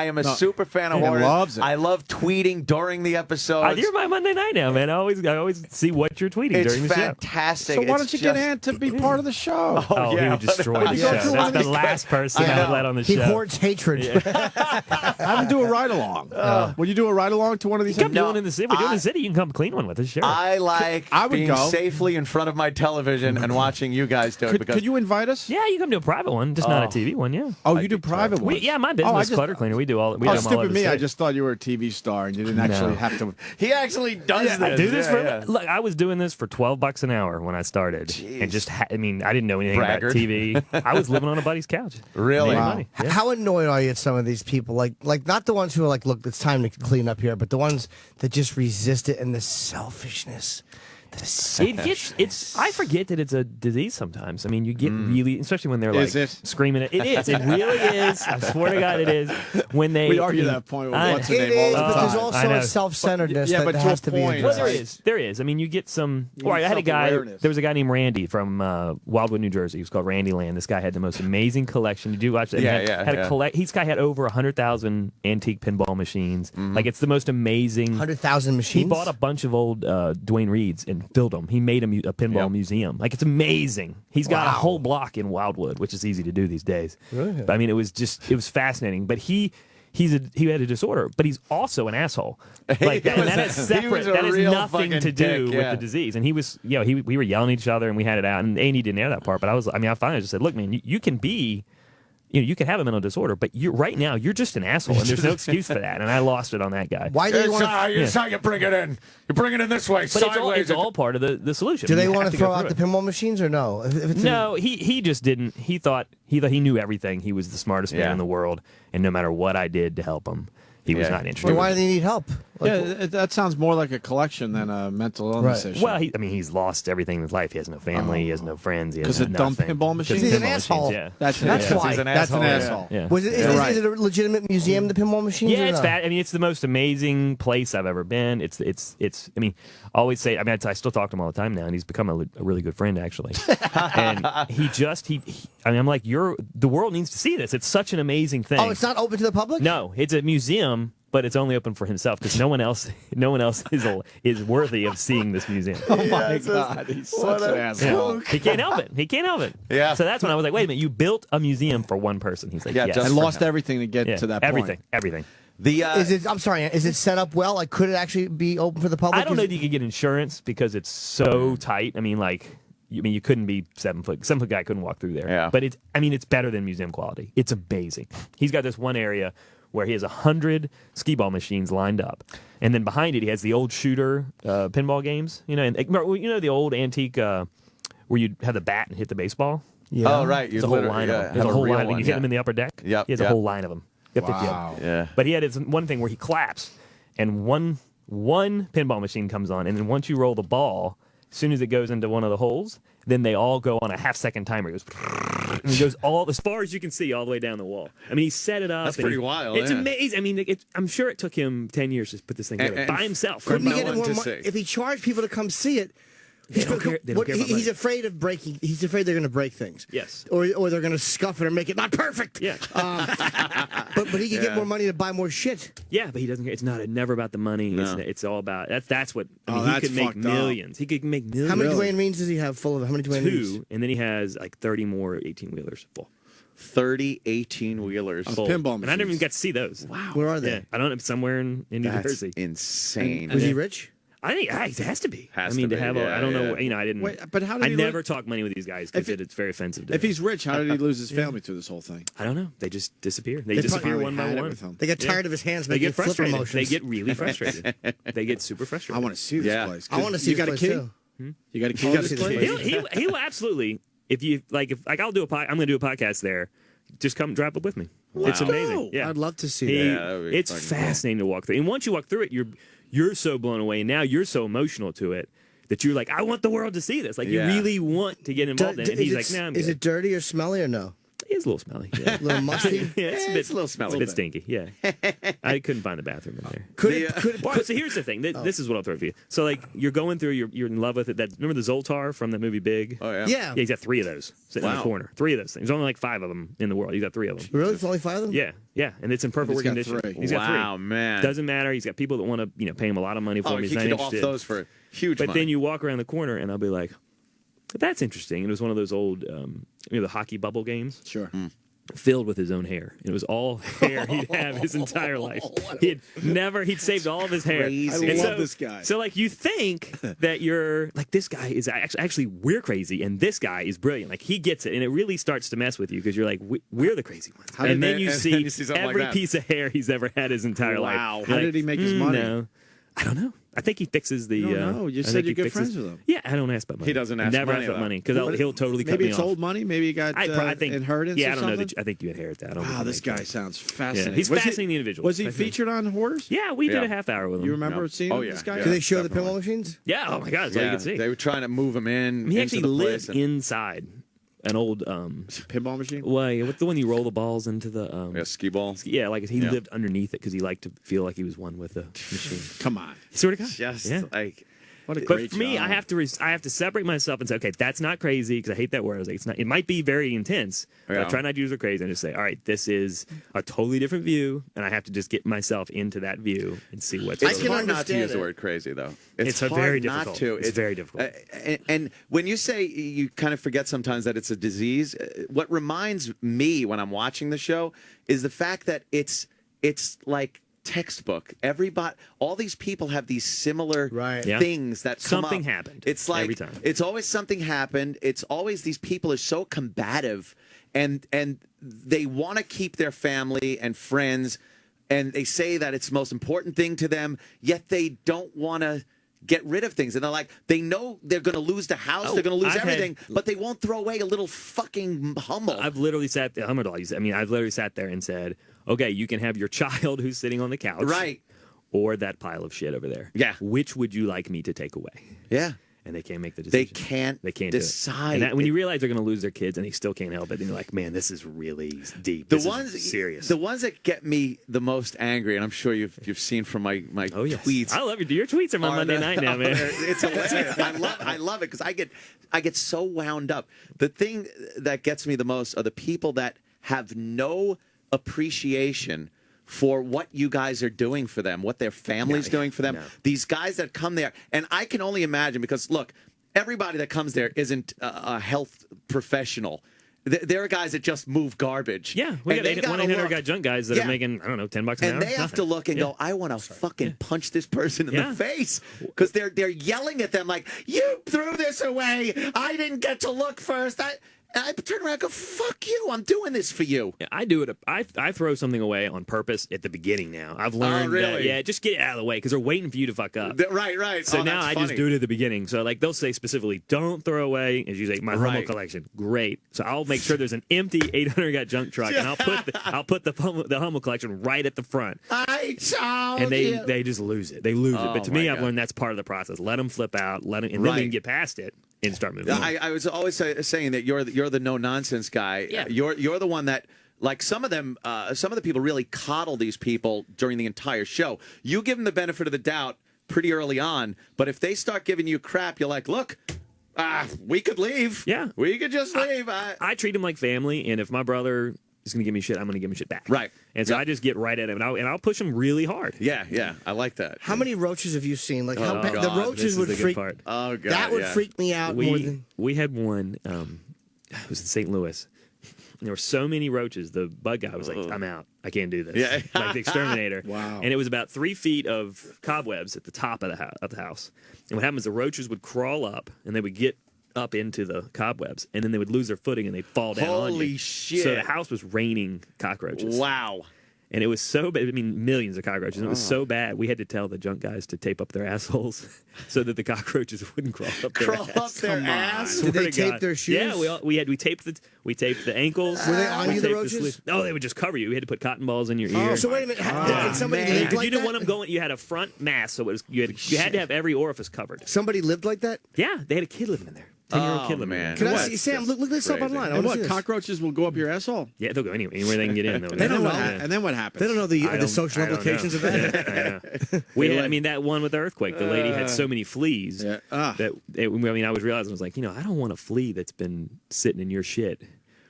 am a super fan of He Hoarders. loves it. I love tweeting during the episodes. You're my Monday night now, man. I always see what you're tweeting It's during the show. fantastic. So why It's don't you get just- Ant to be part of the show? Oh, he would destroy the show. That's the last person I would let on the He show. hoards hatred. Have him do a ride along. Will you do a ride along to one of these? Come doing in the city. We're doing the city. You can come clean one with us. Sure. I like I would being go. safely in front of my television and watching you guys do it. Because Could you invite us? Yeah, you come to a private one, just not a TV one. Yeah. Oh, you do private ones? Yeah, my business clutter cleaner. We do all. We do them all stupid over the me! I state. just thought you were a TV star and you didn't actually have to. He actually does this. I do this for. Look, I was doing this for $12 an hour when I started, and just I mean, I didn't know anything Braggart. about TV. I was living on a buddy's couch. Really? Making Wow. money. Yeah. How annoyed are you at some of these people? Like not the ones who are like, look, it's time to clean up here, but the ones that just resist it and the selfishness. It's. I forget that it's a disease sometimes. I mean, you get really, especially when they're Is like it? screaming it. It is. It really is. I swear to God, it is. When they We argue that point with what's her It name all is, the but time. there's I also know. a self-centeredness Yeah, that but to has a to be point. addressed. Well, there is. I mean, you get some. You Well, I had a guy. self-awareness. There was a guy named Randy from Wildwood, New Jersey. He was called Randy Land. This guy had the most amazing collection. You do watch that? This guy had over 100,000 antique pinball machines. Like it's the most amazing. 100,000 machines? He bought a bunch of old Dwayne Reeds and filled them. He made a pinball museum. Like it's amazing. He's got a whole block in Wildwood, which is easy to do these days. Really? But, I mean, it was fascinating. But he had a disorder, but he's also an asshole. Like that, and that is separate. That has nothing to do with the disease. And he was, we were yelling at each other and we had it out. And Andy didn't air that part, but I finally just said, look, man, you can be. You can have a mental disorder, but right now you're just an asshole, and there's no excuse for that. And I lost it on that guy. Why do you want It's how you bring it in. You bring it in this way, But sideways. it's all part of the solution. Do they You want have to go throw out through the it. pinball machines or no? If it's No, he just didn't. He thought he knew everything. He was the smartest man in the world, and no matter what I did to help him, he was not interested. Well, why do they need help? That sounds more like a collection than a mental illness issue. Well, he's lost everything in his life. He has no family. He has no friends. Because of dumb pinball machines? He's an asshole. Yeah. That's why. He's an asshole. Yeah. Was it, is it a legitimate museum, the pinball machines? Yeah, or it's no? fat. I mean, it's the most amazing place I've ever been. It's. I mean, I always say. I mean, I still talk to him all the time now, and he's become a really good friend actually. And he. I mean, I'm like, the world needs to see this. It's such an amazing thing. Oh, it's not open to the public? No, it's a museum, but it's only open for himself because no one else is worthy of seeing this museum. Oh my God, he's such an asshole. He can't help it. Yeah. So that's when I was like, wait a minute, you built a museum for one person. He's like, Yeah, yes. just I for lost him. everything to get to that point. Everything. I'm sorry. Is it set up well? Like, could it actually be open for the public? I don't know if you could get insurance because it's so tight. I mean, you couldn't be 7 foot. 7 foot guy couldn't walk through there. Yeah. But it's better than museum quality. It's amazing. He's got this one area where he has 100 skee-ball machines lined up, and then behind it he has the old shooter pinball games. And the old antique where you have the bat and hit the baseball. Yeah. Oh, right. There's a whole line of them. There's a whole line. You hit them in the upper deck. Yep, He has a whole line of them. Wow. Yeah. But he had his one thing where he claps, and one pinball machine comes on, and then once you roll the ball, as soon as it goes into one of the holes, then they all go on a half-second timer. It goes, and it goes all as far as you can see, all the way down the wall. I mean, he set it up. That's pretty wild. It's yeah. amazing. I mean, I'm sure it took him 10 years to put this thing together by himself. Couldn't he no get one more to mo- see. if he charged people to come see it? They don't care about He's money. afraid of breaking. He's afraid they're going to break things. Yes. Or they're going to scuff it or make it not perfect. Yeah. But he can get more money to buy more shit. Yeah, but he doesn't care. It's never about the money. No. It's all about that's what. I mean, that's he could make fucked up. millions. He could make millions. How many Dwayne Reeds does he have full of? How many Dwayne Reeds? 2, and then he has like 30 more 18-wheelers full. 30 18-wheelers. Of pinball And I never even machines. got to see those. Wow. Where are they? Yeah, I don't know. Somewhere in New That's Jersey. insane. Was he rich? I think it has to be. Has I mean, to to be, have yeah, I don't know. yeah. I didn't. Wait, but how did I he never look- talk money with these guys because it's very offensive. To If them. he's rich, how did he lose his family through this whole thing? I don't know. They just disappear. They They disappear probably one by had it one. with him. They get tired of his hands They making get flipper frustrated. motions. They get really frustrated. They get super frustrated. I want to see this Yeah. place. I want to see You this got a place, key? too. You got a key? I to wanna this see this place? place. He will absolutely. If I'll do I'm going to do a podcast there. Just come drive up with me. It's amazing. Oh, Yeah, I'd love to see He- that. that would be it's fucking cool. fascinating to walk through. And once you walk through it, you're so blown away. And now you're so emotional to it that you're like, I want the world to see this. Like Yeah. you really want to get involved in it. And he's like, nah, I'm Is good. it dirty or smelly or no? It's a little smelly. Yeah. A little musty? Yeah, it's a little smelly. It's a bit stinky, yeah. I couldn't find the bathroom in there. Could So here's the thing. This is what I'll throw for you. So, like, you're going through, you're in love with it. Remember the Zoltar from that movie Big? Oh, yeah. Yeah. Yeah, he's got 3 of those sitting in the corner. 3 of those things. There's only like 5 of them in the world. He's got 3 of them. Really? It's only 5 of them? Yeah, yeah. And it's in perfect working condition. He's got 3. Wow, man. Doesn't matter. He's got people that want to, pay him a lot of money for him. He's he not could interested. off those for huge But money. then you walk around the corner, and I'll be like, that's interesting. And it was one of those old, the hockey bubble games. Sure. Filled with his own hair. It was all hair he'd have his entire life. He'd saved all of his hair. Crazy. I love this guy. So, like, you think that you're, like, this guy is actually, we're crazy, and this guy is brilliant. Like, he gets it, and it really starts to mess with you because you're like, we're the crazy ones. And then you see every piece of hair he's ever had his entire life. Wow. How did he make his money? No. I don't know. I think he fixes the. No, you said you're good friends with him. Yeah, I don't ask about money. He doesn't ask Never money, ask about though. money because he'll totally cut Maybe me it's off. old money. Maybe you got I think inheritance. Yeah, or I don't know. something? I think you inherit that. I don't know Wow, this guy sounds fascinating. Yeah, he's Was he- fascinating individual. Was he featured on Hoarders? Yeah, we did a half hour with him. You remember seeing this guy? Do they show the pinball machines? Yeah. Oh my God, that's all you can see. They were trying to move him in. He into actually the lived place and- inside an old pinball machine. Well, what's the one you roll the balls into the skee ball? Yeah, like he lived underneath it because he liked to feel like he was one with the machine. Come on, sort of guy. Just Yeah. like. What a But great for me, job. I have to separate myself and say, okay, that's not crazy because I hate that word. I was like, it's not. It might be very intense. But I Yeah. try not to use the crazy and just say, all right, this is a totally different view, and I have to just get myself into that view and see what's. It's going on. hard not to use the word crazy, though. It's hard very not difficult. to. It's very difficult. And when you say you kind of forget sometimes that it's a disease, what reminds me when I'm watching the show is the fact that it's like textbook. All these people have these similar things that come Something up. happened. It's like every time. It's always something happened. It's always these people are so combative, and they want to keep their family and friends, and they say that it's the most important thing to them. Yet they don't want to get rid of things, and they're like, they know they're going to lose the house, they're going to lose everything, but they won't throw away a little fucking Hummel. I've literally sat there. I've literally sat there and said, okay, you can have your child who's sitting on the couch, right, or that pile of shit over there. Yeah, which would you like me to take away? Yeah. And they can't make the decision. They can't Do decide. it. And when you realize they're going to lose their kids and they still can't help it, then you're like, man, this is really deep. This is serious. The ones that get me the most angry, and I'm sure you've seen from my tweets. I love your tweets are my Monday night now, man. It's hilarious. I love it because I get so wound up. The thing that gets me the most are the people that have no appreciation for what you guys are doing for them, what their family's doing for them. These guys that come there, and I can only imagine because, look, everybody that comes there isn't a health professional. There are guys that just move garbage. Yeah, we got 1-800 got junk guys that are making, I don't know, $10 an hour. And they have to look and go, I want to fucking punch this person in the face because they're yelling at them like, you threw this away. I didn't get to look first. I turn around and go, fuck you, I'm doing this for you. Yeah, I do it. I throw something away on purpose at the beginning now. I've learned that, just get it out of the way because they're waiting for you to fuck up. Right. So now I just do it at the beginning. So like they'll say specifically, don't throw away, as you say, my Hummel collection. Great. So I'll make sure there's an empty 800 got junk truck and I'll put the Hummel collection right at the front. I told and you. they just lose it. They lose it. But to me, I've learned that's part of the process. Let them flip out, and then we can get past it and start moving on. I was always saying that you're the no nonsense guy. Yeah. You're the one that, like, some of the people really coddle these people during the entire show. You give them the benefit of the doubt pretty early on, but if they start giving you crap, you're like, look, we could leave. Yeah, we could just leave. I treat them like family, and if my brother is going to give me shit, I'm going to give him shit back. Right. And so I just get right at him, and I'll push him really hard. Yeah, I like that. How many roaches have you seen? Like how God, the roaches would this is the freak. good part. Oh God, that would freak me out more than. We had one. It was in St. Louis. And there were so many roaches. The bug guy was like, "I'm out. I can't do this." Yeah. Like the exterminator. Wow. And it was about 3 feet of cobwebs at the top of the house. And what happened is the roaches would crawl up, and they would get up into the cobwebs, and then they would lose their footing and they'd fall down on you. Holy shit. So the house was raining cockroaches. Wow. And it was so bad. I mean, millions of cockroaches. And it was so bad, we had to tell the junk guys to tape up their assholes so that the cockroaches wouldn't crawl up their ass. Up their ass? Did they tape their shoes? Yeah, we taped the ankles. Were they on We you, the taped roaches? sleeves. No, they would just cover you. We had to put cotton balls in your ear. So wait a minute. Did somebody live Because like you didn't that? want them going. You had a front mass, so it was you had to have every orifice covered. Somebody lived like that? Yeah, they had a kid living in there. 10-year-old kid living man. Can I see, Sam? Look this up online. I And wanna what, see this. cockroaches will go up your asshole? Yeah, they'll go anywhere they can get in. They don't know. And then what happens? They don't know the I don't- social I don't implications know. of that. Yeah, I mean, that one with the earthquake, the lady had so many fleas that I was realizing, I was like, I don't want a flea that's been sitting in your shit.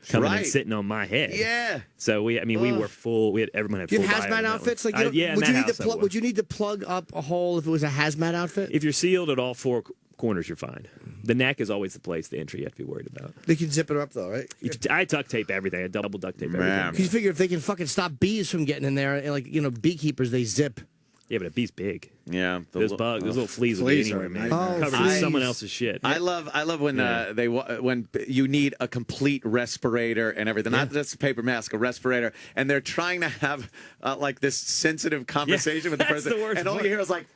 Coming and sitting on my head. Yeah. So we were full. Everyone had Do you full have hazmat bio outfits? Like, yeah, in would that you need house to I plug? Would you need to plug up a hole if it was a hazmat outfit? If you're sealed at all four corners, you're fine. The neck is always the place, the entry you have to be worried about. They can zip it up though, right? I duct tape everything. I double duct tape everything. Because you figure if they can fucking stop bees from getting in there, and like beekeepers, they zip. Yeah, but a bee's big. Yeah, those little fleas will be anywhere, man. Covered in someone else's shit. I love when when you need a complete respirator and everything, not just a paper mask, a respirator, and they're trying to have like this sensitive conversation with the person, and all you hear is like.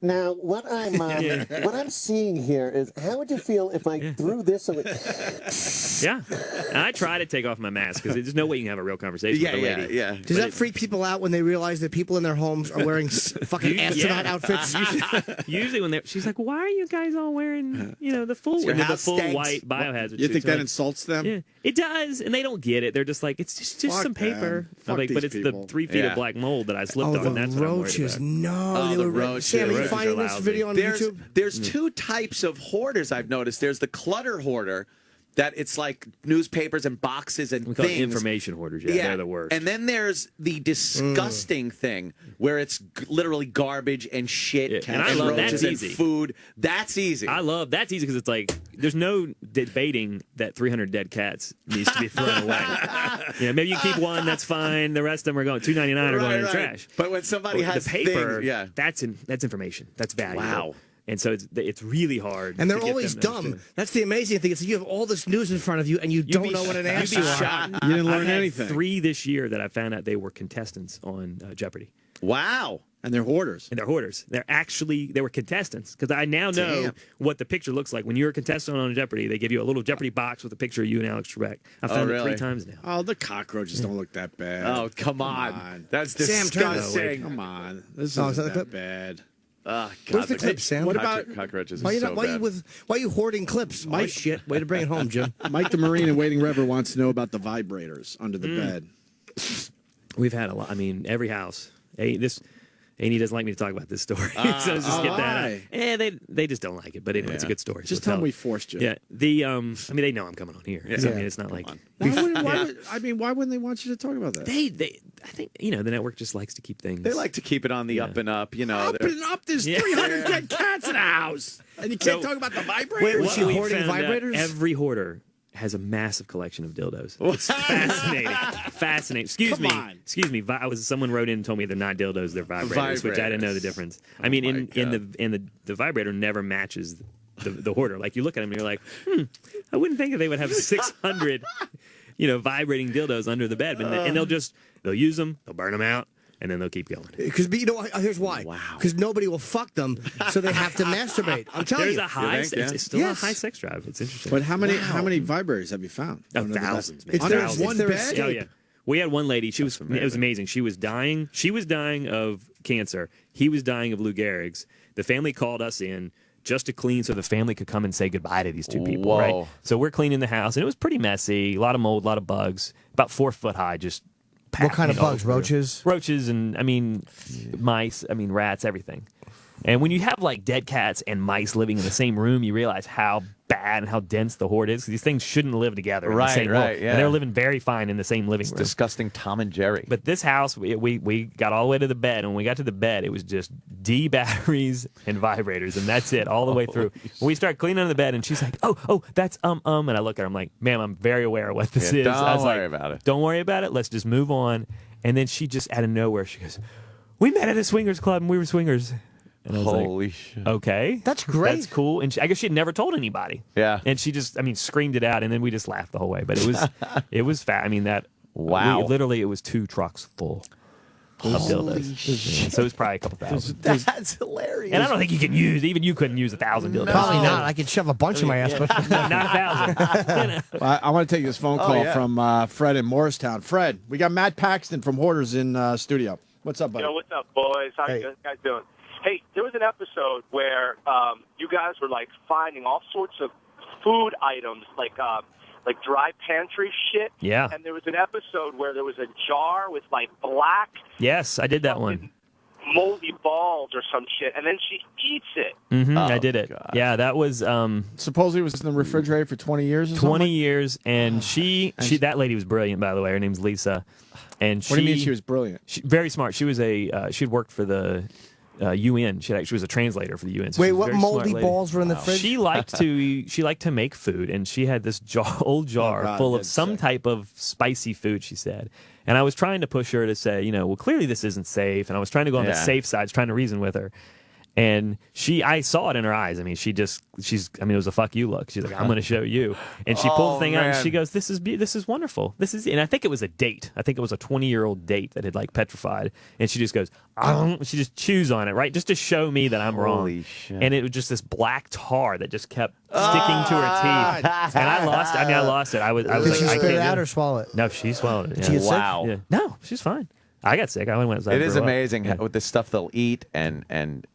Now, what I'm seeing here is, how would you feel if I threw this away? Yeah, and I try to take off my mask because there's no way you can have a real conversation with a lady. Yeah. Does that freak people out when they realize that people in their homes are wearing fucking astronaut outfits? Usually when she's like, "Why are you guys all wearing the full white biohazard?" You think that like, insults them? Yeah, it does, and they don't get it. They're just like, "It's just some paper." I'm like, but it's the 3 feet of black mold that I slipped on. That's what I'm worried roaches! about. No, the roaches. Sam, are you finding this video on YouTube? There's two types of hoarders I've noticed. There's the clutter hoarder, that it's like newspapers and boxes and We call it things. information hoarders. Yeah, they're the worst. And then there's the disgusting thing where it's literally garbage and shit and I love roaches that's and easy. food. That's easy. I love that's easy because it's like there's no debating that 300 dead cats needs to be thrown away. Maybe you keep one, that's fine. The rest of them are going $2.99 are going in the trash. But when somebody has the paper, things, that's information. That's valuable. Wow. And so it's really hard. And they're to get always them to dumb. understand. That's the amazing thing. It's like you have all this news in front of you, and you don't know what an answer You'd be is. shocked. You didn't learn I've had anything. 3 this year that I found out they were contestants on Jeopardy. Wow. And they're hoarders. And they're hoarders. They were contestants. Because I now know what the picture looks like. When you're a contestant on Jeopardy, they give you a little Jeopardy box with a picture of you and Alex Trebek. I found it 3 times now. Oh, the cockroaches don't look that bad. Oh, come on. That's Sam, turn disgusting. Come on. This Oh, is isn't that the that clip? bad. Oh, God, Where's the clip, Sam? What about cockroaches? Why Bad. are you hoarding clips? Oh, shit. Way to bring it home, Jim. Mike the Marine in Waiting River wants to know about the vibrators under the bed. We've had a lot. I mean, every house. Amy doesn't like me to talk about this story, so let's just get that out. They just don't like it, but anyway, it's a good story. Just tell them we forced you. Yeah, they know I'm coming on here. Yeah. So, I mean, it's not like Why wouldn't they want you to talk about that? I think the network just likes to keep things. They like to keep it on the up and up. Up and up, there's 300 dead cats in the house, and you can't talk about the vibrators. Wait, was she We hoarding found out vibrators? Every hoarder has a massive collection of dildos. It's fascinating. Fascinating. Excuse me. Someone wrote in and told me they're not dildos, they're vibrators, which I didn't know the difference. I mean, in the vibrator never matches the hoarder. Like you look at them and you're like, I wouldn't think that they would have 600, vibrating dildos under the bed, and they'll use them, they'll burn them out. And then they'll keep going. Because here's why. Wow. Because nobody will fuck them, so they have to masturbate. I'm telling There's you. a high. It's still a high sex drive. It's interesting. But how many vibrators have you found? Thousands. Man. There's one bed. Oh yeah. We had one lady. It was amazing. She was dying. She was dying of cancer. He was dying of Lou Gehrig's. The family called us in just to clean, so the family could come and say goodbye to these 2 people. Whoa. Right. So we're cleaning the house, and it was pretty messy. A lot of mold, a lot of bugs. About 4 foot high. Just. What kind of bugs? Roaches? Roaches and, mice, rats, everything. And when you have, dead cats and mice living in the same room, you realize how bad and how dense the hoard is. These things shouldn't live together in the same room. Yeah. And they're living very fine in the same living room. Disgusting Tom and Jerry. But this house, we got all the way to the bed, and when we got to the bed, it was just D batteries and vibrators, and that's it all the way through. When we start cleaning on the bed, and she's like, oh, that's and I look at her, I'm like, ma'am, I'm very aware of what this is. Don't worry about it. Don't worry about it. Let's just move on. And then she just out of nowhere, she goes, we met at a swingers club, and we were swingers. And I was Holy like, shit. Okay. That's great. That's cool. And I guess she had never told anybody. Yeah. And she just, screamed it out, and then we just laughed the whole way. But it was fat. Wow. Literally, it was 2 trucks full of dildos. Yeah, so it was probably a couple thousand. That's hilarious. And I don't think you can use, even you couldn't use 1,000 dildos. Probably not. I could shove a bunch in my ass, but not 1,000. Well, I want to take this phone call from Fred in Morristown. Fred, we got Matt Paxton from Hoarders in studio. What's up, buddy? Yo, what's up, boys? How you guys doing? Hey, there was an episode where you guys were finding all sorts of food items like dry pantry shit. Yeah. And there was an episode where there was a jar with like black Yes, I did that one. moldy balls or some shit, and then she eats it. I did it. God. Yeah, that was supposedly it was in the refrigerator for 20 years. Or 20 something? years, and she that lady was brilliant, by the way. Her name's Lisa, and What do you mean she was brilliant? Very smart. She was she'd worked for the UN. She was a translator for the UN. So Wait, she was a what very smart moldy lady. balls were in the fridge? She liked to make food, and she had this old jar God, full of that's some type of spicy food. She said, and I was trying to push her to say, well, clearly this isn't safe, and I was trying to go on the safe side, trying to reason with her. And I saw it in her eyes. I mean, it was a fuck you look. She's like, I'm going to show you. And she pulled the thing out and she goes, this is wonderful. And I think it was a date. I think it was a 20-year-old date that had like petrified. And she just goes, she just chews on it, right? Just to show me that I'm wrong. Holy shit. And it was just this black tar that just kept sticking to her teeth. And I lost it. I was Did like, she I spit it can't out do or swallow it? No, she swallowed it. Did she get sick? Wow. Yeah. No, she's fine. I got sick. I went outside. It is amazing with the stuff they'll eat and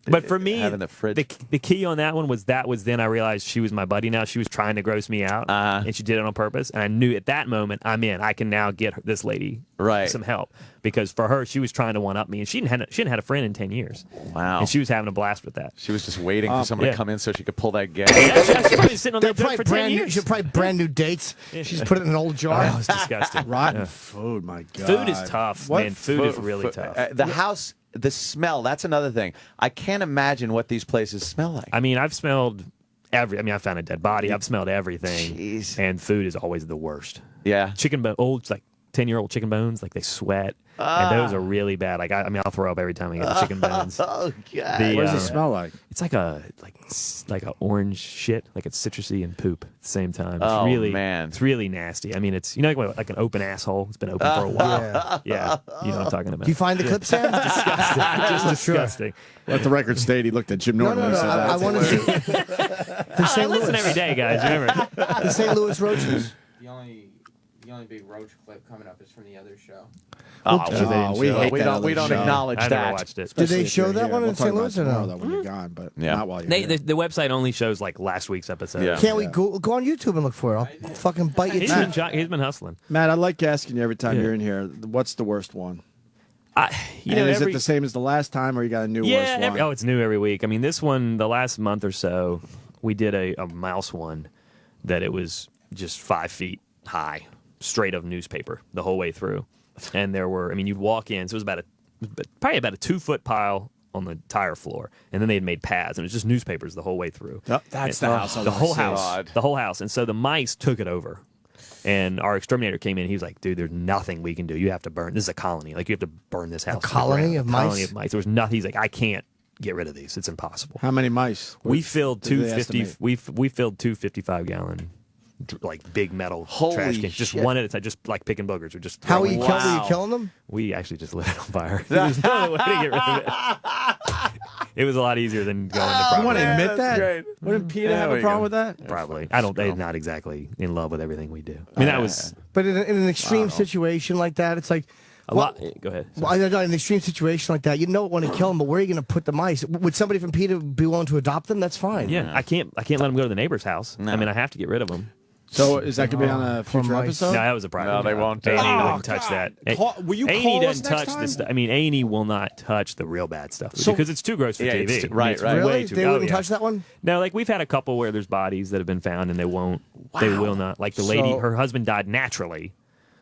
But for me, having the fridge. the key on that one was then I realized she was my buddy now. She was trying to gross me out, and she did it on purpose. And I knew at that moment, I'm in. I can now get this lady some help. Because for her, she was trying to one-up me. And she hadn't had a friend in 10 years. Wow. And she was having a blast with that. She was just waiting for someone to come in so she could pull that gag. She's probably sitting on They're that probably for 10 years. She's probably brand new dates. She's put it in an old jar. Oh, it's disgusting. Rotten food, my God. Food is tough, man. Food is really tough. The house, the smell, that's another thing. I can't imagine what these places smell like. I mean, I've smelled I found a dead body. I've smelled everything. Jeez. And food is always the worst. Yeah. Chicken bones, like 10-year-old chicken bones, like they sweat. And those are really bad. Like I'll throw up every time I get the chicken bones. Oh God! What does it smell like? It's like a orange shit, like it's citrusy and poop at the same time. It's man, it's really nasty. I mean, it's like an open asshole. It's been open for a while. Yeah, you know what I'm talking about. Do you find the clip, Sam? Disgusting. Just disgusting. Let the record state he looked at Jim Norton. No. I want to see the St. Listen Louis. every day, guys. Remember The St. Louis roaches. The only big roach clip coming up is from the other show. We don't acknowledge I that. never watched it. Did they show that one We'll in talk St. about Louis or tomorrow, no? though, when you're gone, but Yeah. not while you're here. The website only shows like last week's episode. Yeah. Can't we go on YouTube and look for it? I'll fucking bite your He's teeth. been hustling. Matt, I like asking you every time you're in here, what's the worst one? Is it the same as the last time, or you got a new worst one? it's new every week. I mean, this one, the last month or so, we did a mouse one that it was just 5 feet high, straight of newspaper the whole way through. And you'd walk in, so it was probably about a 2-foot pile on the tire floor, and then they had made paths, and it was just newspapers the whole way through. That's the house. The whole house. And so the mice took it over. And our exterminator came in. He was like, "Dude, there's nothing we can do. You have to burn. This is a colony. Like you have to burn this house." A colony of mice. Colony of mice. There was nothing. He's like, "I can't get rid of these. It's impossible." How many mice? We filled Did they 250. estimate? We filled 255-gallon. Like big metal trash cans, just one at a time, just like picking boogers. Or just How were you killing them? We actually just lit it on fire. There's no other way to get rid of it. It was a lot easier than going to property. You want to admit that? Wouldn't Peter have a problem with that? Probably. They're not exactly in love with everything we do. I mean, that was. But in an extreme situation like that, it's like. A lot. Go ahead. Well, in an extreme situation like that, you don't want to kill them, but where are you going to put the mice? Would somebody from PETA be willing to adopt them? That's fine. Yeah, I can't let them go to the neighbor's house. No. I mean, I have to get rid of them. So is that going to be on a future episode? No, that was a private. No, they won't. A&E wouldn't touch that. Will you A&E call doesn't us next touch time? the stuff. I mean, A&E will not touch the real bad stuff because it's too gross for TV. It's right. Really? They wouldn't touch that one? No, like we've had a couple where there's bodies that have been found and they won't. Wow. They will not. Like the lady, her husband died naturally.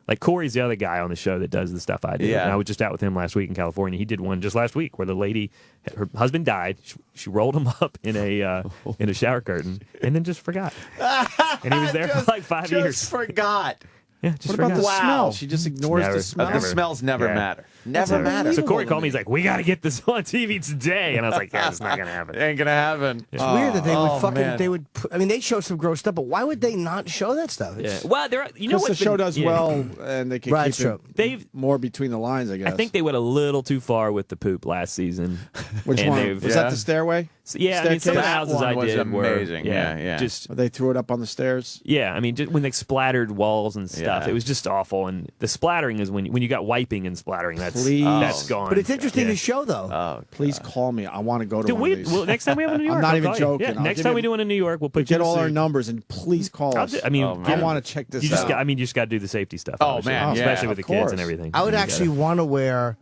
Like Corey's the other guy on the show that does the stuff I do. Yeah. And I was just out with him last week in California. He did one just last week where the lady, her husband died. She rolled him up in a shower curtain and then just forgot. And he was there for like 5 years. Just forgot. Yeah, just What about forgot. the smell? She just ignores the smell. The smells never matter. Never matter. So Corey called me. He's like, "We got to get this on TV today," and I was like, "Yeah, it's not gonna happen. Ain't gonna happen." It's weird that they would fucking. They would. I mean, they show some gross stuff, but why would they not show that stuff? Yeah. Well, you know what? what The show does well, and they can keep it more between the lines. I guess. I think they went a little too far with the poop last season. Which one? Was that the stairway? So, yeah, I mean, some of the houses I was did amazing. were Yeah. Just they threw it up on the stairs. Yeah, I mean, just when they splattered walls and stuff, it was just awful. And the splattering is when you got wiping and splattering. that's gone. But it's interesting to show, though. Please call me. I want to go to one of these. Well, next time we have one in New York, I'm not I'll even call you. joking. Yeah, I'll next give time you- we do one in New York, we'll put Get you all in our suit. numbers and please call us. I mean, I want to check this you just out. got, you just got to do the safety stuff. Oh, obviously, man, especially with the of kids course. and everything. I would You actually gotta- want to wear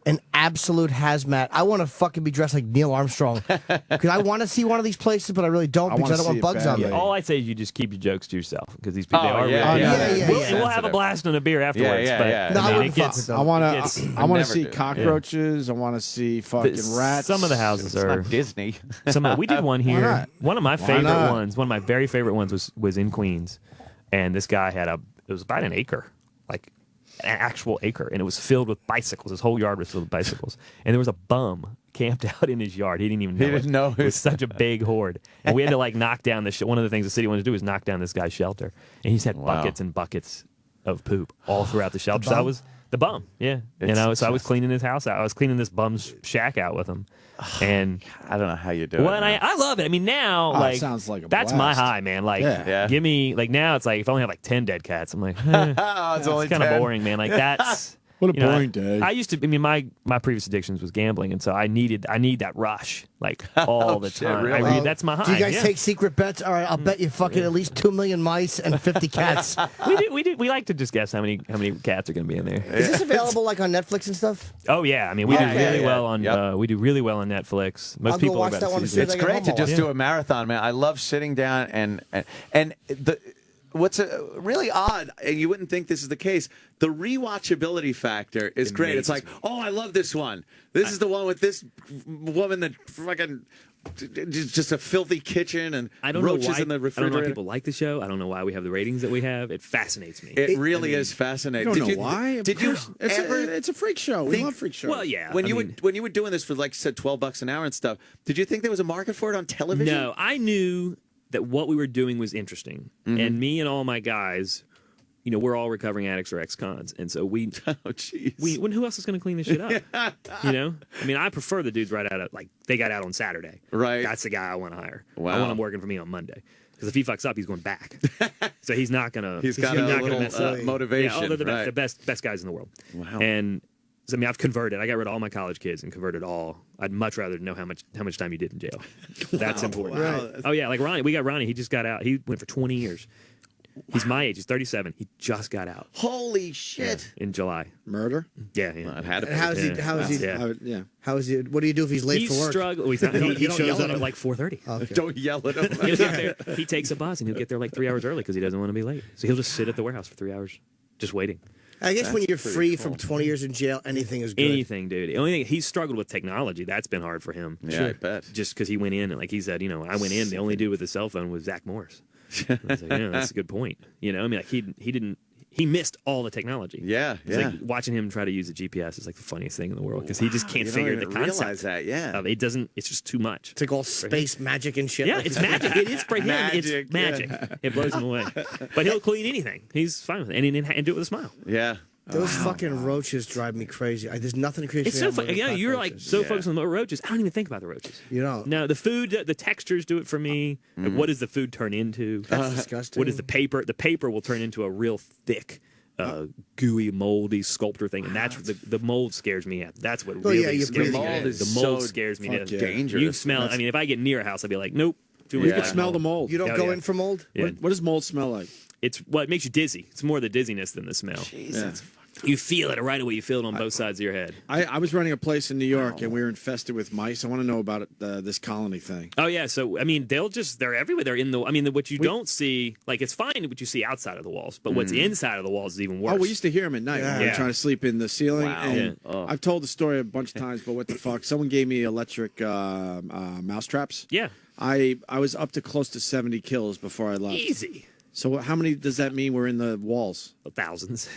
an absolute hazmat. I want to fucking be dressed like Neil Armstrong because I want to see one of these places, but I really don't because I don't want bugs on me. All I say is you just keep your jokes to yourself because these people they are yeah, really yeah. We'll have a blast and a beer afterwards. But I mean, it gets. I want to see cockroaches. I want to see fucking rats. Some of the houses It's are not Disney. We did one here. not? One of my Why favorite not? ones. One of my very favorite ones was in Queens, and this guy had it was about an acre, like an actual acre, and it was filled with bicycles. His whole yard was filled with bicycles, and there was a bum camped out in his yard. He didn't even know. He didn't know it was such a big horde, and we had to like knock down the. One of the things the city wanted to do was knock down this guy's shelter, and he's had buckets and buckets of poop all throughout the shelter. So I was the bum, yeah. So I was cleaning his house out. I was cleaning this bum's shack out with him, and I don't know how you do it. well, and I love it. I mean, now Oh, it like sounds like a that's blast. my high, man. Like, Yeah. give me like now it's like if I only have like 10 dead cats, I'm like, it's only kind of 10. boring, man. Like that's What a you know, boring day. I used to. I mean, my previous addictions was gambling, and so I need that rush like all the time. really? I mean, that's my high. Do you guys yeah. take secret bets? All right, I'll bet you fucking at least 2 million mice and 50 cats. We like to just guess how many cats are going to be in there. Is this available like on Netflix and stuff? Oh yeah, I mean we do really well on Yep. we do really well on Netflix. Most I'll go people watch are that about one to as see soon as It's I get great home, to I'll just watch do a marathon, man. I love sitting down and what's really odd, and you wouldn't think this is the case. The rewatchability factor is great. It's like, oh, I love this one. This is the one with this woman that fucking just a filthy kitchen and I don't know roaches why. in the I don't know refrigerator. why people like the show. I don't know why we have the ratings that we have. It fascinates me. It really is fascinating. I don't know why. Did you ever? It's a freak show. We love freak shows. Well, yeah. When you were doing this for like said $12 an hour and stuff, did you think there was a market for it on television? No, I knew that what we were doing was interesting, and me and all my guys, you know, we're all recovering addicts or ex-cons, and so we. Oh, jeez. Who else is going to clean this shit up? You know, I mean, I prefer the dudes right out of like they got out on Saturday. Right. That's the guy I want to hire. Wow. I want him working for me on Monday. Because if he fucks up, he's going back. So he's not gonna. He's got not a gonna little, mess up. motivation, Yeah, they're the right. best guys in the world. Wow. And so, I mean, I've converted. I got rid of all my college kids and converted all. I'd much rather know how much time you did in jail. That's important. Wow. Oh yeah, like Ronnie. We got Ronnie. He just got out. He went for 20 years. He's my age. He's 37. He just got out. Holy shit! In July. Murder? Yeah, yeah. It had to be. And how is he? How is he? Yeah. How is he? What do you do if he's late He's for work? struggling. He's not, he You don't shows yell up at at him. like 4:30. Okay. Don't yell at him. He'll get there, he takes a bus and he'll get there like 3 hours early because he doesn't want to be late. So he'll just sit at the warehouse for 3 hours, just waiting. I guess when you're free from 20 years in jail, anything is good. Anything, dude. The only thing he's struggled with technology. That's been hard for him. Yeah, I bet. Just because he went in and like he said, you know, I went in. The only dude with a cell phone was Zach Morris. I was like, yeah, that's a good point. You know, I mean, like he missed all the technology. Yeah, It's yeah. like watching him try to use a GPS is like the funniest thing in the world because he just can't You don't figure the even concept. realize that, yeah. It doesn't. It's just too much. It's like all space magic and shit. Yeah, like it's that. magic. It is for him. Magic, It's magic. yeah. It blows him away. But he'll clean anything. He's fine with it, and do it with a smile. Yeah. Those fucking roaches drive me crazy. There's nothing crazy. It's so funny. Yeah, you're like so focused on the roaches. I don't even think about the roaches. You know. No, the food, the textures do it for me. Like, what does the food turn into? That's disgusting. What is the paper? The paper will turn into a real thick, gooey, moldy sculptor thing, and that's the mold scares me. That's what Oh, really yeah, you're scares me. breathing it in. The mold so scares me. fucking dangerous. You can smell it. I mean, if I get near a house, I'd be like, nope. You can smell the mold. You don't Oh, go yeah. in for mold? Yeah. What does mold smell like? It makes you dizzy. It's more the dizziness than the smell. Jesus. You feel it right away. You feel it on both sides of your head. I was running a place in New York, and we were infested with mice. I want to know about this colony thing. Oh yeah, so I mean, they're everywhere. They're in the. I mean, what you don't see, like it's fine what you see outside of the walls, but what's inside of the walls is even worse. Oh, we used to hear them at night when we were Yeah. trying to sleep in the ceiling. Wow. And Yeah. I've told the story a bunch of times, but what the fuck? Someone gave me electric mouse traps. Yeah. I was up to close to 70 kills before I left. Easy. So how many does that mean were in the walls? Thousands.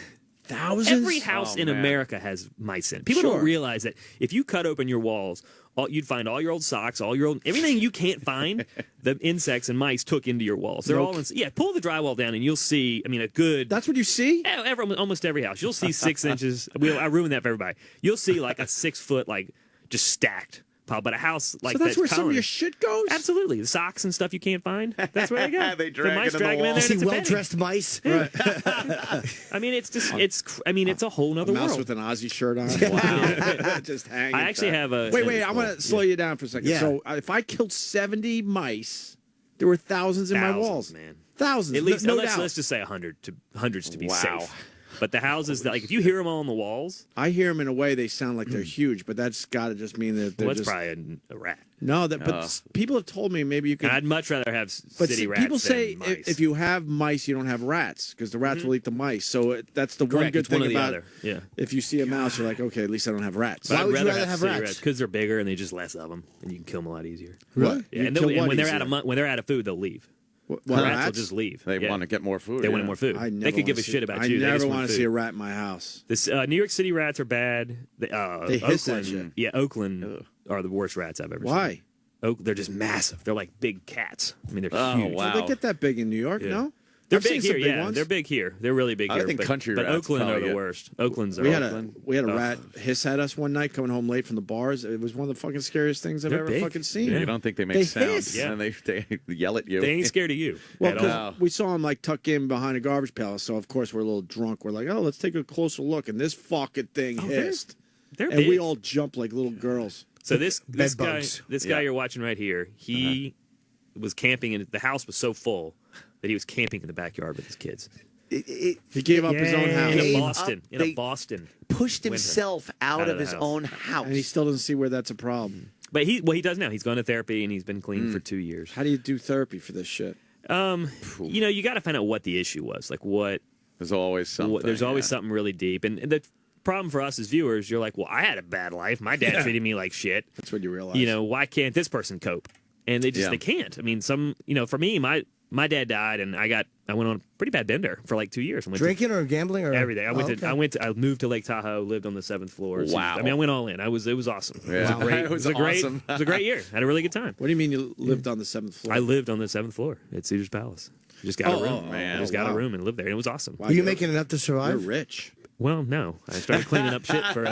Thousands? Every house in America has mice in it. People don't realize that if you cut open your walls, you'd find all your old socks, everything you can't find. The insects and mice took into your walls. They're all pull the drywall down and you'll see. I mean, a good. That's what you see. Almost every house, you'll see 6 inches. I ruined that for everybody. You'll see like a 6 foot just stacked pile, but a house like so that's where some of colony- your shit goes? Absolutely. The socks and stuff you can't find. That's where they go. They drag mice it in the drag them in wall. there. See and it's a well-dressed mice. I mean, it's just it's a whole nother A mouse world. with an Aussie shirt on. Wow. Just hanging. I actually have a Wait, I'm going to slow you down for a second. Yeah. So if I killed 70 mice, there were thousands in my walls. Man. Thousands. At least no let's doubt. just say hundreds to be Wow. safe. But the houses, that, like if you hear them all on the walls, I hear them in a way they sound like they're huge, but that's got to just mean that they're well, that's just probably a rat. no. But people have told me maybe you could. And I'd much rather have But city see, rats. people say than mice. if you have mice, you don't have rats because the rats will eat the mice. So that's the one Correct, good it's one thing or the about. other. Yeah. If you see a mouse, you're like, okay, at least I don't have rats. But I'd would you rather rather have city rats? Because they're bigger and they just less of them, and you can kill them a lot easier. Really? Yeah, You and, kill and what when they're easier? when they're out of food, they'll leave. What, Rats will rats? just leave. They Yeah. want to get more food. They yeah. wanted more food. I never They could give wanna a see- shit about I you. They never just want want to see a food. rat in my house. This New York City rats are bad. They Oakland, hiss that shit. Yeah, Oakland are the worst rats I've ever Why? seen. They're just massive. They're like big cats. I mean, they're Oh, huge. wow. Well, they get that big in New York, Yeah. no? They're I've big seen some here, big yeah. ones. They're big here. They're really big I here. think but, country but rats Oakland are probably the get- worst. Oakland's are We had Oakland. a rat hiss at us one night coming home late from the bars. It was one of the fucking scariest things I've They're ever big. fucking seen. You don't think they make They sound, hiss. Yeah. and they yell at you. They ain't scared of you. Well, at 'cause all. we saw him like tuck in behind a garbage pail, so of course we're a little drunk. We're like, oh, let's take a closer look, and this fucking thing hissed, They're and big. we all jumped like little girls. So this guy bugs. guy you're watching right here, he was camping, and the house was so full that he was camping in the backyard with his kids. He gave up his own house, in Gave a up- Boston. In they a Boston. Pushed winter. himself out of the his house. own house. and he still doesn't see where that's a problem. But he does now. He's gone to therapy and he's been clean for 2 years. How do you do therapy for this shit? You got to find out what the issue was. Like There's always something. there's always yeah. something really deep. And the problem for us as viewers, you're like, well, I had a bad life. My dad treated me like shit. That's what you realize. Why can't this person cope? And they can't. I mean, for me, my dad died, and I went on a pretty bad bender for like 2 years. Drinking or gambling or every day. I moved to Lake Tahoe, lived on the 7th floor. Wow. I went all in. It was awesome. Yeah. It was a great awesome. it was a great year. Had a really good time. What do you mean you lived on the 7th floor? I lived on the 7th floor at Caesar's Palace. Just got a room. man. Just got a room and lived there. And it was awesome. Were you making enough to You're survive? rich. Well, no. I started cleaning up shit for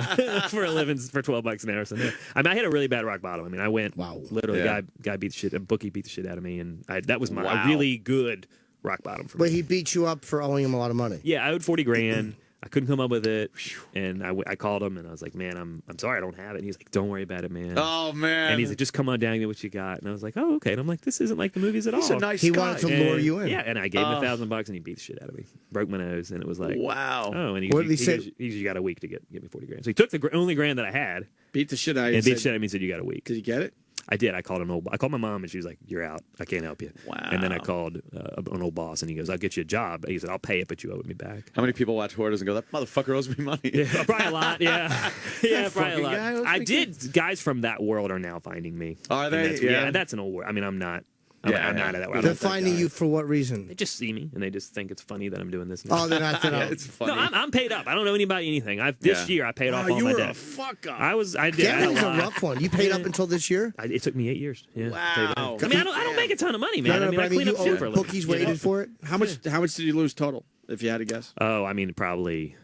a living for $12 an hour. So no. I mean, I hit a really bad rock bottom. I mean, I went literally Yeah. guy beat the shit. A bookie beat the shit out of me, and that was my Wow. a really good rock bottom for me. But he beat you up for owing him a lot of money. Yeah, I owed $40,000. I couldn't come up with it, and I called him and I was like, "Man, I'm sorry, I don't have it." And he's like, "Don't worry about it, man." Oh man. And he's like, "Just come on down and get what you got." And I was like, "Oh, okay." And I'm like, "This isn't like the movies at all." He's a nice He guy. wanted to lure you in. Yeah, and I gave him $1,000 and he beat the shit out of me. Broke my nose, and it was like, Wow. Oh, and What did he say? goes, you got a week to get me $40,000. So he took the only grand that I had Beat the shit out of you. and beat the said- shit out of me and said, "You got a week." Did you get it? I did. I called I called my mom and she was like, "You're out. I can't help you." Wow. And then I called an old boss and he goes, "I'll get you a job." He said, "I'll pay it, but you owe it me back." How many people watch Hoarders and go, "That motherfucker owes me money"? Yeah, probably a lot. Yeah, yeah, That probably a fucking lot. guy owes I me did. Guys from that world are now finding me. Are And they? that's, Yeah. and that's an old word. I mean, I'm not. I'm Yeah, not yeah. at that. I They're don't- finding you for what reason? They just see me and they just think it's funny that I'm doing this. Oh, they're not. Yeah, it's funny. No, I'm paid up. I don't know anybody anything. This Yeah. year I paid off Wow, all you my were debt. a fuck up. I did. I had Gambling's a lot. rough one. You paid up until this year? It took me 8 years. Yeah. Wow. I mean, I don't make a ton of money, man. No, I mean, but I clean you up shit for a owed living. bookies You know? waited for it? How much did you lose total, if you had to guess? Oh, I mean, probably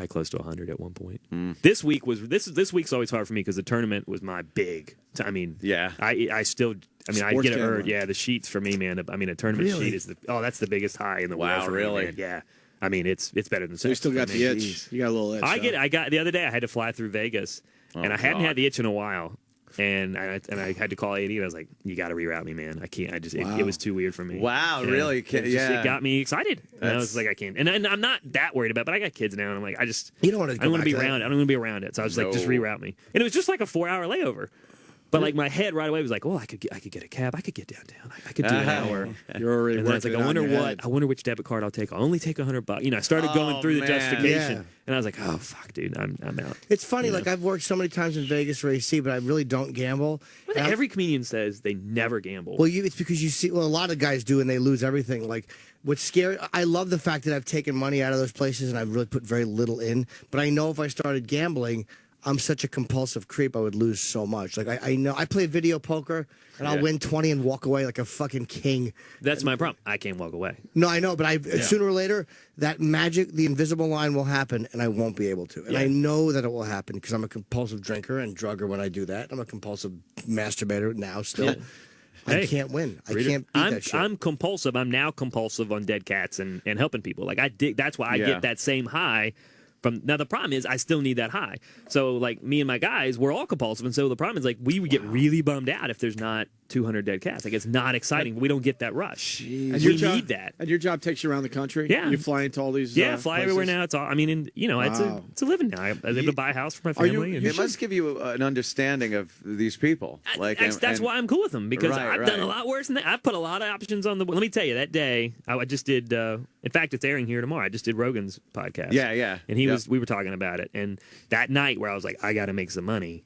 close to 100 at one point. This week this week's always hard for me because the tournament was my big. I mean, Yeah. I still. I mean, I Sports get it. gambling. Yeah, the sheets for me, man. I mean, a tournament Really? sheet is that's the biggest high in the Wow, world. For me, really? man. Yeah. I mean, it's better than So you sex still for got me. the itch. You got a little itch. I got the other day. I had to fly through Vegas, and I hadn't God. had the itch in a while. And I had to call AD, and I was like, "You got to reroute me, man. I can't. I just it was too weird for me." Wow, really? It got me excited. And I That's- was like, I can't. And I'm not that worried about it, but I got kids now, and I'm like, You don't want to I don't want to be back around it. I don't want to be around it. So I was like, just No. reroute me. And it was just like a 4-hour layover. But like my head right away was like, oh, I could get a cab. I could get downtown. I could do an hour. You're already And then I was like, working I it on wonder your what. head. I wonder which debit card I'll take. I'll only take $100. You know, I started going through the man. justification, Yeah. and I was like, oh fuck, dude, I'm out. It's funny, like I've worked so many times in Vegas or AC, but I really don't gamble. Well, And I- every comedian says they never gamble. Well, it's because you see, a lot of guys do, and they lose everything. Like, what's scary, I love the fact that I've taken money out of those places, and I've really put very little in. But I know if I started gambling, I'm such a compulsive creep, I would lose so much. Like, I know I play video poker, and I'll win 20 and walk away like a fucking king. That's my problem. I can't walk away. No, I know, but sooner or later, that magic, the invisible line will happen, and I won't be able to. And I know that it will happen because I'm a compulsive drinker and drugger when I do that. I'm a compulsive masturbator now still. I can't win. I can't beat that shit. I'm compulsive. I'm now compulsive on dead cats and helping people. Like, that's why I get that same high. Now, the problem is I still need that high. So, like, me and my guys, we're all compulsive. And so the problem is, like, we would get really bummed out if there's not 200 dead cats. Like, it's not exciting. We don't get that rush. We need that. And your job takes you around the country? Yeah. You fly into all these fly places? everywhere now. It's all, I mean, it's a living now. I live to buy a house for my family. It must give you an understanding of these people. That's why I'm cool with them, because I've done a lot worse than that. I've put a lot of options on the... Let me tell you, that day, I just did... in fact, it's airing here tomorrow. I just did Rogan's podcast. Yeah. And we were talking about it. And that night where I was like, I got to make some money,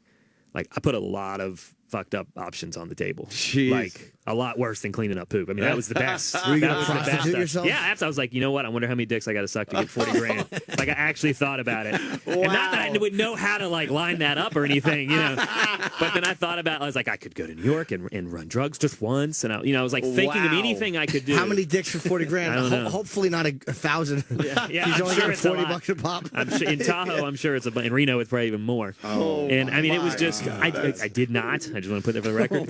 like, I put a lot of fucked up options on the table. Jeez. Like, a lot worse than cleaning up poop. I mean, that was the best. Were you going to prostitute yourself? Yeah, after I was like, you know what? I wonder how many dicks I got to suck to get 40 grand. Like, I actually thought about it. Wow. And not that I would know how to, like, line that up or anything, But then I thought about, I was like, I could go to New York and run drugs just once. And I was like thinking of anything I could do. How many dicks for 40 grand? I don't know. Hopefully not 1,000. Yeah, He's I'm only sure got it's a 40 lot. bucks a pop. In Tahoe, I'm sure it's in Reno, it's probably even more. And I mean, it was just, I did not. I just want to put that for the record.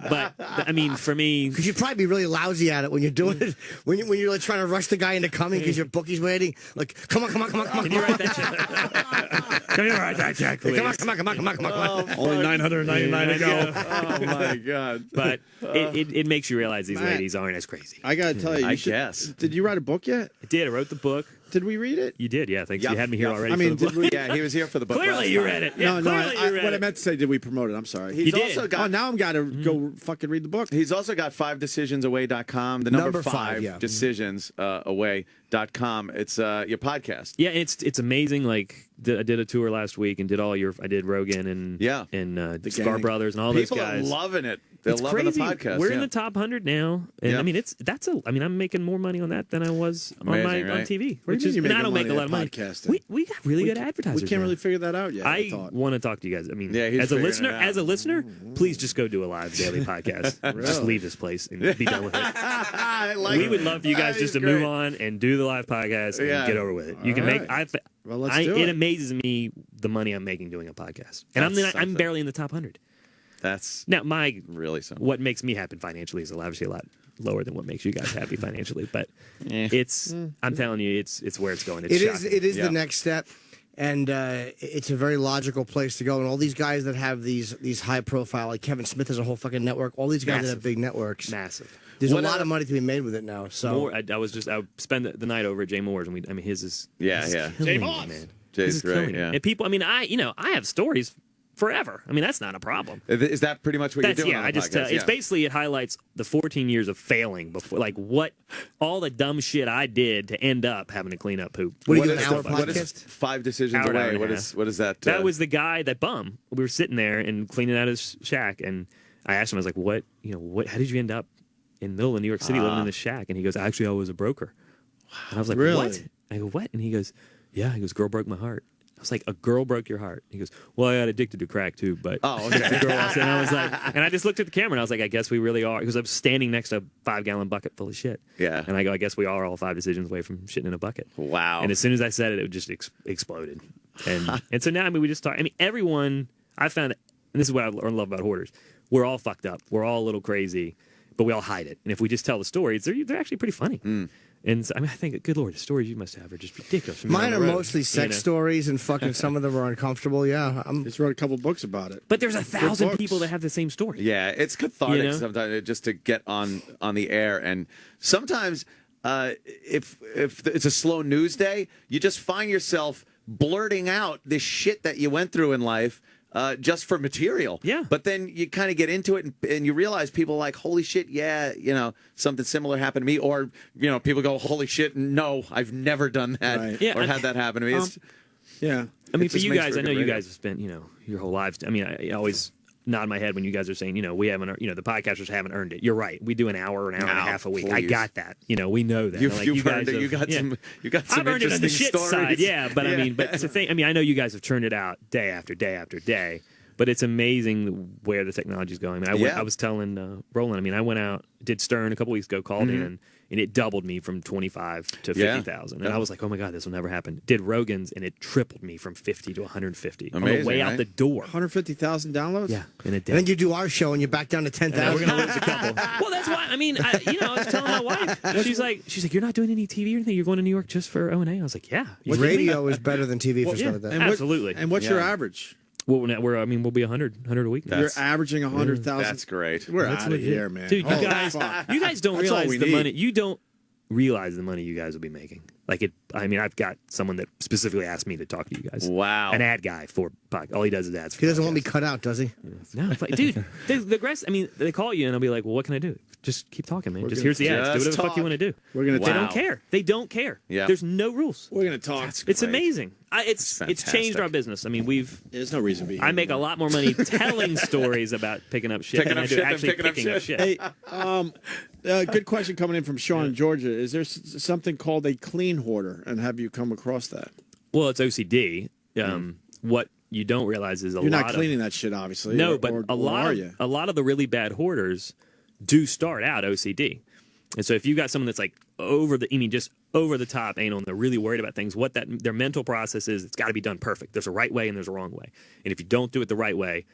But I mean, for me, because you'd probably be really lousy at it when you're doing it. When you're like trying to rush the guy into coming because your bookie's waiting. Like, come on. Can you write that check? Can you write that check, please? Come on. Only 999 to go. Oh my God! But it makes you realize these ladies aren't as crazy. I gotta tell you, I guess. Did you write a book yet? I did. I wrote the book. Did we read it? You did, yeah. Thanks. You had me here already. I mean, for the book. Yeah, he was here for the book. Clearly, you read it. Yeah, No, clearly you read what I it. meant to say, did we promote it? I'm sorry. He's also got. Oh, now I'm got to go fucking read the book. He's also got 5decisionsaway.com. The number 5 decisionsaway.com. It's your podcast. Yeah, it's amazing. Like, I did a tour last week and did I did Rogan and the Scar Brothers and all those guys. People are loving it. They're loving crazy. the podcast. We're in the top 100 now, and I mean I'm making more money on that than I was on TV. Which is, and I don't make a lot of money. We got really good advertisers. We can't really figure that out yet. I want to talk to you guys. I mean, as a listener, please just go do a live daily podcast. Just leave this place and be done with it. We would love for you guys just to move on and do the live podcast and get over with it. You can make. Well, let's do it. It amazes me the money I'm making doing a podcast, and I'm barely in the top 100. That's now really something. What makes me happy financially is obviously a lot lower than what makes you guys happy financially, but I'm telling you, it's where it's going. It is the next step, and it's a very logical place to go. And all these guys that have these high profile, like Kevin Smith has a whole fucking network. All these guys that have big networks, massive. There's a lot of money to be made with it now. So I spend the night over at Jay Moore's, and his is Jay Moore, man. Jay's great, yeah. And people, I mean, I have stories forever. I mean, that's not a problem. Is that pretty much what you're doing? Yeah, it's basically, it highlights the 14 years of failing before, like all the dumb shit I did to end up having to clean up poop. What is 5 Decisions Away? What is that? That was the guy, that bum. We were sitting there and cleaning out his shack, and I asked him, I was like, how did you end up in the middle of New York City living in this shack? And he goes, actually, I was a broker. And I was like, really? What? I go, what? And he goes, yeah. He goes, girl broke my heart. I was like, a girl broke your heart. He goes, well, I got addicted to crack too, but the girl also. And I was like, and I just looked at the camera and I was like, I guess we really are, because I was standing next to a 5-gallon bucket full of shit. Yeah. And I go, I guess we are all 5 decisions away from shitting in a bucket. Wow. And as soon as I said it, it just exploded. And so now, I mean, we just talk. I mean, everyone, I found, and this is what I love about Hoarders, we're all fucked up. We're all a little crazy, but we all hide it. And if we just tell the stories, they're actually pretty funny. And so, I mean, I think, good Lord, the stories you must have are just ridiculous. Mine are mostly sex stories, and fucking some of them are uncomfortable. Yeah, I just wrote a couple books about it. But there's 1,000 people that have the same story. Yeah, it's cathartic sometimes just to get on the air, and sometimes if it's a slow news day, you just find yourself blurting out this shit that you went through in life. Just for material. Yeah. But then you kind of get into it and you realize people are like, holy shit, yeah, something similar happened to me. Or, people go, holy shit, no, I've never done that or had that happen to me. I mean, for you guys, I know you guys have spent, your whole lives. I mean, I always nod my head when you guys are saying, we haven't, the podcasters haven't earned it. You're right. We do an hour and a half a week. Please. I got that. We know that. You've guys earned it. You got some. You got some I've earned it on the interesting shit stories. side. Yeah, but but it's a thing. I know you guys have churned it out day after day after day. But it's amazing where the technology is going. I was telling Roland. I went out, did Stern a couple weeks ago, called in, and it doubled me from 25 to 50,000. And I was like, oh my God, this will never happen. Did Rogan's, and it tripled me from 50 to 150 on the way out the door. 150,000 downloads? Yeah, in a day. And then you do our show, and you're back down to 10,000. We're going to lose a couple. Well, that's why. I was telling my wife. She's like, you're not doing any TV or anything. You're going to New York just for O&A. I was like, yeah. Radio is better than TV for stuff like that. Absolutely. And what's your average? Well, we'll be 100 a week now. You're averaging 100,000. That's great. We're out of here, man. Dude, you guys don't realize the money. You don't realize the money you guys will be making. I've got someone that specifically asked me to talk to you guys. Wow. An ad guy for podcast. All he does is ads. He doesn't want me cut out, does he? No, dude. The rest. They call you and I'll be like, well, what can I do? Just keep talking, man. Here's the ads. Do whatever the fuck you want to do. We're gonna. They don't care. They don't care. Yeah. There's no rules. We're gonna talk. It's amazing. It's changed our business. There's no reason to be here. I make a lot more money telling stories about picking up shit than I do actually picking up shit. Hey, good question coming in from Sean in Georgia. Is there something called a clean hoarder, and have you come across that? Well, it's OCD. What you don't realize is you're not cleaning that shit, obviously. No, but a lot of the really bad hoarders do start out OCD. And so if you've got someone that's like just over the top anal, and they're really worried about things, what their mental process is, it's got to be done perfect. There's a right way and there's a wrong way. And if you don't do it the right way,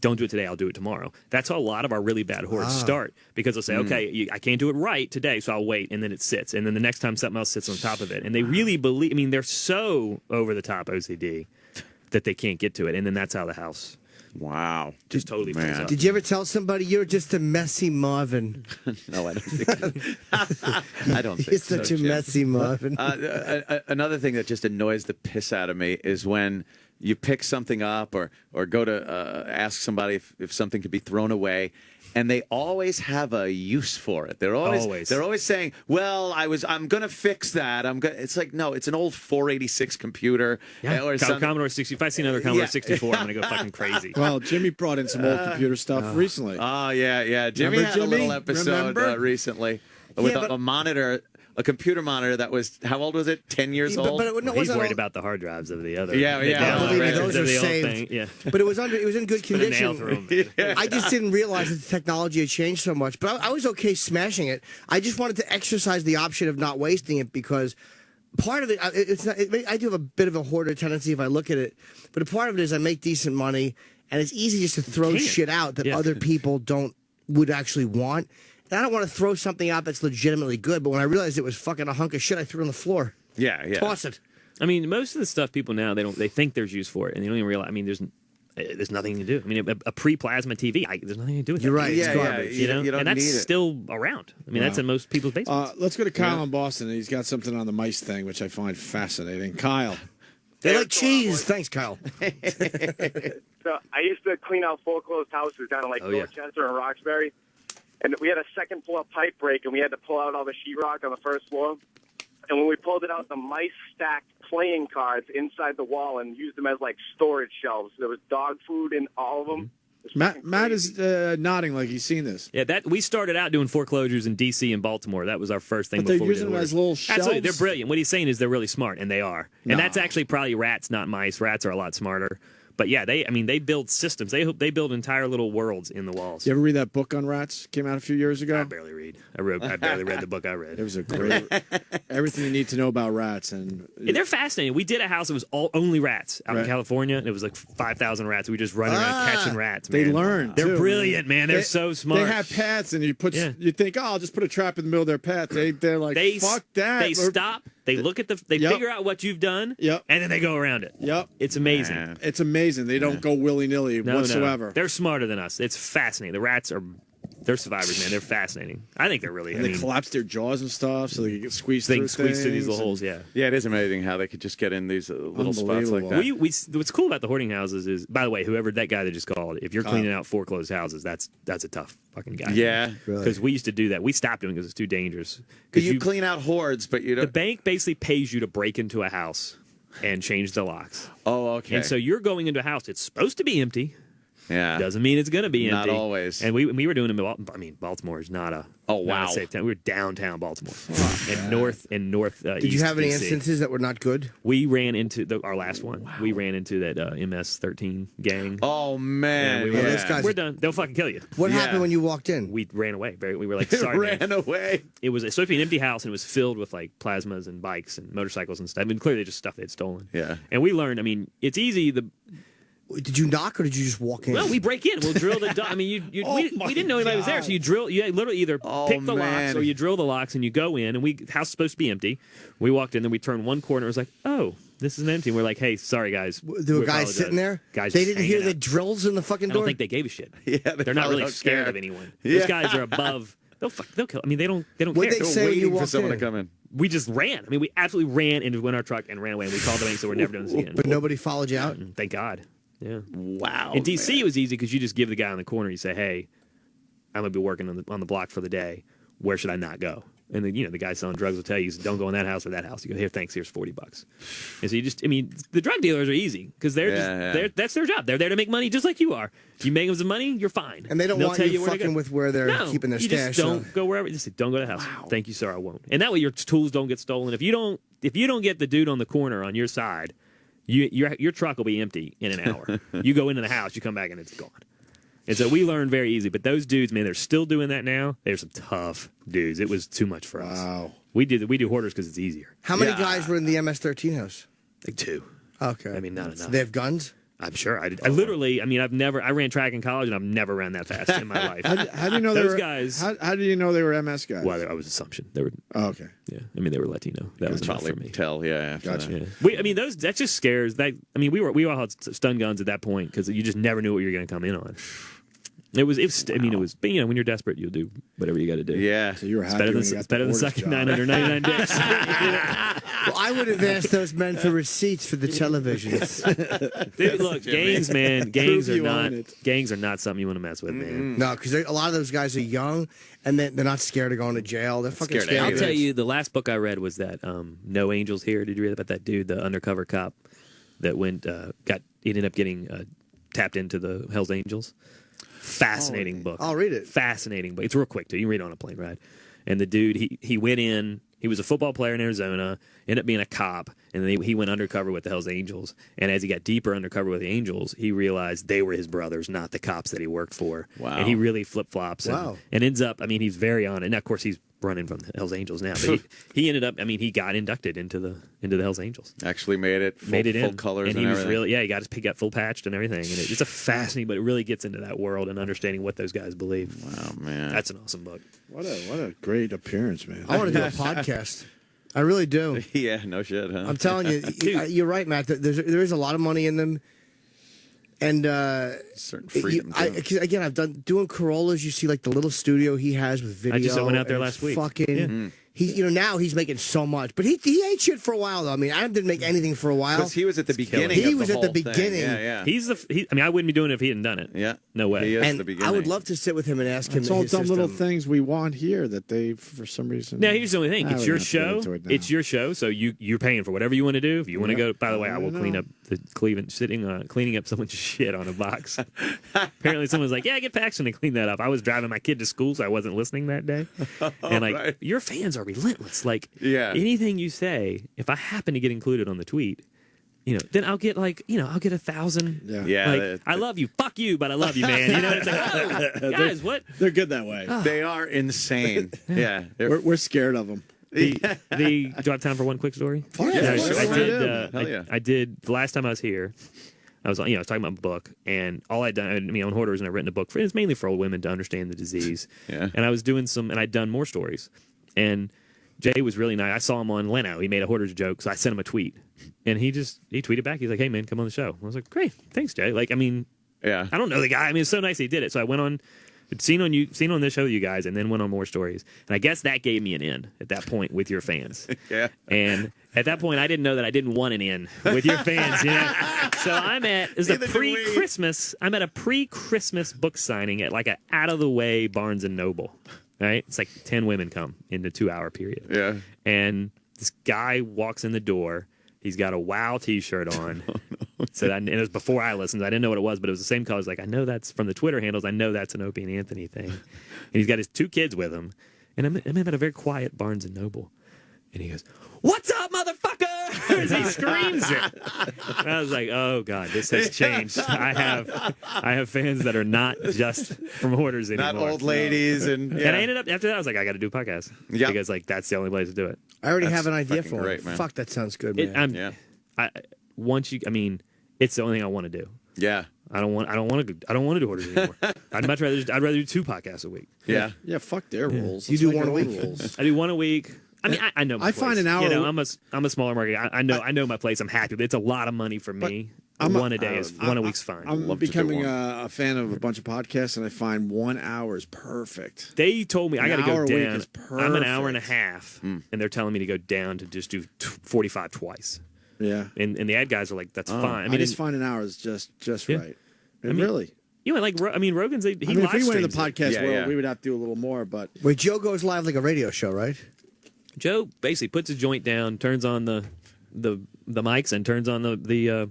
don't do it today, I'll do it tomorrow. That's how a lot of our really bad hoarders start, because they'll say, okay, I can't do it right today, so I'll wait, and then it sits. And then the next time something else sits on top of it. And they really believe, they're so over the top OCD that they can't get to it. And then that's how the house just totally fills up. Did you ever tell somebody you're just a messy Marvin? No, I don't think so. I don't think You're such a messy Marvin. Another thing that just annoys the piss out of me is when you pick something up or go to ask somebody if something could be thrown away, and they always have a use for it. They're always saying, "Well, I'm going to fix that. It's like, no, it's an old 486 computer or Commodore 60. If I see another Commodore 64, I'm going to go fucking crazy." Well, Jimmy brought in some old computer stuff recently. Oh yeah. Jimmy had a little episode recently with a monitor. A computer monitor that was, how old was it? 10 years old? But he's worried about the hard drives of the other. Those are saved. Yeah. But it was in good condition. I just didn't realize that the technology had changed so much. But I was okay smashing it. I just wanted to exercise the option of not wasting it, because part of it, I do have a bit of a hoarder tendency if I look at it. But a part of it is I make decent money, and it's easy just to throw shit out that other people would actually want. I don't want to throw something out that's legitimately good, but when I realized it was fucking a hunk of shit, I threw it on the floor. Yeah. Toss it. Most of the stuff people now, they think there's use for it, and they don't even realize. There's nothing to do. A pre-plasma TV, there's nothing to do with it. You're right. It's garbage. You don't and that's need it. Still around. That's in most people's basements. Let's go to Kyle in Boston. He's got something on the mice thing, which I find fascinating. Kyle. They like cheese. Thanks, Kyle. So I used to clean out foreclosed houses down in Dorchester and Roxbury. And we had a second floor pipe break, and we had to pull out all the sheetrock on the first floor. And when we pulled it out, the mice stacked playing cards inside the wall and used them as storage shelves. There was dog food in all of them. Matt is nodding like he's seen this. Yeah, we started out doing foreclosures in D.C. and Baltimore. That was our first thing. But they're using them as little shelves? Absolutely, they're brilliant. What he's saying is they're really smart, and they are. And that's actually probably rats, not mice. Rats are a lot smarter. But yeah, they build systems. They build entire little worlds in the walls. You ever read that book on rats? Came out a few years ago. I barely read. I barely read the book I read. It was a great everything you need to know about rats, and they're fascinating. We did a house that was only rats out in California. And it was 5,000 rats. We just running around catching rats. Man. They learn. They're brilliant, man. They're so smart. They have paths, and you think, I'll just put a trap in the middle of their path. They're like, fuck that. They stop. They look at they figure out what you've done, and then they go around it. Yep. It's amazing. Man. It's amazing. They don't go willy-nilly whatsoever. No. They're smarter than us. It's fascinating. The rats they're survivors, man. They're fascinating. I think they're really. And they collapse their jaws and stuff, so they can get squeezed through things. Squeeze through these little holes. Yeah. Yeah, it is amazing how they could just get in these little spots like that. What's cool about the hoarding houses is, by the way, whoever that guy that just called, if you're cleaning out foreclosed houses, that's a tough fucking guy. Yeah, because we used to do that. We stopped doing it because it's too dangerous. Because you clean out hoards, but you don't. The bank basically pays you to break into a house and change the locks. Oh, okay. And so you're going into a house. It's supposed to be empty. Yeah. Doesn't mean it's going to be empty. Not always. And we were doing them. I mean, Baltimore is not a not a safe town. We were downtown Baltimore and north Did you have any instances that were not good? We ran into our last one. Wow. We ran into that MS-13 gang. Oh man, those guys, we're done. They'll fucking kill you. What happened when you walked in? We ran away. We were like, sorry, ran away. It was supposed to be an empty house, and it was filled with like plasmas and bikes and motorcycles and stuff. I mean, clearly just stuff they'd stolen. Yeah. And we learned. I mean, it's easy. Did you knock or did you just walk in? Well, we break in. We'll drill the. I mean, we didn't know anybody was there, so you drill. You literally either pick the locks or you drill the locks, and you go in. And the house is supposed to be empty. We walked in, then we turned one corner. It was like, oh, this isn't empty. And we're like, hey, sorry guys. There were guys sitting there. Guys, they didn't hear the drills in the fucking door. I don't think they gave a shit. Yeah, they're not really scared of anyone. Those guys are above. They'll kill. I mean, they don't care. They say waiting for someone to come in. We just ran. I mean, we absolutely ran into our truck and ran away. And we called the bank, so we're never doing this again. But nobody followed you out. Thank God. Yeah. Wow. In DC, it was easy because you just give the guy on the corner. You say, "Hey, I'm gonna be working on the block for the day. Where should I not go?" And then the guy selling drugs will tell you, "Don't go in that house or that house." You go, "Here, thanks. Here's $40." And so the drug dealers are easy because that's their job. They're there to make money, just like you are. You make them some money, you're fine. And they don't want you fucking with where they're keeping their stash. Just don't go wherever. Just say, "Don't go to the house." Wow. Thank you, sir. I won't. And that way, your tools don't get stolen. If you don't get the dude on the corner on your side, your truck will be empty in an hour. You go into the house, you come back, and it's gone. And so we learned very easy. But those dudes, man, they're still doing that now. They're some tough dudes. It was too much for us. Wow. We do Hoarders because it's easier. How many guys were in the MS-13 house? Like 2. Okay. I mean, not enough. They have guns? I'm sure. I ran track in college, and I've never ran that fast in my life. How do you know those guys? How do you know they were MS guys? Well, I was assumption. They were. Oh, okay. Yeah, I mean they were Latino. That was enough for me. Tell, yeah. Gotcha. Yeah. That just scares. We all had stun guns at that point because you just never knew what you were going to come in on. It was. But when you're desperate, you'll do whatever you got to do. Yeah. So you were happy it's better than sucking 999 dicks. Well, I would have asked those men for receipts for the televisions. Dude, look, gangs, man. Gangs are not something you want to mess with, man. No, because a lot of those guys are young, and they're not scared of going to jail. They're fucking scared. I'll tell you, the last book I read was that No Angels Here. Did you read about that dude, the undercover cop that ended up getting tapped into the Hells Angels? Fascinating book. I'll read it. Fascinating book. It's real quick, too. You can read it on a plane ride. And the dude, he went in. He was a football player in Arizona, ended up being a cop, and then he went undercover with the Hells Angels. And as he got deeper undercover with the Angels, he realized they were his brothers, not the cops that he worked for. Wow. And he really flip-flops Wow. and ends up, he's very on it. And, of course, he's running from the Hells Angels now. But he ended up, he got inducted into the Hells Angels. Actually made it full colors and he was everything. he got his got full patched and everything. And it's a fascinating, but it really gets into that world and understanding what those guys believe. Wow, man. That's an awesome book. What a great appearance, man. I want to do a podcast. I really do. Yeah, no shit, huh? I'm telling you, you're right, Matt. There is a lot of money in them. And certain freedom. Again, I've doing Corollas. You see, like the little studio he has with video. I just went out there last week. Fucking, now he's making so much, but he ate shit for a while though. I mean, Adam didn't make anything for a while because he was at the beginning. He of was the at the whole thing. beginning. Yeah. I wouldn't be doing it if he hadn't done it. Yeah, no way. He is and the beginning. I would love to sit with him and ask him. It's all his dumb system. little things we want here that they, for some reason. Now here's the only thing: it's we're your not show. into it now. It's your show, so you're paying for whatever you want to do. If you want to go, by the way, I will clean up the cleaning up someone's shit on a box. Apparently, someone's like, "Yeah, get Paxton to clean that up." I was driving my kid to school, so I wasn't listening that day. And your fans are relentless. Like, anything you say, if I happen to get included on the tweet, then I'll get I'll get 1,000. Yeah. I love you. Fuck you, but I love you, man. It's like, oh, guys, what? They're good that way. They are insane. Yeah. We're scared of them. Do I have time for one quick story? I did the last time I was here. I was talking about a book, and all I'd done, on Hoarders, and I've written a book it's mainly for old women to understand the disease. Yeah. And I was doing and I'd done more stories, and Jay was really nice. I saw him on Leno. He made a Hoarders joke, so I sent him a tweet, and he tweeted back. He's like, "Hey man, come on the show." I was like, "Great, thanks, Jay." I don't know the guy. It's so nice he did it. So I went on. Seen on this show with you guys, and then went on more stories. And I guess that gave me an in at that point with your fans. Yeah. And at that point, I didn't know that I didn't want an in with your fans. So I'm at I'm at a pre-Christmas book signing at like an out of the way Barnes and Noble. Right? It's like 10 women come in the 2-hour period. Yeah. And this guy walks in the door. He's got a WoW T-shirt on, So and it was before I listened. I didn't know what it was, but it was the same colors. Like, I know that's from the Twitter handles. I know that's an Opie and Anthony thing. And he's got his 2 kids with him. And I'm at a very quiet Barnes & Noble. And he goes, "What's up, motherfucker?" As he screams it. And I was like, "Oh God, this has changed. I have fans that are not just from Hoarders anymore. Not old ladies and I ended up after that. I was like, I got to do a podcast because like that's the only place to do it. I already have an idea for it. Fuck, that sounds good, man. It's the only thing I want to do. Yeah. I don't want to do Hoarders anymore. I'd rather do 2 podcasts a week. Yeah. Yeah. Fuck their rules. You do one a week. I do one a week. I mean, I know. I find an hour. You know, I'm a smaller market. I know my place. I'm happy. It's a lot of money for me. One a week's fine. I'm becoming a fan of a bunch of podcasts, and I find 1 hour is perfect. They told me I got to go down. I'm an hour and a half, Hmm. and they're telling me to go down to just do 45 twice. Yeah. And the ad guys are like, "That's fine." I mean, I just find an hour is just right. Really. You know, like Rogan's. if we went in the podcast world, we would have to do a little more. But wait, Joe goes live like a radio show, right? Joe basically puts his joint down, turns on the mics, and turns on the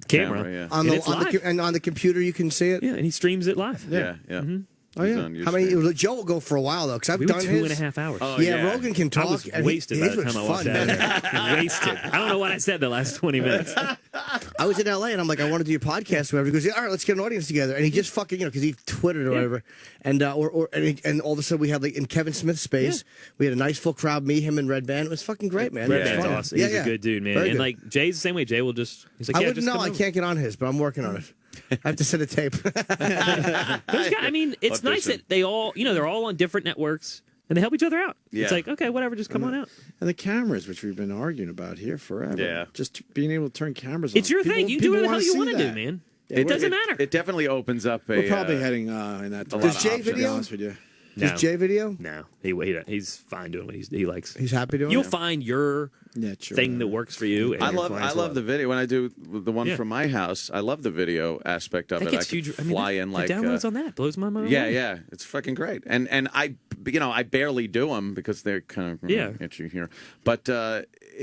camera. On the computer, you can see it. Yeah, and he streams it live. Yeah. Mm-hmm. Oh yeah. How many? Joe will go for a while though, because I've done 2.5 hours. Oh, yeah, Rogan can talk. I was wasted by the time I walked out there. Wasted. I don't know what I said the last 20 minutes. I was in LA and I'm like, I want to do your podcast or whatever. He goes, all right, let's get an audience together. And he just fucking, because he twittered or whatever, and and all of a sudden we had like in Kevin Smith's space, we had a nice full crowd, me, him, and Red Band. It was fucking great, man. Red Band's awesome. He's a good dude, man. Very and good. like Jay's the same way. Jay will just. He's like, I wouldn't know. I can't get on his, but I'm working on it. I have to send a tape. Those guys, I mean, it's nice that they all, they're all on different networks and they help each other out. Yeah. It's like, okay, whatever, just come on out. And the cameras, which we've been arguing about here forever. Yeah. Just being able to turn cameras on. It's your thing. You do what the hell you want to do, man. Yeah, it doesn't matter. It definitely opens up a. We're probably heading in that direction. Does Jay to be video? honest with you. Does Jay video? No, he's fine doing what he likes. He's happy doing it? You'll find your thing that works for you. And I your love clients will. the video when I do the one from my house. I love the video aspect of That it. gets I could huge. fly in like the downloads on that blows my mind. Yeah, it's fucking great. And I barely do them because they're kind of itchy here. But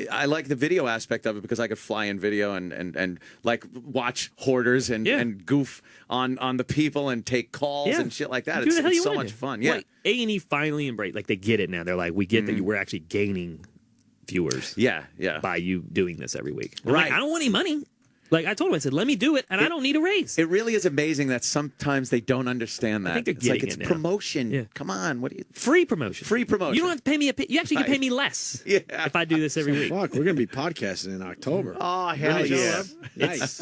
I like the video aspect of it because I could fly in video and like watch Hoarders and goof on the people and take calls and shit like that. It's so much fun. Yeah. Like, A&E finally embraced. Like they get it now. They're like, we get that you were actually gaining viewers. Yeah. By you doing this every week. I'm Right. like, I don't want any money. Like I told him, I said, let me do it, and I don't need a raise. It really is amazing that sometimes they don't understand that. I think they're it's like getting it's it now. promotion. Yeah. Come on, what do you? Free promotion. Free promotion. You don't have to pay me you actually can pay me less. Yeah. If I do this every week. Fuck, we're gonna be podcasting in October. Oh hell Nice. yeah! Nice.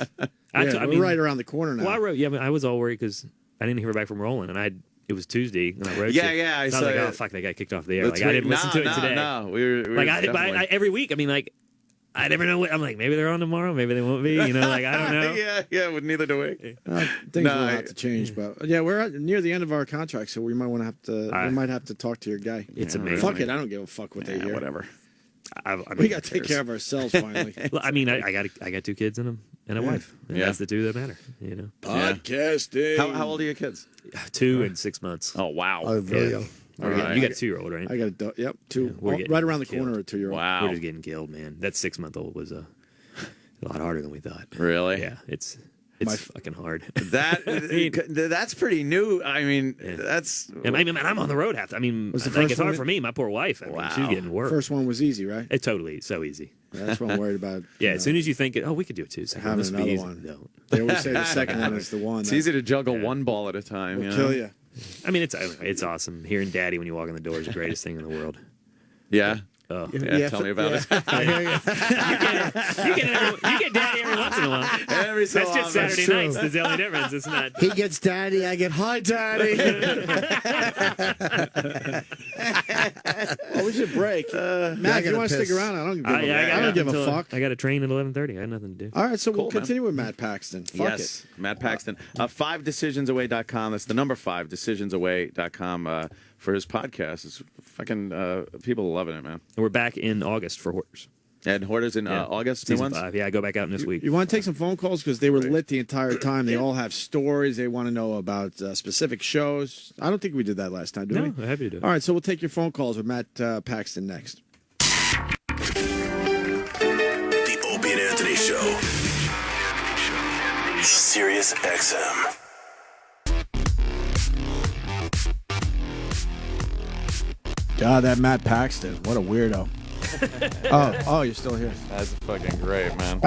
I we're right around the corner now. Well, I wrote. Yeah, I was all worried because I didn't hear back from Roland, and it was Tuesday, and I wrote. Yeah, you. yeah. I was saw like, it. oh fuck, they got kicked off the air. Like I didn't listen to it today. No, we were like definitely... every week. I mean, like I never know. I'm like, maybe they're on tomorrow, maybe they won't be. Like I don't know. yeah. Well, neither do we. Things will have to change, but we're near the end of our contract, so we might want to have to. We might have to talk to your guy. It's amazing. Fuck it, I don't give a fuck what they hear. Whatever. I mean, we got to take care of ourselves finally. I mean, I got 2 kids and a wife. And that's the 2 that matter. Podcasting. How old are your kids? 2 and 6 months. Oh wow. Oh, very young. You got a 2-year-old, right? I got a 2. We're Right around the killed. corner, a 2-year-old. Wow. We're just getting killed, man. That 6-month-old was a lot harder than we thought. Really? Yeah, it's fucking hard. That's pretty new. I mean, that's. I mean, I'm on the road half. I mean, Was the I think first it's hard one- for me. My poor wife. I mean, she's getting work. First one was easy, right? It's totally so easy. That's what I'm worried about. Yeah, as soon as you think, we could do it too. Having another one. They always say the second one is the one. It's easy to juggle one ball at a time. Will kill you. I mean, it's awesome. Hearing Daddy when you walk in the door is the greatest thing in the world. Yeah. Oh, Tell me about it. You get Daddy every once in a while. Every so That's just often. Saturday nights. That's the only difference. It's not. He gets Daddy, I get Hi Daddy. Well, we should break. Matt, if you want to stick around, I don't give a fuck. I got a train at 11:30. I got nothing to do. All right, so we'll Cool, continue with Matt Paxton. Fuck it. Matt Paxton. 5decisionsaway.com. That's the number 5decisionsaway.com for his podcast. It's fucking people are loving it, man. And we're back in August for Hoarders. And Hoarders in August, new Season ones? 5. Yeah, I go back out this week. You want to take some phone calls because they were lit the entire time. They all have stories. They want to know about specific shows. I don't think we did that last time, did we? No, I'm happy to do it. All right, so we'll take your phone calls with Matt Paxton next. The Opie and Anthony Show. Sirius XM. God, that Matt Paxton. What a weirdo. oh, you're still here. That's fucking great, man.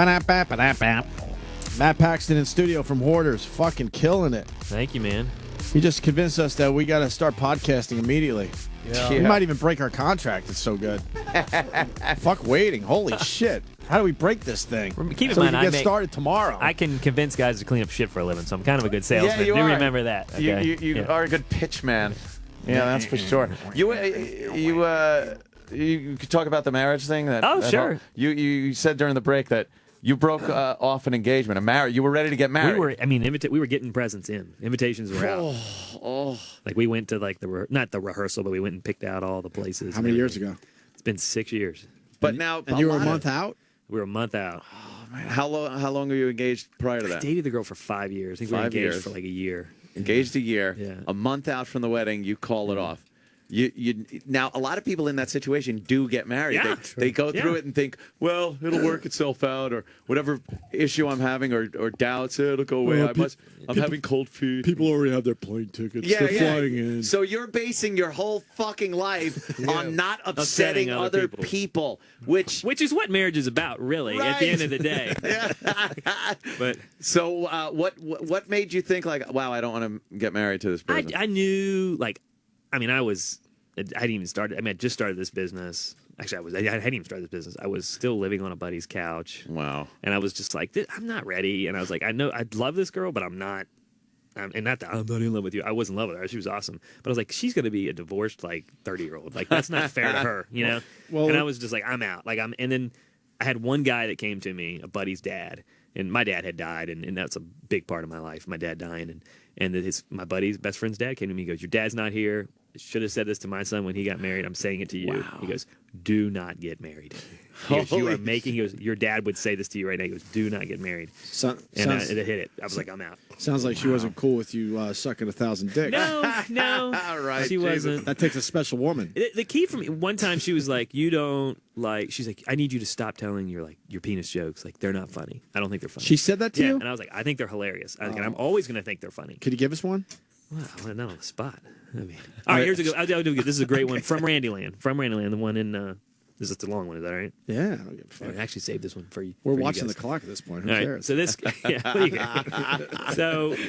Matt Paxton in studio from Hoarders. Fucking killing it. Thank you, man. He just convinced us that we got to start podcasting immediately. Yeah. We might even break our contract. It's so good. Fuck waiting. Holy shit. How do we break this thing? Keep in so mind, we can get started tomorrow. I can convince guys to clean up shit for a living, so I'm kind of a good salesman. Yeah, you are. Remember that. Okay? You are a good pitch man. Yeah, that's for sure. You could talk about the marriage thing. Sure. You said during the break that you broke off an engagement, a marriage. You were ready to get married. We were getting presents in. Invitations were out. Like we went to not the rehearsal, but we went and picked out all the places. How many years ago? It's been 6 years. But now, and you were a month out. We were a month out. Oh man, how long were you engaged prior to that? I dated the girl for 5 years. I think we were engaged for like a year. Engaged a year. Yeah. A month out from the wedding, you call it off. You now a lot of people in that situation do get married. Yeah, they go through it and think, well, it'll work itself out, or whatever issue I'm having, or doubts, it'll go away. I'm having cold feet. People already have their plane tickets. They're flying in. So you're basing your whole fucking life on not upsetting other people, which is what marriage is about, really. At the end of the day. But so what made you think like, wow, I don't want to get married to this person? I knew I hadn't even started. I just started this business. Actually, I hadn't even started this business. I was still living on a buddy's couch. Wow. And I was just like, I'm not ready. And I was like, I know I'd love this girl, but I'm not. And not that I'm not in love with you. I was in love with her. She was awesome. But I was like, she's going to be a divorced 30-year-old. Like that's not fair to her, you know. Well, and I was just like, I'm out. And then I had one guy that came to me, a buddy's dad, and my dad had died, and that's a big part of my life. My dad dying, and my buddy's best friend's dad came to me. He goes, your dad's not here. Should have said this to my son when he got married. I'm saying it to you. Wow. He goes, do not get married. He goes, he goes, your dad would say this to you right now. He goes, do not get married. It hit it. I was like, I'm out. Sounds like she wasn't cool with you sucking 1,000 dicks. No. All right, she wasn't. That takes a special woman. The key for me, one time she was like, you don't she's like, I need you to stop telling your penis jokes. Like, they're not funny. I don't think they're funny. She said that to you? And I was like, I think they're hilarious. And I'm always going to think they're funny. Could you give us one? Well, not on the spot. All right, here's a good. I'll do it. This is a great one from Randyland. The one in. This is the long one. Is that right? Yeah. I don't give a fuck. I actually saved this one for you. We're watching the clock at this point. Who cares? So this. So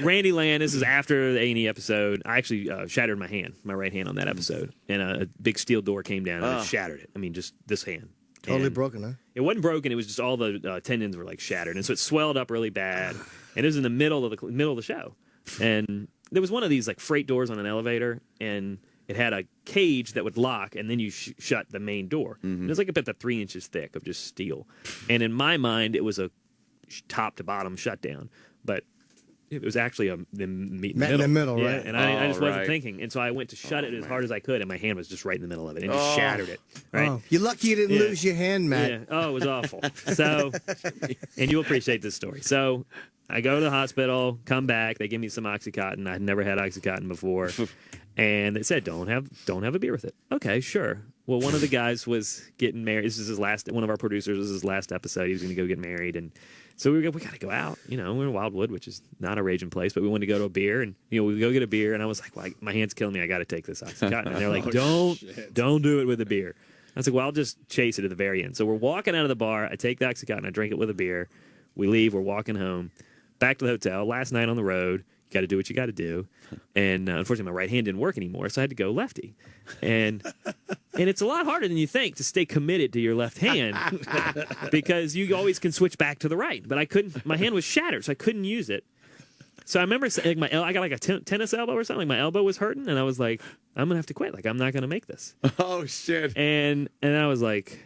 Randyland. This is after the A&E episode. I actually shattered my right hand on that episode, and a big steel door came down and I shattered it. Just this hand. Totally broken, huh? It wasn't broken. It was just all the tendons were shattered, and so it swelled up really bad. And it was in the middle of the show, and there was one of these freight doors on an elevator, and it had a cage that would lock, and then you shut the main door. Mm-hmm. It was about 3 inches thick of just steel. And in my mind, it was a top to bottom shutdown, but it was actually in the middle, yeah, right? And I just wasn't thinking, and so I went to shut it as hard as I could, and my hand was just right in the middle of it, and just shattered it. Right? Oh, you're lucky you didn't lose your hand, Matt. Yeah. Oh, it was awful. So, and you'll appreciate this story. So, I go to the hospital, come back. They give me some OxyContin. I'd never had OxyContin before, and they said, "Don't have a beer with it." Okay, sure. Well, one of the guys was getting married. This is his last. One of our producers. This is his last episode. He was going to go get married, and so we got to go out. We're in Wildwood, which is not a raging place, but we wanted to go to a beer, and we go get a beer. And I was like, well, my hand's killing me. I got to take this OxyContin. And they're like, don't do it with a beer. I was like, well, I'll just chase it at the very end. So we're walking out of the bar. I take the OxyContin. I drink it with a beer. We leave. We're walking home. Back to the hotel. Last night on the road. You got to do what you got to do. And unfortunately, my right hand didn't work anymore, so I had to go lefty. And it's a lot harder than you think to stay committed to your left hand because you always can switch back to the right. But I couldn't. My hand was shattered, so I couldn't use it. So I remember I got a tennis elbow or something. My elbow was hurting, and I was like, I'm gonna have to quit. I'm not gonna make this. Oh shit! And I was like,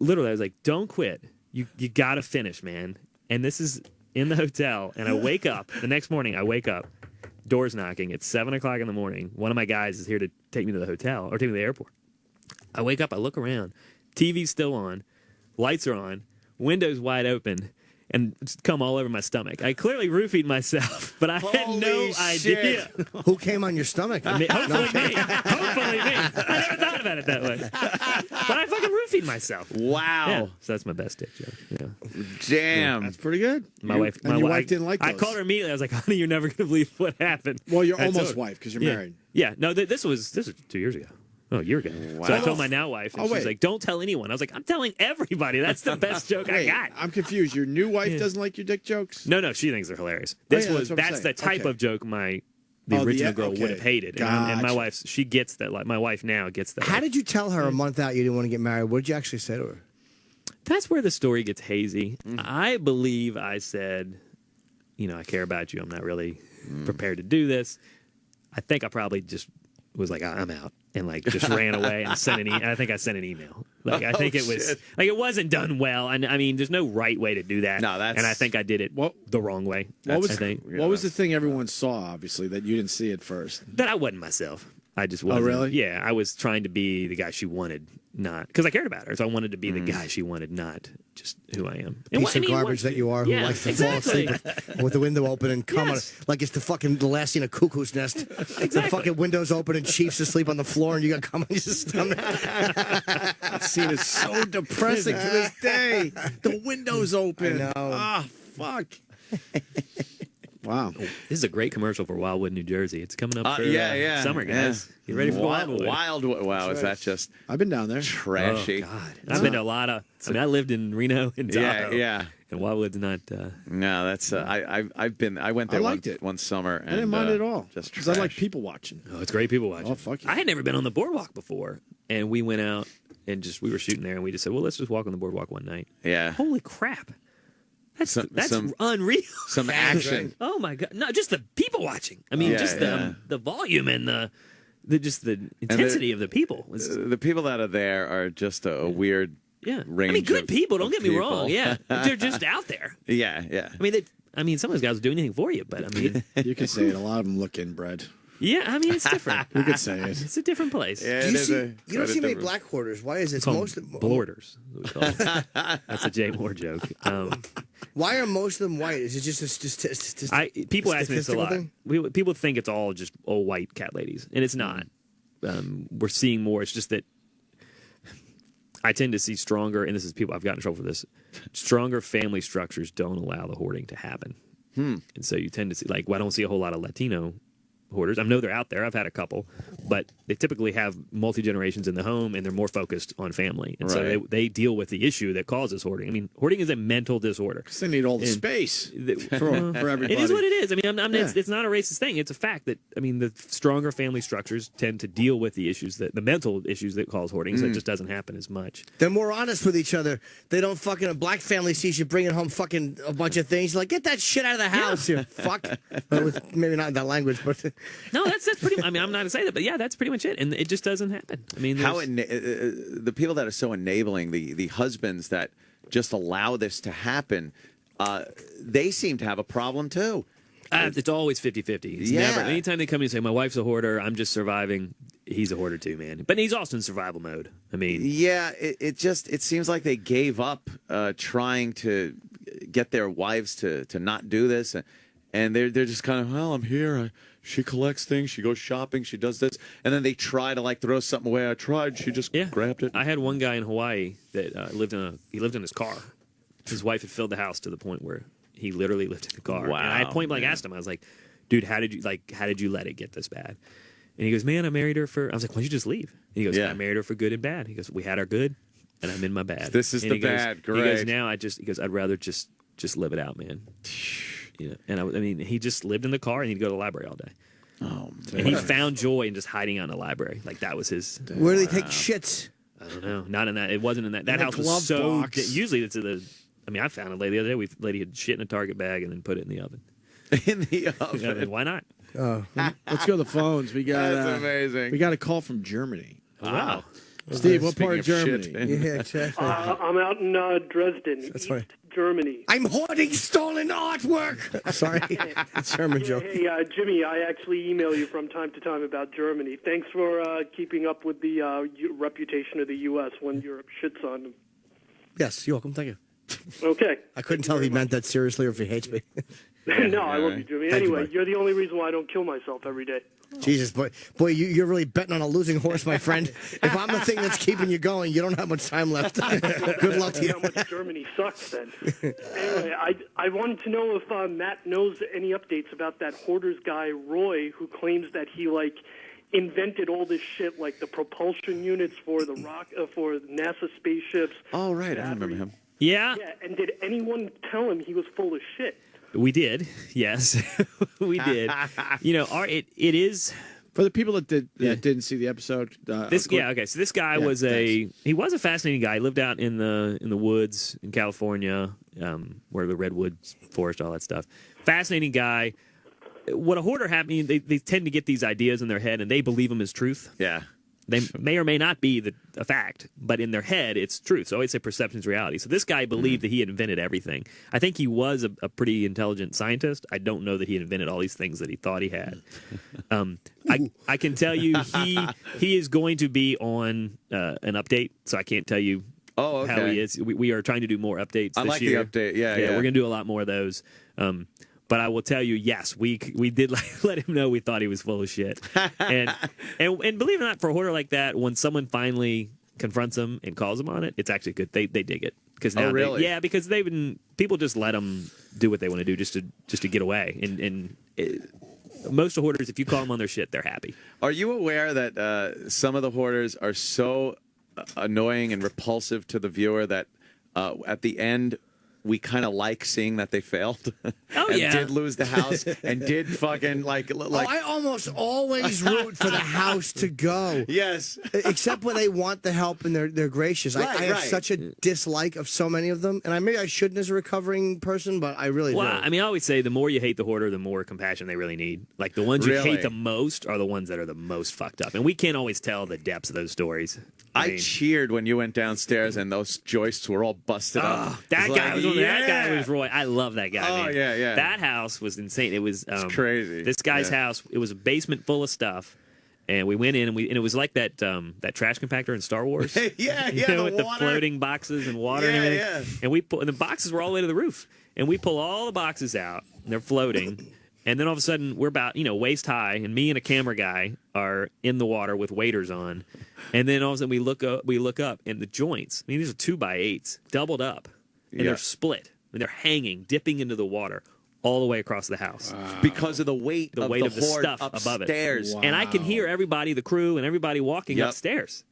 literally, I was like, don't quit. You got to finish, man. And this is in the hotel, and I wake up the next morning. Doors knocking. It's 7:00 in the morning. One of my guys is here to take me to the hotel or take me to the airport. I wake up. I look around. TV's still on. Lights are on. Windows wide open. and it's come all over my stomach. I clearly roofied myself, but I had no idea. Who came on your stomach? I mean, hopefully me. Hopefully me. I never thought about it that way. But I fucking roofied myself. Wow. Yeah, so that's my best dick joke. Yeah. Damn. That's pretty good. My wife didn't like those. I called her immediately. I was like, honey, you're never going to believe what happened. Well, you're I almost told her. wife because you're Yeah. married. Yeah. No, this was 2 years ago. Oh, a year ago. Wow. So I told my now wife, and Oh, she's wait. like, don't tell anyone. I was like, I'm telling everybody. That's the best joke I Wait, got. I'm confused. Your new wife Yeah. doesn't like your dick jokes? No, she thinks they're hilarious. Oh, This yeah, was that's what I'm that's the saying. type Okay. of joke the Oh, original girl okay. would have hated, and my Gotcha. wife, she gets that. Like my wife now gets that. How did you tell her a month out you didn't want to get married? What did you actually say to her? That's where the story gets hazy. Mm. I believe I said, I care about you. I'm not really prepared to do this. I think I probably just was like, I'm out, and like just ran away and sent I think I sent an email. Like I think it was shit. like it wasn't done well, and I mean, there's no right way to do that. No, that's- and I think I did it the wrong way. What was, I think what was the thing everyone saw, obviously, that you didn't see at first? that I wasn't myself. I just wasn't. really? Yeah, I was trying to be the guy she wanted, not because I cared about her. So I wanted to be the guy she wanted, not just who I am. And Piece of garbage that you are, who Yeah, likes to exactly. fall asleep with the window open and come on, like it's the last scene of Cuckoo's Nest. The fucking window's open and Chief's asleep on the floor, and you got cum on your stomach. That scene is so depressing to this day. The window's open. I know. Ah, fuck. Wow. This is a great commercial for Wildwood, New Jersey. It's coming up for summer, yeah. guys. You ready for Wildwood? Wow, is that just I've been down there. trashy? Oh, God. I've been to a lot of. I lived in Reno and Tahoe. Yeah. And Wildwood's not. No, that's I went there liked it. one summer. And, I didn't mind it at all. Just Because I like trash. people watching. Oh, it's great people watching. Oh, fuck yeah. I had never been on the boardwalk before, and we went out and we were shooting there, and we just said, well, let's just walk on the boardwalk one night. Yeah. Holy crap. That's Some unreal. Some action. Oh my god! No, just the people watching. I mean, Yeah, just yeah. the volume and the intensity of the people. The people that are there are just a weird Yeah, range. I mean, good of- people. Don't of get me people. wrong. Yeah, but they're just out there. Yeah. I mean, some of those guys will do anything for you, but I mean, You can say it. A lot of them look inbred. yeah, I mean, it's different. You could say it. It's a different place. Yeah, Do it you is see? a- You quite don't a see many difference. black hoarders. Why is it? It's Call most them of bloorders. That's a Jay Moore joke. Why are most of them white? Is it just People ask me this a lot. thing? People think it's all just old white cat ladies, and it's not. We're seeing more. It's just that I tend to see stronger, and this is people I've gotten in trouble for this. Stronger family structures don't allow the hoarding to happen, and so you tend to see I don't see a whole lot of Latino hoarders. I know they're out there. I've had a couple, but they typically have multi-generations in the home, and they're more focused on family. And so Right. they deal with the issue that causes hoarding. I mean, hoarding is a mental disorder. Because they need all the space for everybody. It is what it is. I mean, Yeah. it's not a racist thing. It's a fact that, I mean, the stronger family structures tend to deal with the issues, the mental issues that cause hoarding, so it just doesn't happen as much. They're more honest with each other. They don't fucking. A black family sees you bringing home fucking a bunch of things. Like, get that shit out of the house, you fuck. Maybe not in that language, but No, that's pretty. I mean, I'm not gonna say that, but yeah, that's pretty much it. And it just doesn't happen. I mean, How the people that are so enabling, the husbands that just allow this to happen, they seem to have a problem too. it's always 50-50. It's Yeah. never. Anytime they come in and say, "My wife's a hoarder," I'm just surviving. He's a hoarder too, man. But he's also in survival mode. I mean, Yeah, it seems like they gave up trying to get their wives to not do this, and they're just kind of, well, I'm here. She collects things. She goes shopping. She does this, and then they try to throw something away. I tried. She just grabbed it. I had one guy in Hawaii that lived in his car. His wife had filled the house to the point where he literally lived in the car. Wow, And I point blank asked him. I was like, "Dude, how did you let it get this bad?" And he goes, "Man, I married her for." I was like, "Why don't you just leave?" And he goes, Yeah. "I married her for good and bad." He goes, "We had our good, and I'm in my bad. This is And the he goes- bad. He goes, Great. "Now he goes, I'd rather just live it out, man." Yeah. And I mean, he just lived in the car and he'd go to the library all day. Oh, and he found joy in just hiding out in the library. Like that was his. where do they take shits? I don't know. Not in that. It wasn't in that. That In a house glove was so. box. Usually it's I mean, I found a lady the other day. Lady had shit in a Target bag and then put it in the oven. In the oven. Yeah, I mean, why not? Let's go to the phones. We got That's amazing. We got a call from Germany. Wow. Steve, what Speaking part of of Germany? shit. Yeah, exactly. I'm out in Dresden, That's funny. Germany. I'm hoarding stolen artwork. Sorry, it's German joke. Hey, Jimmy, I actually email you from time to time about Germany. Thanks for keeping up with the reputation of the U.S. when Europe shits on them. Yes, you're welcome. Thank you. Okay. I couldn't tell if he meant that seriously or if he hates me. No, I love you, Jimmy. Thank you, Anyway, bud. you're the only reason why I don't kill myself every day. Jesus, boy, you're really betting on a losing horse, my friend. If I'm the thing that's keeping you going, you don't have much time left. Good luck to you. How much Germany sucks, then. Anyway, I wanted to know if Matt knows any updates about that Hoarders guy, Roy, who claims that he, invented all this shit, like the propulsion units for the for NASA spaceships. Oh, right. I remember him. Yeah. Yeah, and did anyone tell him he was full of shit? We did, yes, we did. It is for the people that didn't see the episode. So this guy was a fascinating guy. He lived out in the woods in California, where the redwoods forest, all that stuff. Fascinating guy. What a hoarder happens, they tend to get these ideas in their head and they believe them as truth. Yeah. They may or may not be a fact, but in their head, it's truth. So I always say perception is reality. So this guy believed that he had invented everything. I think he was a pretty intelligent scientist. I don't know that he had invented all these things that he thought he had. I can tell you he is going to be on an update, so I can't tell you how he is. We are trying to do more updates this year. I like the update, yeah. We're going to do a lot more of those. But I will tell you, yes, we did let him know we thought he was full of shit. And believe it or not, for a hoarder like that, when someone finally confronts him and calls him on it, it's actually good. They dig it. Really? Because people just let them do what they want to do just to get away. And most of hoarders, if you call them on their shit, they're happy. Are you aware that some of the hoarders are so annoying and repulsive to the viewer that at the end we kind of like seeing that they failed and did lose the house and did fucking like. I almost always root for the house to go. Yes, except when they want the help and they're gracious. I have such a dislike of so many of them, and maybe I shouldn't as a recovering person, but I really do. I mean, I always say the more you hate the hoarder, the more compassion they really need. Like the ones you hate the most are the ones that are the most fucked up, and we can't always tell the depths of those stories. I cheered when you went downstairs and those joists were all busted up. That guy was Roy. I love that guy. Oh, man. yeah. That house was insane. It was crazy. This guy's house. It was a basement full of stuff, and we went in and it was like that trash compactor in Star Wars. with the floating boxes and water and everything. And the boxes were all the way to the roof, and we pull all the boxes out. And they're floating. And then all of a sudden, we're about, waist high, and me and a camera guy are in the water with waders on. And then all of a sudden, we look up, and the joints, these are 2x8s, doubled up, and they're split. And they're hanging, dipping into the water all the way across the house. Wow. Because of the weight of the stuff upstairs. above it. Wow. And I can hear everybody, the crew, and everybody walking upstairs.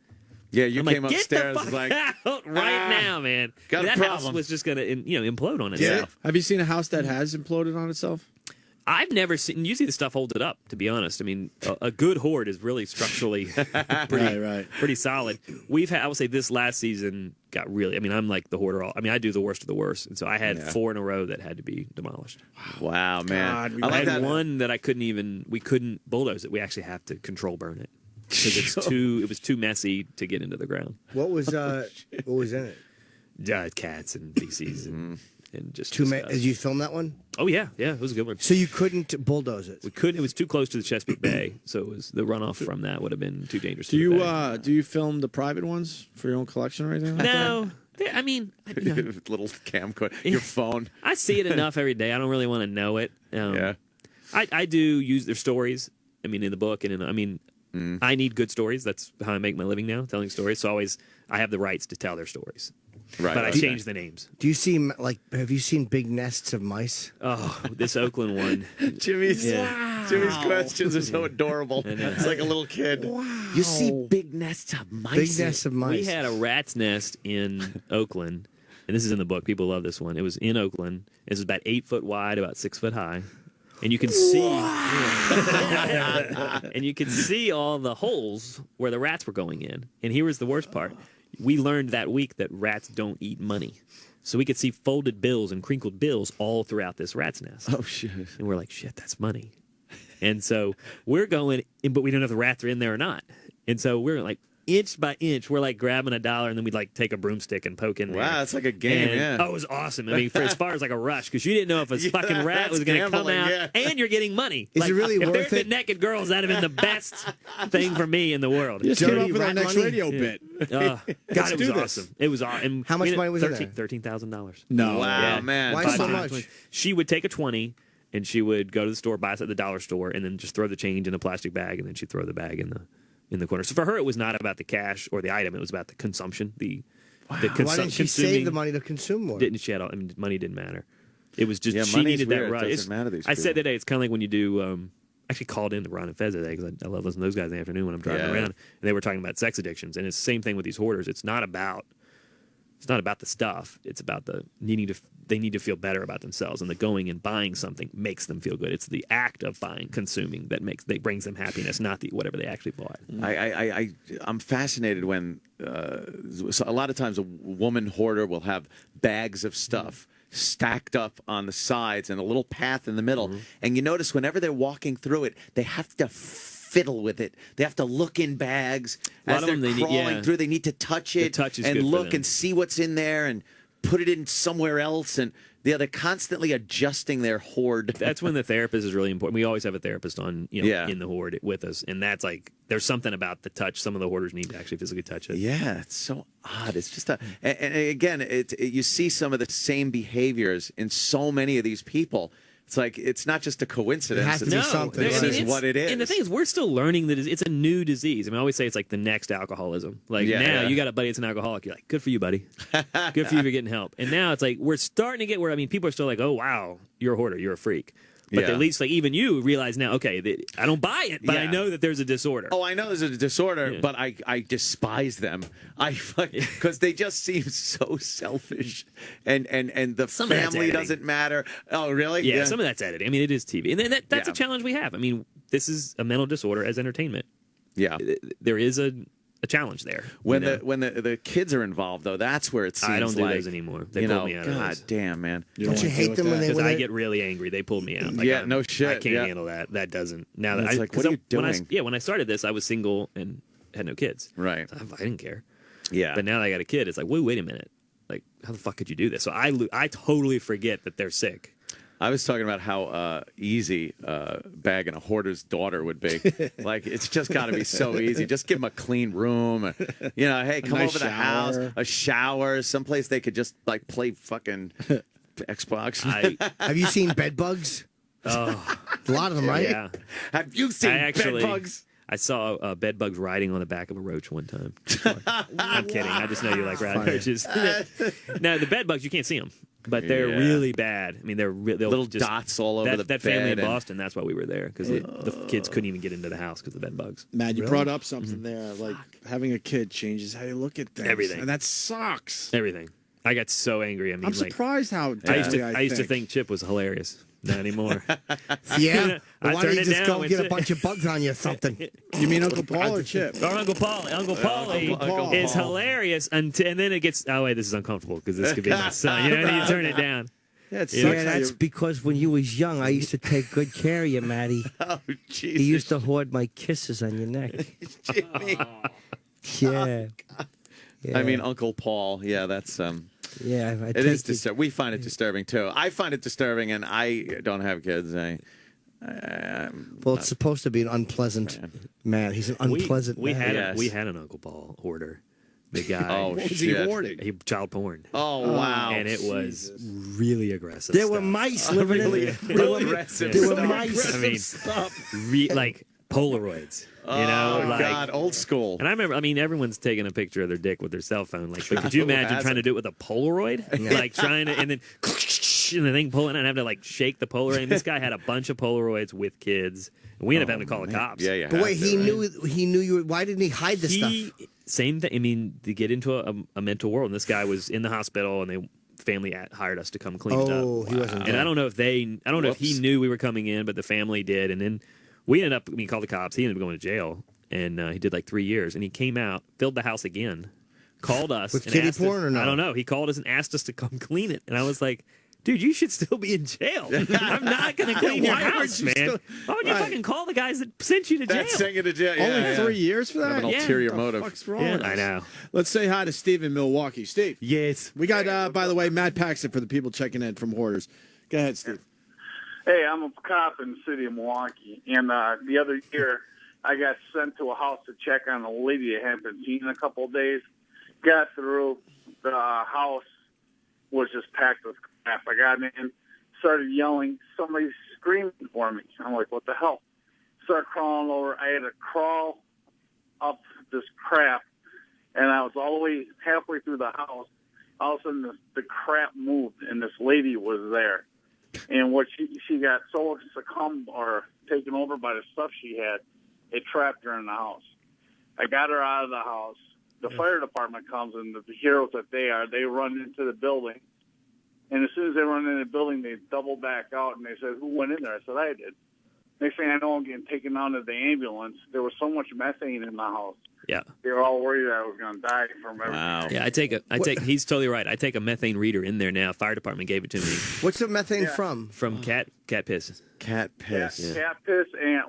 Yeah, you came like, upstairs get the fuck like out right now, man. Got that a house problem. was just going to implode on itself. Have you seen a house that has imploded on itself? I've never seen. Usually, the stuff holds it up. To be honest, I mean, a good hoard is really structurally pretty solid. I would say this last season got really. I mean, I'm like the hoarder. I do the worst of the worst, and so I had 4 in a row that had to be demolished. Wow, man! I had one that we couldn't bulldoze it. We actually have to control burn it because it was too messy to get into the ground. What was in it? Cats and feces and just Did you film that one? Oh yeah, it was a good one. So you couldn't bulldoze it? We couldn't. It was too close to the Chesapeake Bay, so it was the runoff from that would have been too dangerous. Do you film the private ones for your own collection or anything like that? No. I mean, little camcorder, your phone. I see it enough every day. I don't really want to know it. I do use their stories. I mean, in the book, and I need good stories. That's how I make my living now, telling stories. So I have the rights to tell their stories. Right, but I changed the names. Do you see have you seen big nests of mice? Oh, this Oakland one. Jimmy's questions are so adorable. It's like a little kid. Wow. You see big nests of mice. Big nests of mice. We had a rat's nest in Oakland, and this is in the book. People love this one. It was in Oakland. It was about 8 foot wide, about 6 foot high. And you can see, and you can see all the holes where the rats were going in. And here was the worst part: we learned that week that rats don't eat money, so we could see folded bills and crinkled bills all throughout this rat's nest. Oh shit! And we're like, shit, that's money. And so we're going, but we don't know if the rats are in there or not. And so we're like, inch by inch. We're like grabbing $1, and then we'd like take a broomstick and poke in there. Wow, it's like a game. And, yeah. Oh, it was awesome. I mean, for as far as like a rush, because you didn't know if a fucking rat was going to come out, and you're getting money. Is it really if worth there's it? been naked girls, that'd have been the best thing for me in the world. You just came up with our next radio bit. God, it was awesome. It was awesome. How much money was in there? $13,000. No. Wow, man. Why so much? She would take a 20, and she would go to the store, buy us at the dollar store, and then just throw the change in a plastic bag, and then she'd throw the bag in the corner. So for her, it was not about the cash or the item; it was about the consumption. Why didn't she save the money to consume more? Didn't she? Money didn't matter. It was just she money's needed weird. that rush. It doesn't matter these I said people. today, it's kind of like when you do. Actually called in to Ron and Fez today because I love listening to those guys in the afternoon when I'm driving around, and they were talking about sex addictions, and it's the same thing with these hoarders. It's not about the stuff. It's about the they need to feel better about themselves, and the going and buying something makes them feel good. It's the act of buying, consuming that brings them happiness, not whatever they actually bought. I'm fascinated when so a lot of times a woman hoarder will have bags of stuff stacked up on the sides and a little path in the middle. And you notice whenever they're walking through it, they have to fiddle with it. They have to look in bags as they're crawling through. They need to touch it and look and see what's in there and put it in somewhere else. And they're constantly adjusting their hoard. That's when the therapist is really important. We always have a therapist on, in the hoard with us, and that's like there's something about the touch. Some of the hoarders need to actually physically touch it. Yeah, it's so odd. It's just and again, you see some of the same behaviors in so many of these people. It's like it's not just a coincidence. It has to be something. This is what it is. And the thing is, we're still learning that it's a new disease. I mean, I always say it's like the next alcoholism. Like you got a buddy that's an alcoholic. You're like, good for you, buddy. Good for you for getting help. And now it's like we're starting to get where people are still like, oh wow, you're a hoarder, you're a freak. But at least like even you realize now, okay, I don't buy it, but I know that there's a disorder. Oh, I know there's a disorder, but I despise them. Because they just seem so selfish, and the family doesn't matter. Oh, really? Yeah, some of that's editing. I mean, it is TV, and that's a challenge we have. I mean, this is a mental disorder as entertainment. Yeah, there is a challenge there. When the kids are involved, though, that's where it seems. I don't do like, those anymore. They pulled me out of those. God damn, man! Don't you hate them when they? Because I get really angry. They pulled me out. Like, no shit. I can't handle that. That doesn't. Now that it's like, what are you doing? When I started this, I was single and had no kids. Right. I didn't care. Yeah. But now that I got a kid, it's like, wait a minute. Like, how the fuck could you do this? So I totally forget that they're sick. I was talking about how easy bagging a hoarder's daughter would be. Like, it's just got to be so easy. Just give them a clean room. Hey, come over to the house, a shower, someplace they could just, like, play fucking Xbox. Have you seen bed bugs? Oh. A lot of them, right? Yeah. Have you seen bed bugs? I saw bed bugs riding on the back of a roach one time. I'm kidding. I just know you like rat roaches. Now, the bed bugs, you can't see them. But they're really bad. I mean, they're little dots all over the that bed. family in Boston, that's why we were there, because the kids couldn't even get into the house because of the bed bugs. Man, you brought up something there. Like, having a kid changes how you look at things. Everything. And that sucks. Everything. I got so angry. I mean, I'm surprised how I used to think Chip was hilarious. Not anymore. Yeah. I Why don't you turned it just go down. get a bunch of bugs on you or something? You mean Uncle Paul or Chip? Or Uncle Paul. Uncle Paulie is hilarious. And then it gets, oh, wait, this is uncomfortable because this could be my son. You know, you turn it down. Yeah, that's because when you was young, I used to take good care of you, Matty. Oh, Jesus. He used to hoard my kisses on your neck. Jimmy. Yeah. I mean, Uncle Paul. Yeah, that's Yeah, it is disturbing. We find it disturbing too. I find it disturbing, and I don't have kids. Well, it's supposed to be an unpleasant man. He's an unpleasant man. We had an Uncle Paul hoarder. The guy. Oh, what was he hoarding? Child porn. Oh, wow. And it was really aggressive. There were mice living in it. There were mice. I mean, like Polaroids. You know, God, old school. And I remember, I mean, everyone's taking a picture of their dick with their cell phone. Like, but could you imagine trying to do it with a Polaroid? Like trying to, and then and the thing pulling, and have to like shake the Polaroid. And this guy had a bunch of Polaroids with kids, and we ended up having to call the cops. Yeah, yeah. But wait, he knew you. Why didn't he hide this stuff? Same thing. I mean, to get into a mental world, and this guy was in the hospital, and family hired us to come clean it up. Oh, he wasn't. And I don't know if if he knew we were coming in, but the family did, and then. We ended up, called the cops. He ended up going to jail, and he did like 3 years. And he came out, filled the house again, called us. With kiddie porn or no? I don't know. He called us and asked us to come clean it. And I was like, dude, you should still be in jail. I'm not going to clean your house, man. Why would you fucking call the guys that sent you to jail? That's sent you to jail. Only 3 years for that? An ulterior motive. What's wrong with us? I know. Let's say hi to Steve in Milwaukee. Steve. Yes. We got, by the way, Matt Paxton for the people checking in from Hoarders. Go ahead, Steve. Hey, I'm a cop in the city of Milwaukee, and the other year I got sent to a house to check on a lady that hadn't been seen in a couple of days. Got through, the house was just packed with crap. I got in, started yelling, somebody's screaming for me. I'm like, what the hell? Started crawling over. I had to crawl up this crap, and I was all the way halfway through the house. All of a sudden, the crap moved, and this lady was there. And what she got so succumbed or taken over by the stuff she had, it trapped her in the house. I got her out of the house. The fire department comes, and the heroes that they are, they run into the building. And as soon as they run into the building, they double back out, and they said, who went in there? I said, I did. Next thing I know, I'm getting taken out of the ambulance. There was so much methane in the house. Yeah. They were all worried that I was going to die from everything. Wow. Yeah, he's totally right. I take a methane reader in there now. Fire department gave it to me. What's the methane from? From cat piss. Cat piss. Yeah, cat piss, and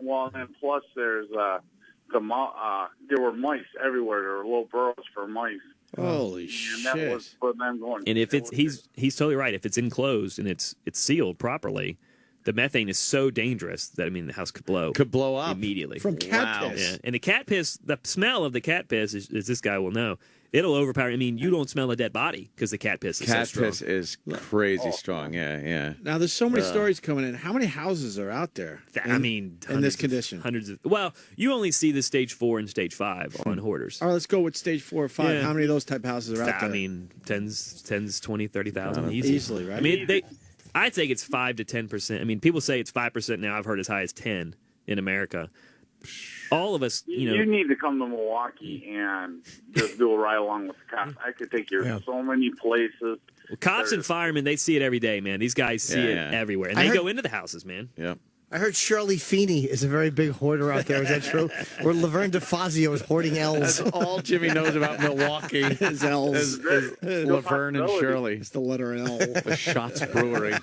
plus there's there were mice everywhere. There were little burrows for mice. Holy and that was for them going. And if he's totally right. If it's enclosed and it's sealed properly, the methane is so dangerous that the house could blow up immediately from cat piss. Yeah. And the cat piss, the smell of the cat piss, as this guy will know, it'll overpower. You don't smell a dead body because the cat piss is so strong. Cat piss is crazy strong. Yeah. Now there's so many stories coming in. How many houses are out there? In this condition, hundreds of. Well, you only see the stage 4 and stage 5 on Hoarders. All right, let's go with stage 4 or 5. Yeah. How many of those type houses are out there? Tens, 20, 30,000 easily, right? I think it's 5 to 10%. People say it's 5% now. I've heard as high as 10 in America. All of us, You need to come to Milwaukee and just do a ride along with the cops. I could take you to so many places. Well, cops and firemen, they see it every day, man. These guys see it everywhere. And they go into the houses, man. Yeah. I heard Shirley Feeney is a very big hoarder out there. Is that true? Or Laverne DeFazio is hoarding L's. That's all Jimmy knows about Milwaukee. His L's. Laverne and Shirley. It's the letter L. The Schatz Brewery.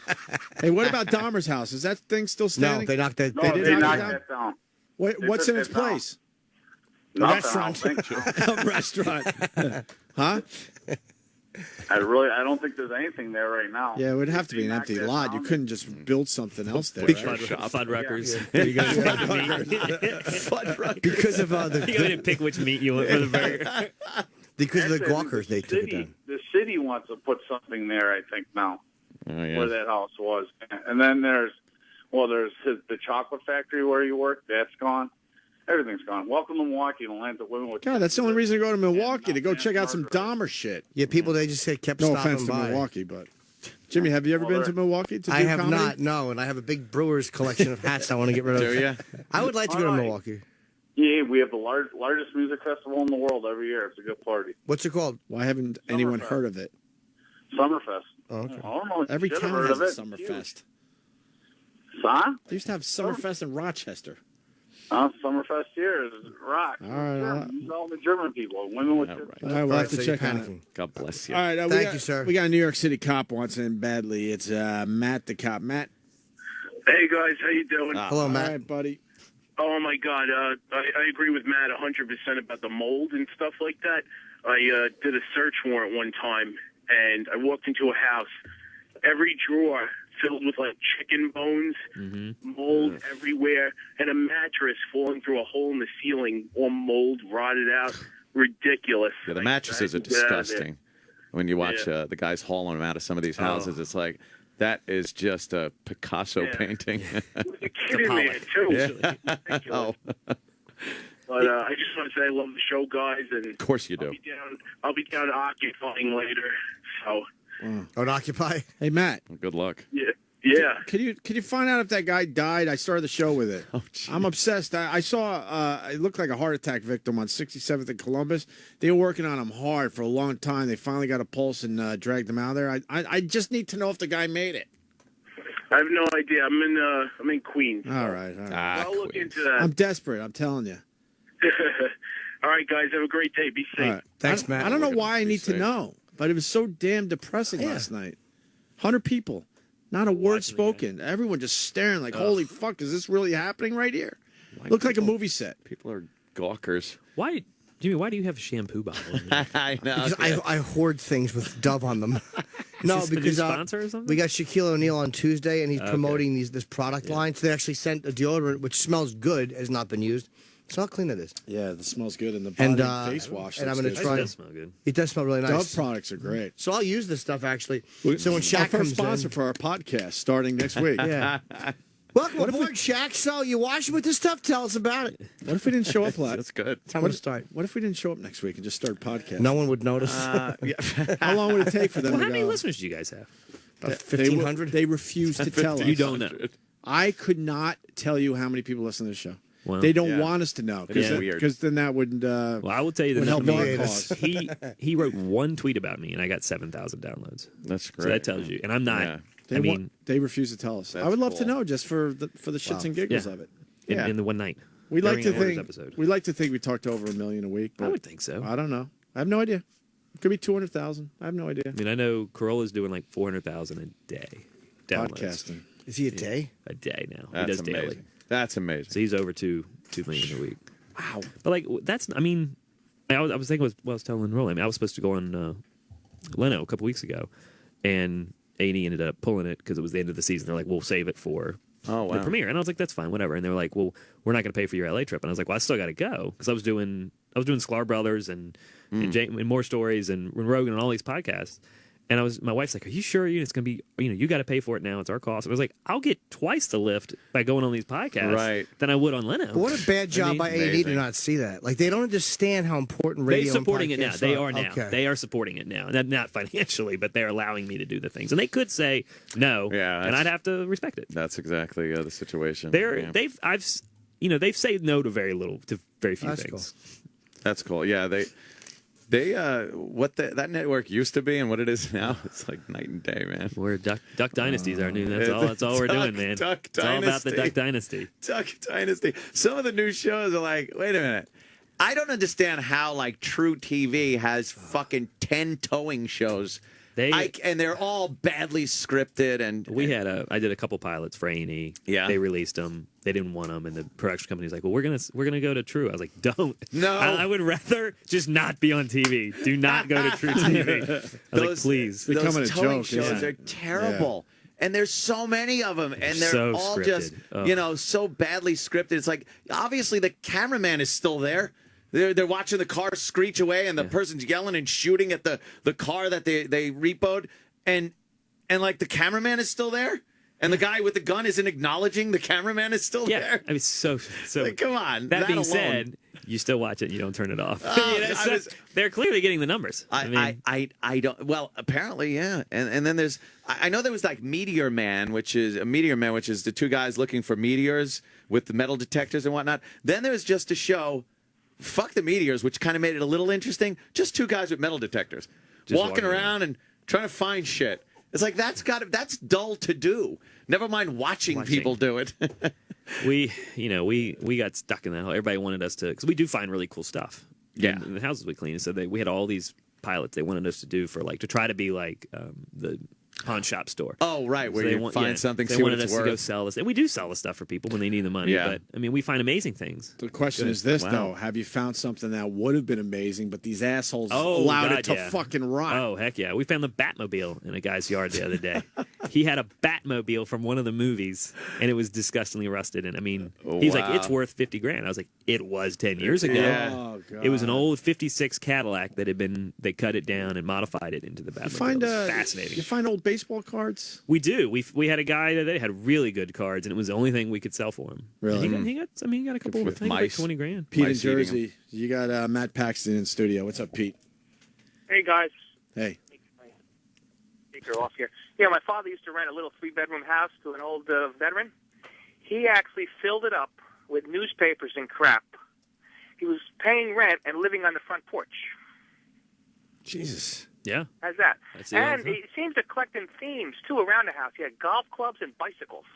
Hey, what about Dahmer's house? Is that thing still standing? No, they knocked that. They knocked that down. What's in its place? A restaurant. A restaurant. Huh? I don't think there's anything there right now. Yeah, it would have to be an empty lot. You couldn't just build something else there. Fuddruckers. Fuddruckers. Because of you got to pick which meat you want for the burger. Because of the gawkers, they took it down. The city wants to put something there, I think, now, where that house was. And then there's the chocolate factory where you work. That's gone. Everything's gone. Welcome to Milwaukee and the land of women. God, that's the only reason to go to Milwaukee, to go check out some Dahmer shit. Yeah, people, they just kept no stopping offense by. to Milwaukee, but... Jimmy, have you ever been to Milwaukee to do I have comedy? not, no, and I have a big Brewers collection of hats I want to get rid of. Do you? I would like to go to Milwaukee. Yeah, we have the largest music festival in the world every year. It's a good party. What's it called? Why haven't anyone heard of it? Summerfest. Oh, okay. I don't know if Every you should have town heard has of a it. Summerfest. Huh? They used to have Summerfest in Rochester. Summerfest here is rock. All right. All the German people, women with All right, we'll have to check on it. God bless you. All right, Thank you, sir. We got a New York City cop wants in badly. It's Matt the cop. Matt. Hey guys, how you doing? Hello, Matt. All right, buddy. Oh my God, I agree with Matt 100% about the mold and stuff like that. I did a search warrant one time, and I walked into a house. Every drawer filled with like chicken bones, mold everywhere, and a mattress falling through a hole in the ceiling, all mold rotted out. Ridiculous. Yeah, the mattresses are disgusting. When you watch the guys hauling them out of some of these houses, it's like, that is just a Picasso painting. There's a kid in there, too. Yeah. Ridiculous. But I just want to say I love the show, guys. And of course you do. I'll be down occupying later. So. On Occupy? Hey, Matt. Good luck. Yeah. Can you find out if that guy died? I started the show with it. I'm obsessed. I saw it looked like a heart attack victim on 67th and Columbus. They were working on him hard for a long time. They finally got a pulse and dragged him out of there. I just need to know if the guy made it. I have no idea. I'm in Queens. All right. I'll look into that. I'm desperate. I'm telling you. All right, guys. Have a great day. Be safe. All right. Thanks, Matt. I don't know why I need to know, but it was so damn depressing last night. 100 people. Not a word spoken. Everyone just staring like, holy fuck, is this really happening right here? Looked like a movie set. People are gawkers. Why, Jimmy? Why do you have a shampoo bottle? I know. Because I hoard things with Dove on them. No, this a new because sponsor or something? we got Shaquille O'Neal on Tuesday, and he's promoting this product line. So they actually sent a deodorant which smells good, has not been used. Smell how clean that is. Yeah, it smells good in the body and face wash. And I'm going to try. It does smell good. It does smell really nice. Dove products are great. So I'll use this stuff actually. So when Shaq our comes sponsor in, for our podcast starting next week. Yeah. Welcome aboard, Shaq. So you wash with this stuff? Tell us about it. What if we didn't show up? That's good. Time to start. What if we didn't show up next week and just start podcasting? No one would notice. How long would it take for them Well, to how many go? listeners do you guys have? About 1,500. They refuse to tell us. You don't know. I could not tell you how many people listen to the show. Well, They don't want us to know because then that would. Well, I will tell you the would help number. our cause. He wrote one tweet about me, and I got 7,000 downloads. That's great. So that tells you. And I'm not. Yeah. They refuse to tell us. I would love to know just for the shits and giggles of it. In the one night. We like to Hoarders think episode. we like to think we talk to over 1 million a week. But I would think so. I don't know. I have no idea. It could be 200,000. I have no idea. I mean, I know Corolla's doing like 400,000 a day. Downloads. Podcasting. Is he a day? A day now. That's he does amazing. daily. That's amazing. So he's over 2 million a week. Wow. But like that's. I mean, I was thinking what I was telling Rolly. I mean, I was supposed to go on Leno a couple weeks ago, and A&E ended up pulling it because it was the end of the season. They're like, we'll save it for the premiere. And I was like, that's fine, whatever. And they were like, well, we're not going to pay for your LA trip. And I was like, well, I still got to go because I was doing Sklar Brothers and More Stories and Rogan and all these podcasts. And my wife's like, are you sure it's going to be, you got to pay for it now. It's our cost. And I was like, I'll get twice the lift by going on these podcasts than I would on Leno. But what a bad job by A&E to not see that. Like, they don't understand how important radio They're supporting it and now. podcasts They are now. Okay. They are supporting it now. Not financially, but they're allowing me to do the things. And they could say no, and I'd have to respect it. That's exactly the situation. They've said no to very few things. Cool. That's cool. Yeah, they what that network used to be and what it is now, it's like night and day, man. We're Duck Dynasties are new. That's all we're doing, man. It's all about the Duck Dynasty. Duck Dynasty. Some of the new shows are like, wait a minute. I don't understand how like True TV has fucking 10 towing shows. And they're all badly scripted. And I did a couple pilots for A&E. Yeah, they released them. They didn't want them, and the production company's like, "Well, we're gonna go to True." I was like, "Don't." No, I would rather just not be on TV. Do not go to True TV. I was like, please. Those towing shows are terrible. Yeah. And there's so many of them, and they're so all scripted. just so badly scripted. It's like obviously the cameraman is still there. They're watching the car screech away, and the person's yelling and shooting at the car that they repoed, and like the cameraman is still there, and the guy with the gun isn't acknowledging the cameraman is still there. I mean, so like, come on. That being alone. said, you still watch it, and you don't turn it off. Oh, they're clearly getting the numbers. I don't. Well, apparently, yeah. And then there's. I know there was like Meteor Man, which is the two guys looking for meteors with the metal detectors and whatnot. Then there was just a show. Fuck the meteors, which kind of made it a little interesting. Just two guys with metal detectors walking around and trying to find shit. It's like that's dull to do. Never mind watching people do it. We got stuck in that hole. Everybody wanted us to, because we do find really cool stuff. Yeah, in the houses we clean. So we had all these pilots they wanted us to do for to try to be like the pawn shop store. Oh, right, where you find something, they see what wanted it's us worth. to go sell this. And we do sell the stuff for people when they need the money. Yeah. But, I mean, we find amazing things. The question is this, though. Have you found something that would have been amazing, but these assholes allowed it to fucking rot? Oh, heck yeah. We found the Batmobile in a guy's yard the other day. He had a Batmobile from one of the movies, and it was disgustingly rusted. And, I mean, he's like, it's worth $50,000. I was like, it was 10 years ago. Yeah. Oh, God. It was an old 56 Cadillac that they cut it down and modified it into the Batmobile. Fascinating. You find old baseball cards? We do. We had a guy that had really good cards, and it was the only thing we could sell for him. Really? He got a couple with mice. Like $20,000. Pete in Jersey. You got Matt Paxton in studio. What's up, Pete? Hey, guys. Hey. Speaker off here. Yeah, my father used to rent a little 3-bedroom house to an old veteran. He actually filled it up with newspapers and crap. He was paying rent and living on the front porch. Jesus. Yeah. How's that? And he seems to collect in themes, too, around the house. He had golf clubs and bicycles.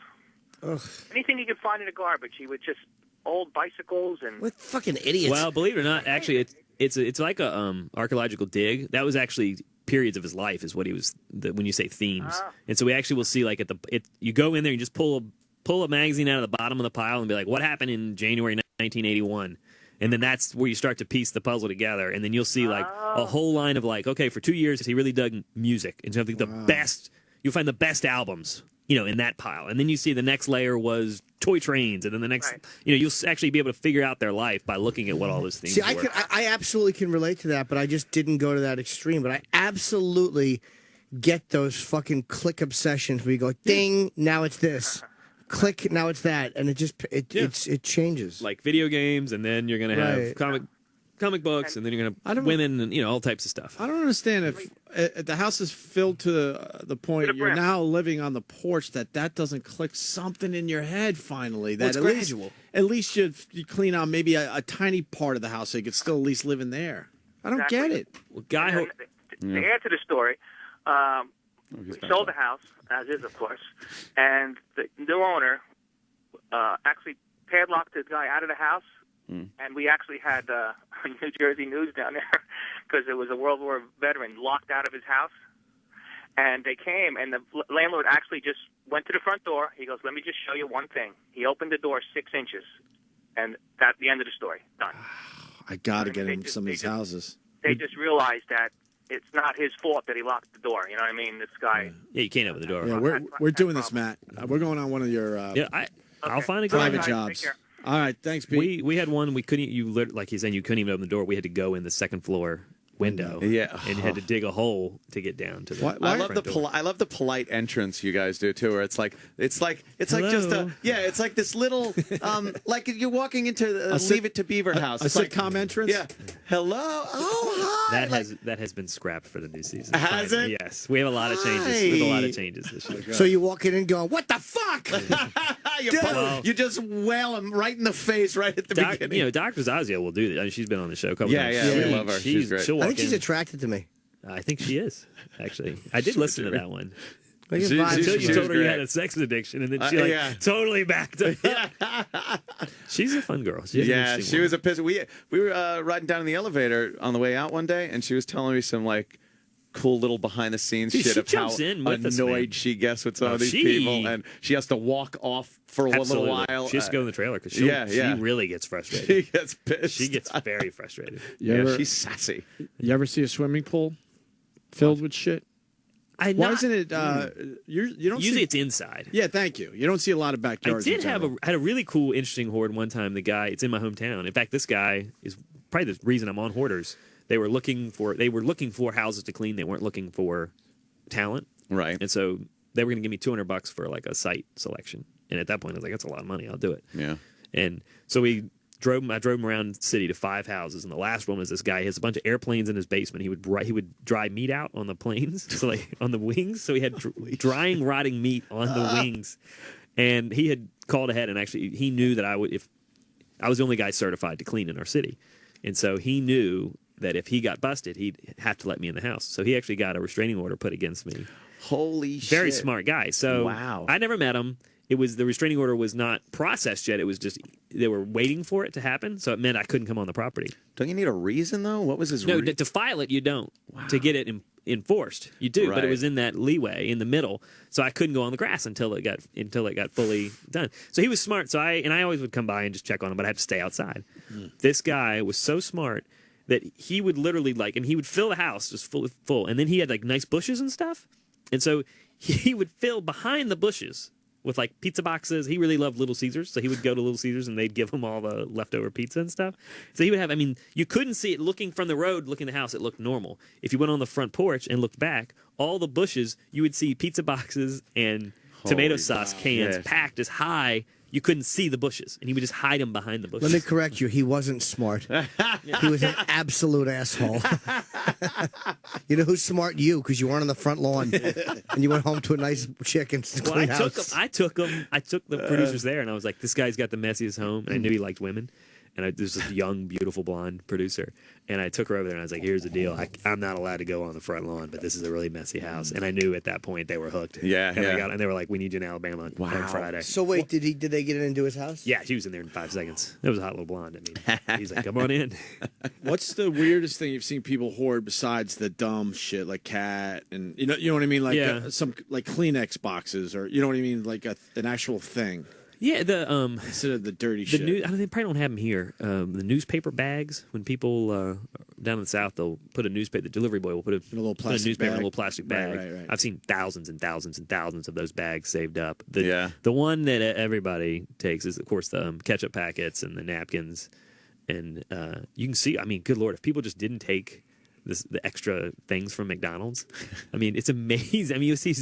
Ugh. Anything he could find in the garbage, he would just old bicycles and... What fucking idiots. Well, believe it or not, actually, it's like a archaeological dig. That was actually periods of his life is what he was. When you say themes, and so we actually will see like you go in there and you just pull a magazine out of the bottom of the pile and be like, what happened in January 1981? And then that's where you start to piece the puzzle together, and then you'll see like a whole line of like, okay, for 2 years he really dug music, and so I think the best you'll find the best albums, in that pile, and then you see the next layer was toy trains, and then the next, you'll actually be able to figure out their life by looking at what all those things. See, were. I absolutely can relate to that, but I just didn't go to that extreme. But I absolutely get those fucking click obsessions where you go, ding, now it's this. Click, now it's that, and it changes. Like video games, and then you're going to have comic books, and then you're going to have women, and all types of stuff. I don't understand if the house is filled to the point you're now living on the porch that doesn't click something in your head finally. That it's gradual. At least you clean out maybe a tiny part of the house so you could still at least live in there. I don't get it. Well, to add to the story, we sold the house, as is, of course, and the new owner actually padlocked the guy out of the house, and we actually had New Jersey News down there because it was a World War veteran locked out of his house. And they came, and the landlord actually just went to the front door. He goes, let me just show you one thing. He opened the door 6 inches, and that's the end of the story. Done. I got to get in some of these houses. They just realized that it's not his fault that he locked the door. You know what I mean? This guy. Yeah, you can't open the door. Yeah, we're doing this, Matt. We're going on one of your I'll find a private guy. jobs. All right, thanks, Pete. We had one. We couldn't. Like he's saying, you couldn't even open the door. We had to go in the second floor window. Yeah, and you had to dig a hole to get down to the. I love I love the polite entrance you guys do too, where it's like just it's like this little like you're walking into Leave It to Beaver house. A sitcom entrance. Yeah. Hello. Oh, hi. That has been scrapped for the new season. Has it? Yes, we have a lot of changes. We have a lot of changes this year. So you walk in and go, what the fuck? You just wail him right in the face right at the beginning. Dr. Zazia will do that. I mean, she's been on the show a couple times. Yeah, we love her. She's great. I think she's attracted to me. I think she is, actually. I did listen to that one. Until you told her you had a sex addiction, and then she totally backed up. She's a fun girl. She was a piss. We were riding down in the elevator on the way out one day, and she was telling me some like cool little behind the scenes shit of how annoyed she gets with some of these people, and she has to walk off for a little while. She has to go in the trailer because she really gets frustrated. She gets pissed. She gets very frustrated. She's sassy. You ever see a swimming pool filled with shit? Why isn't it? You don't. Usually it's inside. Yeah, thank you. You don't see a lot of backyards. I did had a really cool, interesting hoard one time. The guy, it's in my hometown. In fact, this guy is probably the reason I'm on Hoarders. They were looking for houses to clean. They weren't looking for talent, right? And so they were going to give me $200 for like a site selection. And at that point, I was like, "That's a lot of money. I'll do it." Yeah. And so I drove him around the city to 5 houses, and the last one was this guy. He has a bunch of airplanes in his basement. He would dry meat out on the planes, so like on the wings. So he had drying, rotting meat on the wings, and he had called ahead, and actually he knew that I was the only guy certified to clean in our city, and so he knew that if he got busted, he'd have to let me in the house. So he actually got a restraining order put against me. Holy shit. Very smart guy. So wow. I never met him. The restraining order was not processed yet. It was just they were waiting for it to happen. So it meant I couldn't come on the property. Don't you need a reason though? What was his reason? No, to file it you don't. Wow. To get it enforced you do, right. But it was in that leeway in the middle. So I couldn't go on the grass until it got fully done. So he was smart. So I always would come by and just check on him, but I had to stay outside. This guy was so smart that he would literally and he would fill the house just full, and then he had like nice bushes and stuff, and so he would fill behind the bushes with like pizza boxes. He really loved Little Caesars, so he would go to Little Caesars and they'd give him all the leftover pizza and stuff. So he would have, you couldn't see it looking from the road, looking at the house, it looked normal. If you went on the front porch and looked back, all the bushes, you would see pizza boxes and tomato sauce cans packed as high. You couldn't see the bushes, and he would just hide them behind the bushes. Let me correct you. He wasn't smart. He was an absolute asshole. You know who's smart? You, because you weren't on the front lawn, and you went home to a nice chick and clean house. I took the producers there, and I was like, this guy's got the messiest home, and I knew he liked women. And there's this young, beautiful blonde producer. And I took her over there and I was like, here's the deal. I'm not allowed to go on the front lawn, but this is a really messy house. And I knew at that point they were hooked. Yeah, and they were like, we need you in Alabama on Friday. So wait, did they get it into his house? Yeah, she was in there in 5 seconds. It was a hot little blonde. I mean, he's like, come on in. What's the weirdest thing you've seen people hoard besides the dumb shit like cat and you know what I mean, like some like Kleenex boxes or you know what I mean, like an actual thing. Yeah, the instead of the dirty shit. I don't think probably don't have them here. The newspaper bags. When people down in the South, they'll put a newspaper. The delivery boy will put a little plastic newspaper in a bag. little plastic bag. Right. I've seen thousands and thousands and thousands of those bags saved up. The one that everybody takes is, of course, the ketchup packets and the napkins. And you can see. I mean, good Lord, if people just didn't take the extra things from McDonald's. I mean, it's amazing. I mean, you see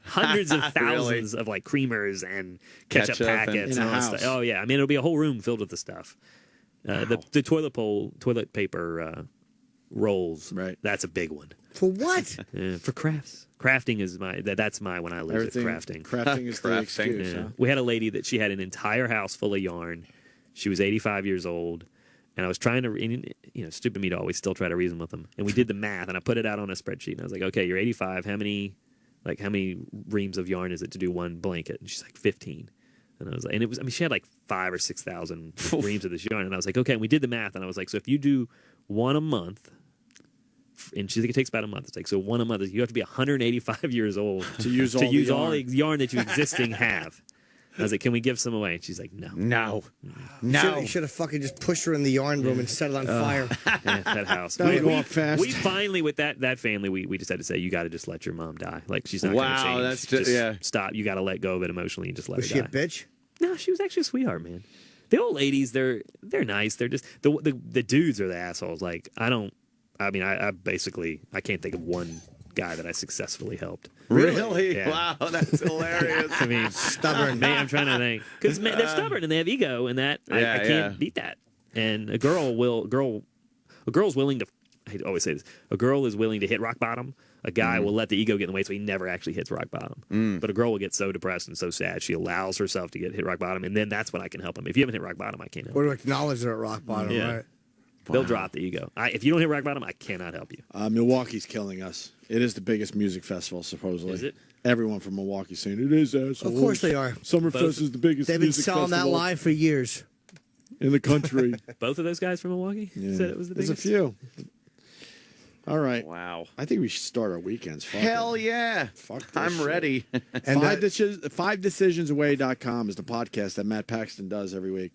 hundreds of thousands of like creamers and ketchup packets and all that stuff. Oh yeah, I mean, it'll be a whole room filled with the stuff. The toilet paper rolls. Right, that's a big one. For what? For crafts. Crafting is that's my when I lose it. Crafting. Crafting is the excuse. Yeah. Huh? We had a lady that she had an entire house full of yarn. She was 85 years old. And I was trying to, stupid me to always still try to reason with them. And we did the math, and I put it out on a spreadsheet. And I was like, okay, you're 85. How many reams of yarn is it to do one blanket? And she's like, 15. And I was like, she had like 5,000 or 6,000 reams of this yarn. And I was like, okay. And we did the math, and I was like, so if you do one a month, and she's like, it takes about a month. It's like, so one a month, you have to be 185 years old to use all the yarn that you existing have. I was like, can we give some away? And she's like, no. You should have fucking just pushed her in the yarn room and set it on fire. Yeah, that house. That would go off fast. We finally, with that family, we just had to say, you got to just let your mom die. Like, she's not going to change. That's just stop. You got to let go of it emotionally and just let Was her she die. a bitch? No, she was actually a sweetheart, man. The old ladies, they're nice. They're just the dudes are the assholes. Like, I basically can't think of one guy that I successfully helped. Really? Yeah. Wow, that's hilarious. I mean, stubborn. Man, I'm trying to think because they're stubborn and they have ego, and that I can't beat that. And a girl's willing to. I always say this: a girl is willing to hit rock bottom. A guy will let the ego get in the way, so he never actually hits rock bottom. But a girl will get so depressed and so sad, she allows herself to hit rock bottom, and then that's when I can help him. If you haven't hit rock bottom, I can't help. Or to acknowledge they're at rock bottom, right? They'll drop the ego. If you don't hit rock bottom, I cannot help you. Milwaukee's killing us. It is the biggest music festival, supposedly. Is it? Everyone from Milwaukee saying it is. Assholes. Of course they are. Summerfest is the biggest. They've been music selling festival that live for years in the country. Both of those guys from Milwaukee said it was the There's biggest. a few. All right. Wow. I think we should start our weekends. Fuck Hell it. yeah. Fuck this I'm shit. ready. And 5decisionsaway.com is the podcast that Matt Paxton does every week.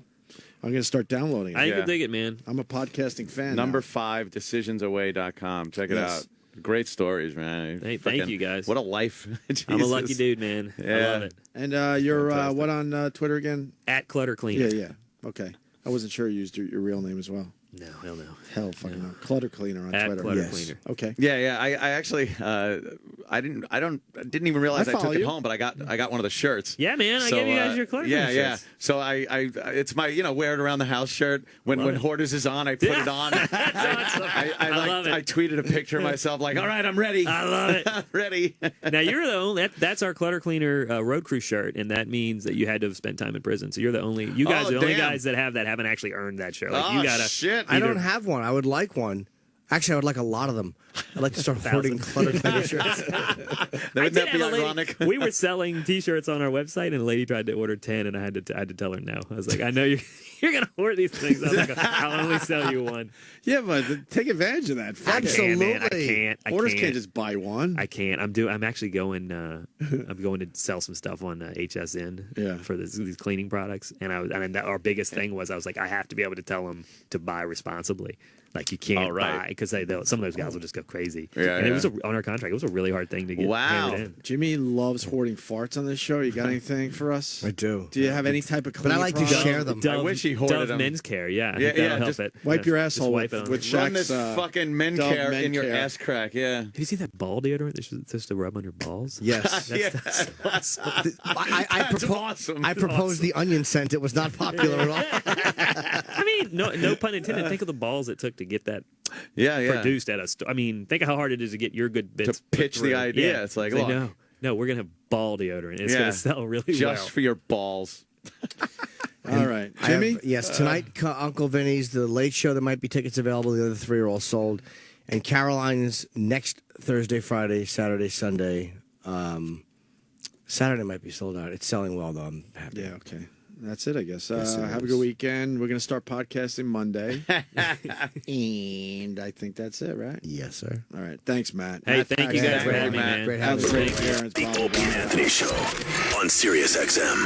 I'm going to start downloading it. I can dig it, man. I'm a podcasting fan. Number now. 5, decisionsaway.com. Check it Yes. out. Great stories, man. Hey, thank you, guys. What a life. I'm a lucky dude, man. I love it. And you're what on Twitter again? At Clutter Cleaner. Yeah. Okay. I wasn't sure you used your real name as well. No, hell no. Hell fucking no. Clutter Cleaner on At Twitter. Clutter Yes. Cleaner. Okay. Yeah. I actually I didn't even realize I follow took it you. home, but I got one of the shirts. Yeah, man. I So, gave you guys your Clutter Yeah, Cleaner yeah. shirts. So I it's my wear it around the house shirt. When Hoarders is on, I put it on. That's awesome. I love it. I tweeted a picture of myself like, all right, I'm ready. I love it. I'm ready. Now you're the only. That's our Clutter Cleaner road crew shirt, and that means that you had to have spent time in prison. So you're the only. You guys are the only damn. guys that haven't actually earned that shirt. Like, Oh, you gotta. shit. I don't have one. I would like one. Actually, I would like a lot of them. I'd like to start hoarding Clutter Cleaner shirts. Wouldn't that be have a lady- ironic? We were selling T-shirts on our website, and a lady tried to order 10, and I had to tell her no. I was like, I know you're gonna hoard these things. I was like, I'll only sell you one. Yeah, but take advantage of that. Fuck it. Absolutely, man. I can't. Hoarders can't just buy one. I can't. I'm actually going. I'm going to sell some stuff on HSN for these cleaning products. And our biggest thing was I was like, I have to be able to tell them to buy responsibly. Like you can't buy because some of those guys will just go crazy. Yeah, and it was on our contract. It was a really hard thing to get hammered in. Jimmy loves hoarding farts on this show. You got anything for us? I do. Do you have any type of But cleaning I like to product? share them. I wish he hoarded Dove them. Men's Care, yeah. Yeah, That'll help just it. Wipe your Just asshole wipe it with on. Shaq's, Run this fucking men Dove care Men in your Care. ass crack, yeah. Have you seen that ball deodorant that's supposed to rub on your balls? Yes. That's awesome. That's awesome. I proposed the onion scent. It was not popular at all. I mean, no pun intended. Think of the balls it took to get that Yeah. produced at a store. I mean, think of how hard it is to get your good bits To pitch put the through. idea. Yeah. It's like, Say, look. no, we're gonna have ball deodorant. It's Yeah. gonna sell really Just well. for your balls. All right. Jimmy? Yes, tonight, Uncle Vinny's, the Late Show. There might be tickets available. The other 3 are all sold. And Caroline's next Thursday, Friday, Saturday, Sunday. Saturday might be sold out. It's selling well, though. I'm happy. Yeah, okay. That's it, I guess. Yes, it have a is. good weekend. We're going to start podcasting Monday. And I think that's it, right? Yes, sir. All right. Thanks, Matt. Hey, Matt thank you Paxton. guys for having me, man. Great Have having a you. great appearance. The Opie and Anthony Show on Sirius XM.